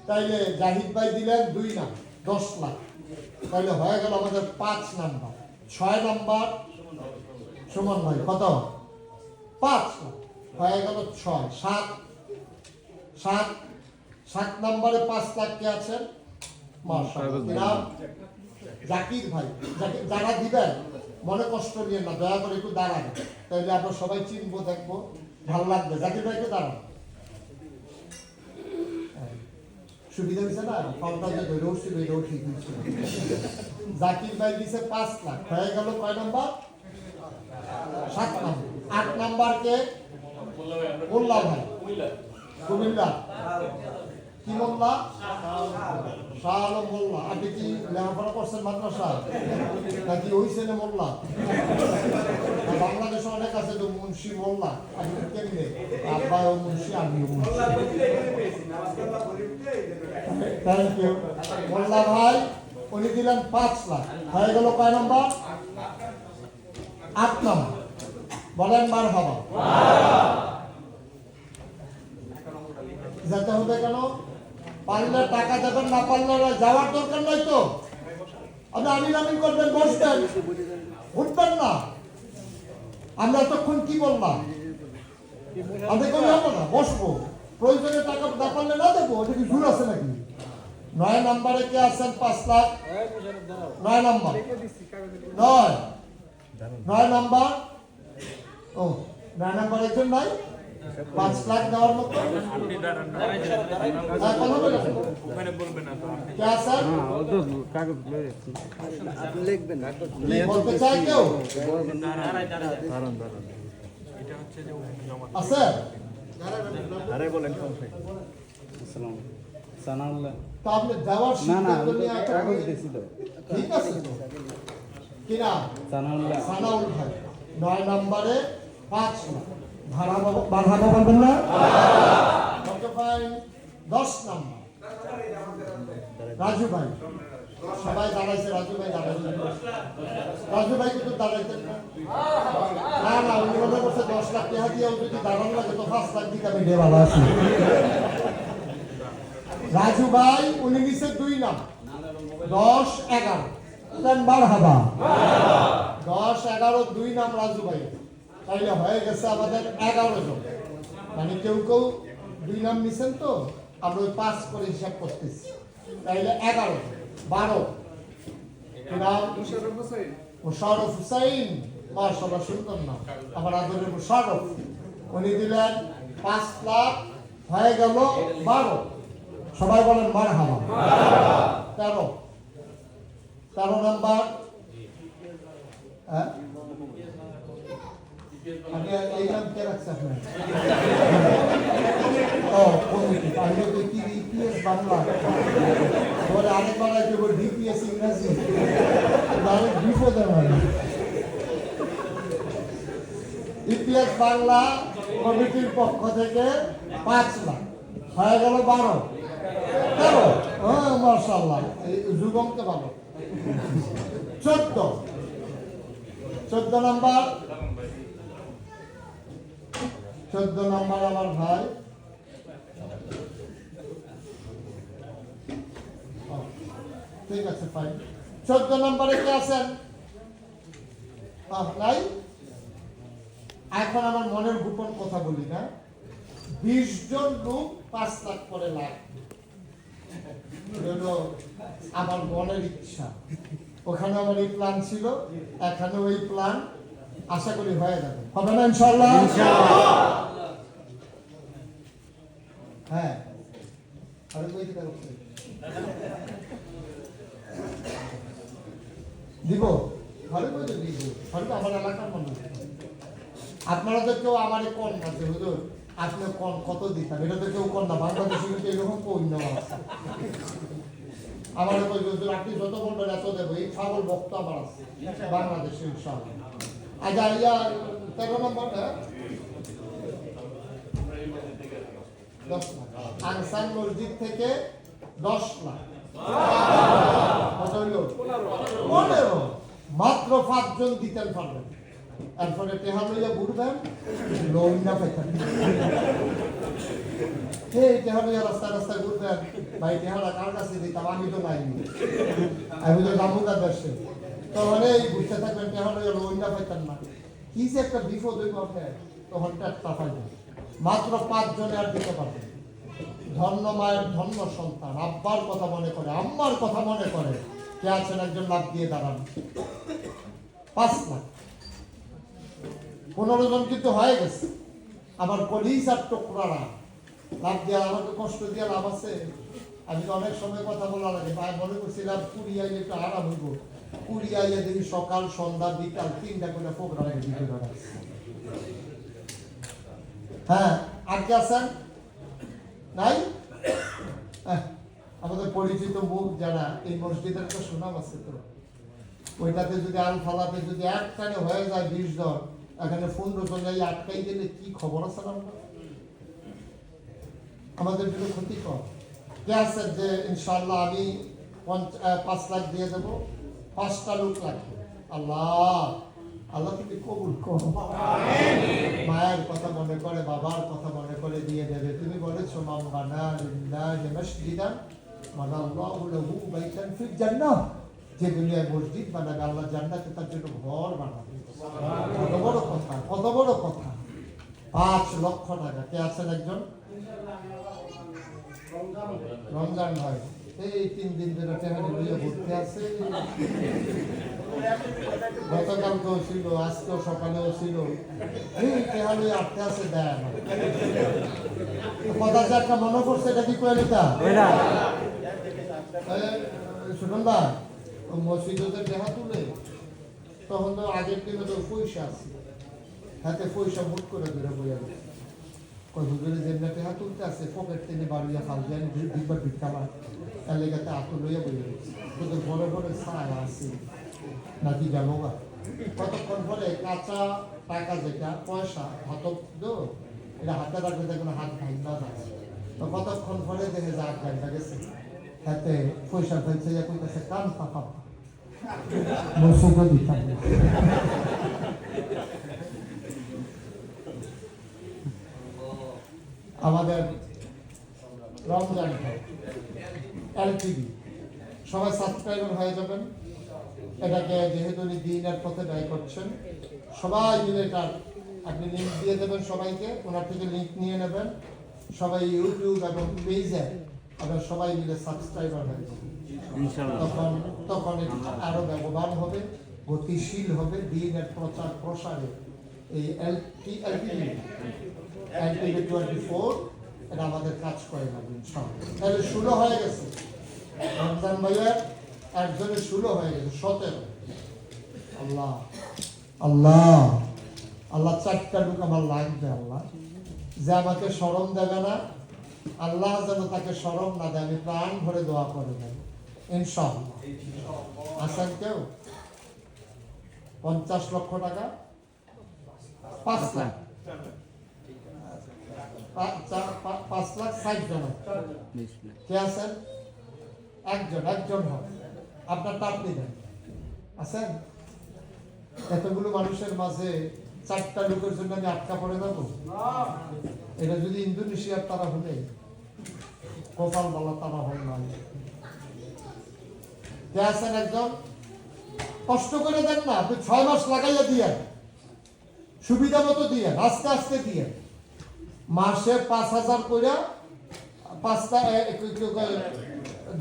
তাইলে জাহিদ ভাই দিলেন 2 নাম 10 লাখ। তাইলে হয়ে গেল আমাদের 5 নাম্বার। 6 নাম্বার সুমন ভাই কত? 5 লাখ হয়ে গেল 6 7 নম্বরে 5 লাখ কে আছেন? মাশাআল্লাহ জাকির ভাই। জাকির যারা দিবেন মনে কষ্ট নিয়ে না, দয়া করে একটু দাঁড়ান, তাহলে আমরা সবাই চিনবো, দেখবো, ভালো লাগবে। জাকির ভাই একটু দাঁড়ান, সুবিধা হয়েছে না? ফলটা যে ধরে উঠছিল এটাও ঠিক হয়েছিল। জাকির ভাই দিছে 5 লাখ হয়ে গেল কয় নাম্বার? 7 নাম্বার। 8 নাম্বার কে? মোল্লা ভাই কুমিল্লা। কি মোল্লা? শাহ আলম মোল্লা। আপনি কি লেখাপড়া করছেন মাদ্রাসা নাকি ওই ছেলে মোল্লা? বাংলাদেশে অনেক আছে তো মুন্সি মোল্লা। আপনি কেমনে? আব্বাও মুন্সি, আমিও মুন্সি। থ্যাংক ইউ মোল্লা ভাই। উনি দিলেন 5 লাখ হয়ে গেল কয় নাম্বার? 8 নাম্বার। বলেন মারহাবা। যেতে হবে কেন? পারলে টাকা দেবেন, না পারলে যাওয়ার দরকার নাই তো। আপনি আমিন আমিন করবেন, বসবেন, উঠবেন না। আমরা এতক্ষণ কি বললাম? আমি কেউ যাবো না, বসবো। প্রয়োজনে টাকা না পারলে না দেবো, এটা কি জোর আছে নাকি? 9 নাম্বারে কে আছেন? 5 লাখ। 9 number 9 number. ও 9 নাম্বার একজন নাই 5 লাখ দেওয়ার মতো? বলতে চাই কেউ আছে? তো আপনি দেওয়ার সিদ্ধান্ত নিয়ে ঠিক আছে তো? কি নাম? সানাউল ভাই। 9 নাম্বারে 5 লাখ। ভাড়া বলবেন না? 10 নাম্বার রাজু ভাই। সবাই দাঁড়াইছে, রাজু ভাই দাঁড়াইছে। রাজু ভাই কিন্তু দাঁড়াইতেন না। না উনি মনে করছে 10 লাখ টাকা দিয়ে যদি দাঁড়ানো লাগে তো 5 লাখ দিকে আমি দিয়ে ভালো আছি। রাজু ভাই উনি নিচে 2 নাম 10 11 মারহাবা। 10 11 2 নাম রাজু ভাই। তাইলে হয়ে গেছে আমাদের 11 জন। মানে কেউ 2 নাম নিছেন তো আমরা ওই 5 করে হিসাব করতেছি। তাইলে 11 12 নাম মুশাররফ হুসাইন। মাশাআল্লাহ সুন্দর নাম, আমার আদরের মুশাররফ। উনি দিলেন 5 লাখ হয়ে গেল 12। সবাই বলেন মারহাবা। 13 নাম্বার। হ্যাঁ আপনি এই নাম কে রাখছে আপনার? ও কমিটি। তাহলে তো কি ইপিএস বাংলা বলে আরেকবার আছে বলে ডিপিএস ইংরেজি। তাহলে বিপদে হয়। ইপিএস বাংলা কমিটির পক্ষ থেকে 5 লাখ হয়ে গেল 12। মাশাআল্লাহ যুবককে ভালো। 14 নাম্বার। 14 নাম্বার আমার ভাই। ঠিক আছে ফাইন। 14 নাম্বারে কে আছেন? নাই। এখন আমার মনের গোপন কথা বলি না। 20 জন লোক 5 লাখ করে লাখ। আমার মনের ইচ্ছা। ওখানে আমার এই প্ল্যান ছিল, এখানে ওই প্ল্যান। আশা করি হয়ে যাবে। হবে না ইনশাআল্লাহ? হ্যাঁ দিব। ঘরে বই দিব। ঘরে আমার এলাকার মানুষ। আপনারা তো কেউ আমার কোন আছে হুজুর আপনি কোন কত দিতাম, এটা তো কেউ কোন না। বাংলাদেশে কিন্তু এরকম কোন নেওয়া আছে। আমার হুজুর আপনি যত বলবেন এত দেবো। এই ছাগল ভক্ত আমার আছে বাংলাদেশে ইনশাআল্লাহ। আচ্ছা 13 নম্বর 10 লাখ। আনসার মসজিদ থেকে 10 লাখ। কত হইল? 15। মাত্র 5 জন দিতে পারবেন। এরপরে টেহা লইয়া ঘুরবেন, লোন না পাইতেন। টেহা লইয়া রাস্তায় রাস্তায় ঘুরবেন, ভাই টেহাটা কার কাছে দিতাম, আমি তো নাইনি, আমি তো জামুকা দেশে। তখন এই ঘুরতে থাকবেন, টেহা লইয়া লোন না পাইতেন না। কি যে একটা বিপদ হইব আপনার, তখন টেট্টা পাইবেন। মাত্র 5 জনে আর দিতে পারবেন। ধন্য মায়ের ধন্য সন্তান, আব্বার কথা মনে করে, আম্মার কথা মনে করে, কে আছেন একজন লাভ দিয়ে দাঁড়ান। 5 লাখ। 15 জন কিন্তু হয়ে গেছে। আমার কলিজ আর টুকরারা লাভ দিয়ে আমাকে কষ্ট দিয়ে লাভ আছে। আমি তো অনেক সময় কথা বলা লাগে, ভাই মনে করছিলাম কুড়িয়াইলে একটু আরাম হইব। কুড়িয়াইলে দেখি সকাল সন্ধ্যা বিকাল 3টা করে প্রোগ্রামে ভিডিও বানাচ্ছে। হ্যাঁ, আর কে আছেন? নাই? আমাদের পরিচিত মুখ যারা, এই মসজিদের একটা সুনাম আছে তো, ওইটাতে যদি আলফালাতে যদি একটানে হয়ে যায় 20 জন, এখানে 15 জন যাই আটকাই গেলে কি খবর আছে না? আমাদের জন্য ক্ষতিকর। কে আছে যে ইনশাআল্লাহ আমি 5 লাখ দিয়ে দেবো? 5টা লোক লাগবে। আল্লাহ আল্লাহ তুমি কবুল করো। মায়ের কথা মনে করে, বাবার কথা মনে করে দিয়ে দেবে। তুমি বলেছো মান বানা লিল্লাহি মাসজিদান বানাল্লাহু লাহু বাইতান ফিল জান্নাহ, যে দুনিয়ায় মসজিদ বানাবে আল্লাহ জান্নাতে তার জন্য ঘর বানাবে। কত বড় কথা, কত বড় কথা। 5 লক্ষ টাকা। কে আছেন একজন? রমজান ভাই এই 3 দিন ধরে টেহানি লইয়া ঘুরতে আছে। গতকালকেও ছিল, আজকেও সকালেও ছিল, এই টেহানি আটতে আছে। দেয় কথা যে একটা মনে করছে, এটা কি কয়েলিটা শুনুন না, মসজিদে টেহা তুলে তখন তো আগের দিনে তো পয়সা আছে, হাতে পয়সা মুট করে ধরে বইয়া গেছে। হুজুরে যেমনি টেহা তুলতে আছে, পকেট থেকে বাড়িয়া ফাল দিয়ে ভিড়বার ভিক্ষাবার এলাকাতে আতো লইয়া বইয়া গেছে। তোদের ঘরে ঘরে ছায়া আছে নাকি গেল গা। কতক্ষণ পরে কাঁচা টাকা যেটা পয়সা হাত দো, এটা হাতে রাখবে, দেখুন হাত ভাঙা যাচ্ছে। তো কতক্ষণ পরে দেখে যে হাত ভাঙা গেছে, হাতে পয়সা ফেলছে, কইতেছে কান পাপা মসুকে দিতাম। আমাদের রমজান এলটিভি সবাই সাবস্ক্রাইবার হয়ে যাবেন। এটাকে যেহেতু উনি দিনের পথে ব্যয় করছেন, সবাই মিলে এটার আপনি লিঙ্ক দিয়ে দেবেন সবাইকে, ওনার থেকে লিঙ্ক নিয়ে নেবেন। সবাই ইউটিউব এবং পেজে আপনার সবাই মিলে সাবস্ক্রাইবার হয়ে যাবেন। তখন তখন এটি আরো ব্যবহার হবে, গতিশীল হবে। দিনের প্রচার প্রসারে এই এলটিভি 24 এটা আমাদের কাজ করে যাবে ইনশাআল্লাহ। তাহলে 16 হয়ে গেছে। রমজান ভাইয়ের একজনের 16 হয়ে গেছে, 17। আল্লাহ আল্লাহ আল্লাহ 4টা লোক আমার লাগবে। আল্লাহ যে আমাকে শরম দেবে না, আল্লাহ যেন তাকে শরম না দেয়। আমি প্রাণ ভরে দোয়া করে দেব ইনশাআল্লাহ। আছেন কেউ? 50 লক্ষ টাকা, 5 লাখ, 5 লাখ 60 জন। কে আছেন? একজন হবে। আপনার তাপ দিবেন আছেন? এতগুলো মানুষের মাঝে 4টা লোকের জন্য আমি আটকা পড়ে যাবো? এটা যদি ইন্দোনেশিয়ার তারা হলে, কপাল বলা তারা হল না। কে আছেন একজন? কষ্ট করে দেন না, আপনি 6 মাস লাগাইয়া দিয়ে সুবিধা মতো দিয়ে আস্তে আস্তে দিয়ে মাসে 5,000 করে,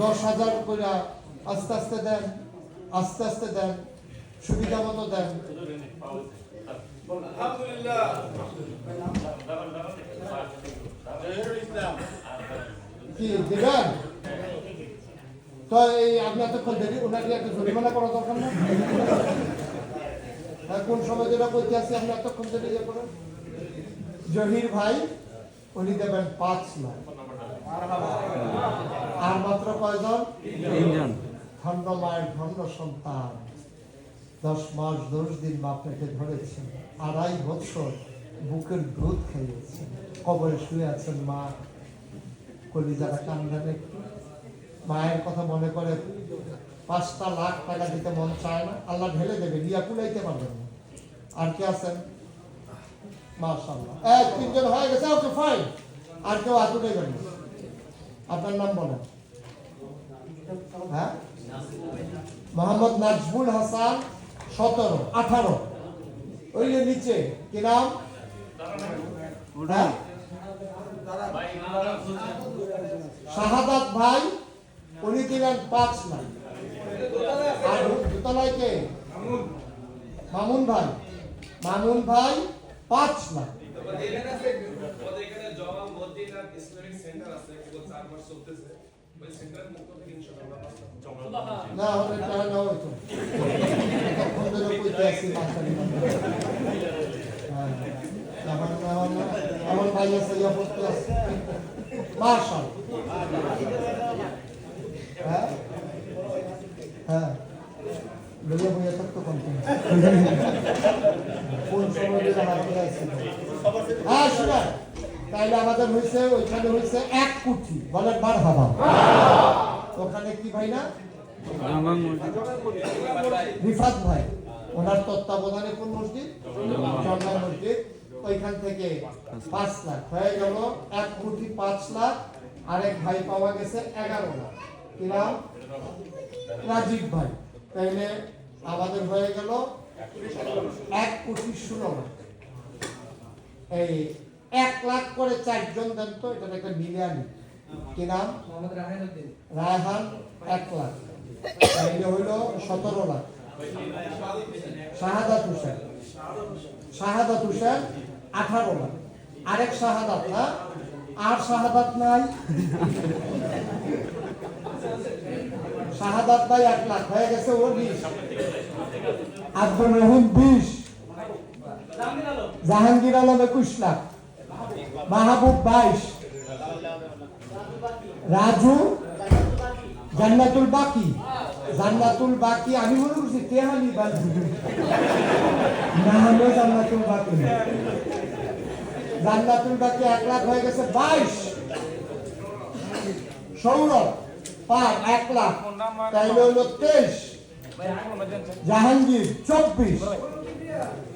10,000 করে আস্তে আস্তে দেন, আস্তে আস্তে দেন, সুবিধা মতো দেন। কি দেবেন? তো এই আপনি এতক্ষণ দেরি, ওনাকে একটু জরিমানা করা দরকার না? কোন সময় যেটা বলতে আসছি, আপনি এতক্ষণ দেরি ইয়ে করেন। জহির ভাই উনি দেবেন 5 লাখ। আর মাত্র কয়জন? 3 জন। ধন্য মায়ের ধন্য সন্তান, 10 মাস 10 দিন বাপ পেটে ধরেছেন, 2.5 বছর বুকের দুধ খাইয়েছেন, কবরে শুয়ে আছেন মা। কলিজাটা কান্দানে একটু মায়ের কথা মনে করে 5টা লাখ টাকা দিতে মন চায় না, আল্লাহ ঢেলে দেবে, দিয়া কুলাইতে পারবেন না। আর কে আছেন? মাশাআল্লাহ, 3জন হয়ে গেছে, ওকে ফাইন। আর কেউ হাত উঠাইবেন না। আপনার নাম বলেন। হ্যাঁ, মোহাম্মদ নাজমুল হাসান, 17, 18, ওই যে নিচে কি নাম? হ্যাঁ? শাহাদাত ভাই, উনি দিলেন 5 লাখ। আর দোতলায় কে? মামুন ভাই, মামুন ভাই 5 লাখ। না হলে টাকা নেওয়া হইতো। তখন ধরে কইতে আসছি মাস্টারি। আমার ভাই আছে, ইয়া পড়তে আছে। মাশাআল্লাহ। হ্যাঁ হ্যাঁ, লইয়া বইয়া থাকতো কোন সময় দিয়ে হাতে আসছে। হ্যাঁ শুনে, তাইলে আমাদের হয়েছে, ওইখানে হয়েছে 1 কোটি। বলেন মারহাবা। ওখানে কি ভাই না? রিফাত ভাই, ওনার তত্ত্বাবধানে কোন মসজিদ? জন্ম মসজিদ। ওইখান থেকে 5 লাখ হয়ে গেল, 1 কোটি 5 লাখ। আরেক ভাই পাওয়া গেছে 11 লাখ। কি নাম? রাজীব ভাই। তাইলে আমাদের হয়ে গেল 1 কোটি 16 লাখ। এই 1 লাখ করে 4জন দেন তো, এটা একটা মিলে আনি। কি নাম? মোহাম্মদ রায়হান, 1 লাখ। তাইলে হইল 17 লাখ। শাহাদাত হোসেন, শাহাদাত হোসেন 18 লাখ। আরেক শাহাদাত না? আর শাহাদাত নাই? শাহাদাত ভাই 1 লাখ হয়ে গেছে, ও 20। আব্দুর রহিম 20। জাহাঙ্গীর আলম 21 লাখ। মাহবুব 22। রাজু, জান্নাতুল বাকি, জান্নাতুল বাকি আমি মনে করছি তেহালি বাকি না, হলো জান্নাতুল বাকি। জান্নাতুল বাকি 1 লাখ হয়ে গেছে 22। সৌরভ 1 লাখ, তাইলে হলো 23। জাহাঙ্গীর 24।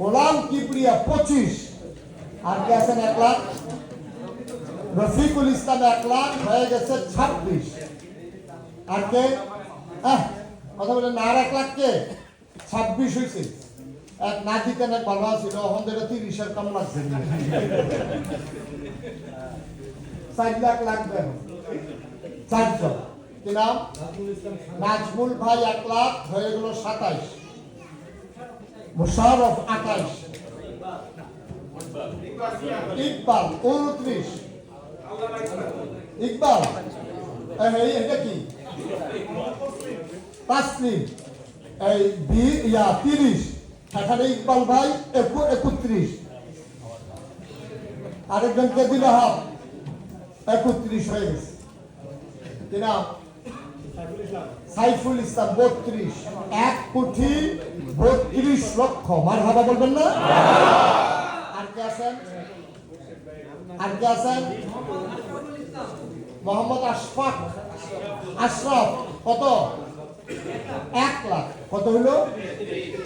গোলাম কিবরিয়া 25। আর কে আছেন 1 লাখ? রফিকুল ইসলাম 1 লাখ হয়ে গেছে 26। আর কে? কথা বলেন না। আর 1 লাখ কে? 26 হয়েছে। এক না দিতে না ভালো ছিল, আমাদের 30-এর কম লাগছে। 4 লাখ লাগবে। 4জন। কি নাম? নাজমুল ভাই 1 লাখ হয়ে গেল 27। মুশারফ 28। ইকবাল 29। ইকবাল এটা কি? তাসলিম 30। এখানে ইকবাল ভাই 31। আরেকজনকে দিল হাফ, 31 হয়ে গেছে। কি নাম? সাইফুল ইসলাম 32। 1 কোটি 32 লক্ষ। মারহাবা বলবেন না? আর কে আছেন? আর কে আছেন? মোহাম্মদ আশরাফ কত? 1 লাখ। কত হলো?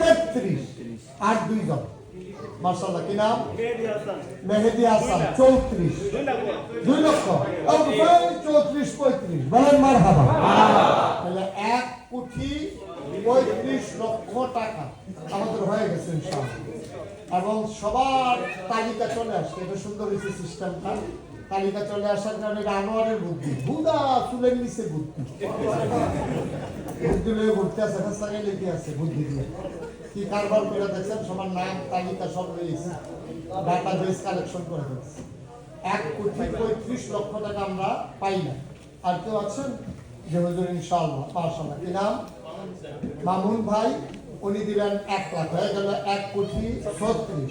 33। আর 2জন। মাশাআল্লাহ। কি নাম? মেহেদি হাসান 34। 2 লক্ষ। 34 35। বলেন মারহাবা। তাহলে 1 কোটি 35 লক্ষ টাকা আমাদের হয়ে গেছে ইনশাআল্লাহ। এবং সবার তালিকা চলে আসছে। এটা সুন্দর হয়েছে সিস্টেমটা। তালিকা চলে আসার কারণে আনোয়ারের বুদ্ধি, হুদা চুলের নিচে বুদ্ধি, বুদ্ধি লয়ে ঘুরতে আছে, লিখে আছে বুদ্ধি দিয়ে কি কারবার করে দেখছেন। সবার নাম তালিকা সব রয়েছে, ডাটা বেস কালেকশন করে ফেলছে। 1 কোটি 35 লক্ষ টাকা আমরা পাই না। আর কেউ আছেন যে হুজুর? ইনশাআল্লাহ। মাশাআল্লাহ। কি নাম? মামুন ভাই, উনি দিলেন 1 লাখ হয়ে গেল 1 কোটি 36।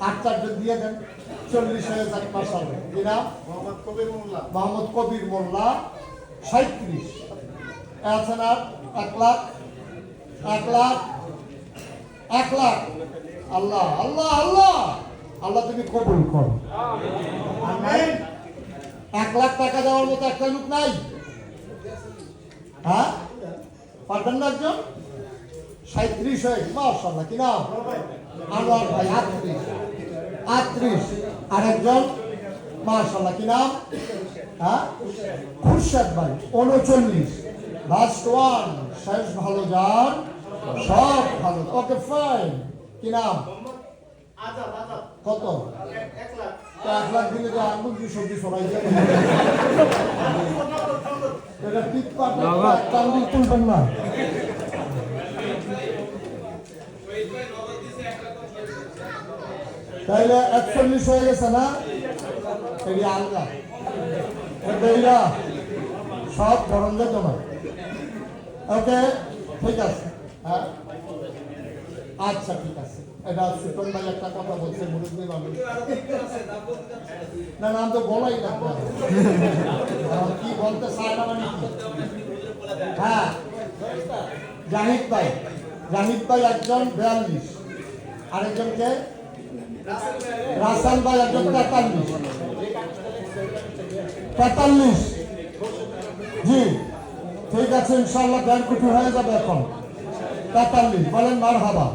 আর 4জন দিয়ে দেন, 40 হয়ে যাক। মাশাআল্লাহ। কি নাম? মোহাম্মদ কবির মোল্লা 37। আছেন আর 1 লাখ। 1 লাখ 1 লাখ। আল্লাহ আল্লাহ আল্লাহ আল্লাহ তুমি কবুল করো। আমিন। 1 লাখ টাকা দেওয়ার মতো একটা লোক নাই? হ্যাঁ, পারবেন না একজন? 37 হয়েছে, মাশাআল্লাহ। কি নাম? আনোয়ার ভাই। 38। আরেকজন মাশাআল্লাহ, কি নাম? হ্যাঁ, খুরশেদ ভাই। 39। লাস্ট ওয়ান, শেষ ভালো যান সব ভালো। Okay fine. কি নাম? কত? 1 লাখ দিলে যে আঙ্গুল কি সবজি সবাই দিয়ে এটা টিপ পাটা একটা আঙ্গুল তুলবেন না। তাইলে 41 হয়ে গেছে না? এই আলগা এটা সব গরমে জমা। ওকে, ঠিক আছে। হ্যাঁ, আচ্ছা ঠিক আছে। এটা সুতন ভাই একটা কথা বলছে, মুরব্বী মানুষ। না নাম তো বলাই না, কি বলতে চায় না মানে কি? হ্যাঁ, জাহিদ ভাই। জাহিদ ভাই একজন 42। আরেকজনকে রাসান ভাই একজন 43। 43। জি ঠিক আছে, ইনশাআল্লাহ ব্যাংক কুঠি হয়ে যাবে এখন। 43 বলেন মারহাবা।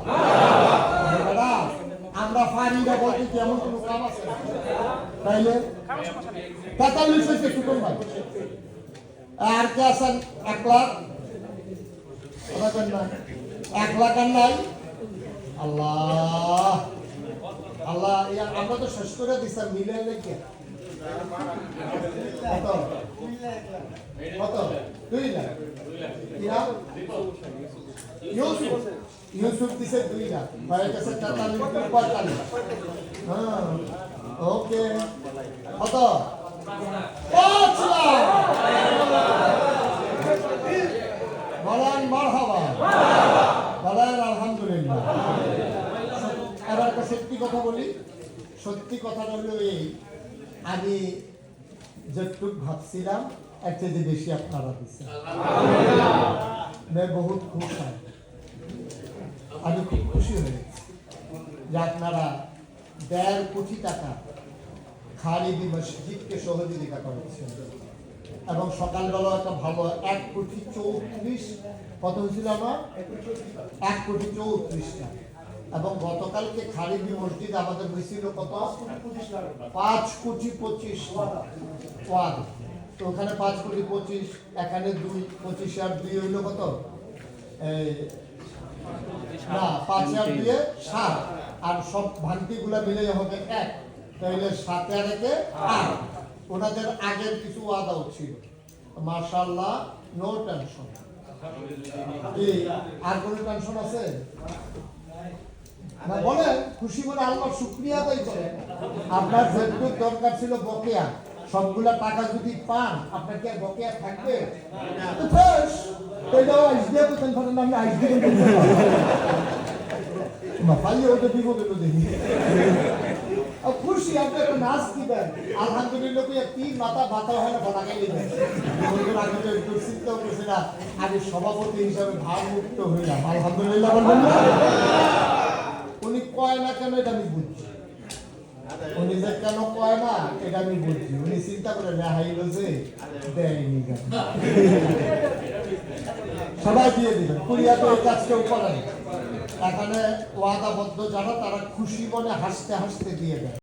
আমরা পারি না বলতে কি এমন কোনো কাম আছে? তাইলে 43 হয়েছে সুতন ভাই। আর কে আছেন? 1 লাখ? 1 লাখ আর নাই? আল্লাহ আল্লাহ, আমরা তো শেষ করে দিচ্ছি, মিলে নাকি? কত? 2 লাখ। ইউসুফ দিছে 2 লাখ, ভাইয়ের কাছে 45। হ্যাঁ, ওকে। কত? 5 লাখ। বলেন মারহাবা, বলেন আলহামদুলিল্লাহ। এবার একটা সত্যি কথা বলি। সত্যি কথাটা হলো এই, আমি যেটুক ভাবছিলাম এর চেয়ে বেশি আপনারা দিচ্ছেন। বহুত খুশ হয়, আমি খুব খুশি হয়েছি যে আপনারা 1.5 কোটি টাকা খালিদি মসজিদকে সহযোগিতা করেছেন। এবং সকালবেলা একটা ভালো 1 কোটি 34, কত হয়েছিল আমার? 1 কোটি 34 টাকা। এবং গতকালকে খালিদি মসজিদ আমাদের হয়েছিল কত? 5 কোটি 25 ওয়াদ। তো ওখানে 5 কোটি 25, এখানে 2, 25 আর 2 হইল কত? না, 5 আর 2 7, আর সব ভান্তিগুলা মিলে হবে 1, তাহলে 7 আর 1 8। ওনাদের আগের কিছু ওয়াদাও ছিল। মাশাআল্লাহ, নো টেনশন। আর কোনো টেনশন আছে না? বলেন খুশি মনে আল্লাহর শুকরিয়া আদায় করেন। আপনার যেটুকু দরকার ছিল বকেয়া, সবগুলা টাকা যদি পান, আপনার কি আর বকেয়া থাকবে? খুশি আপনি একটা নাচ দিবেন, আলহামদুলিল্লাহ। 3 মাথা বাতা হয় না, বানাগাই দিবেন। আগে তো একটু চিন্তাও করছি না, আমি সভাপতি হিসাবে ভার মুক্ত হইলাম, আলহামদুলিল্লাহ। বলবেন না? উনি কয় না কেন এটা আমি বুঝছি। উনি যে কেন কয় না এটা আমি বুঝছি। উনি চিন্তা করে রেহাইল যে দেয়নি কেন। সবাই দিয়ে দিবেন। কুরিয়াতে এই কাজ কেউ করেন। এখানে ওয়াদাবদ্ধ যারা, তারা খুশি মনে হাসতে হাসতে দিয়ে দেয়।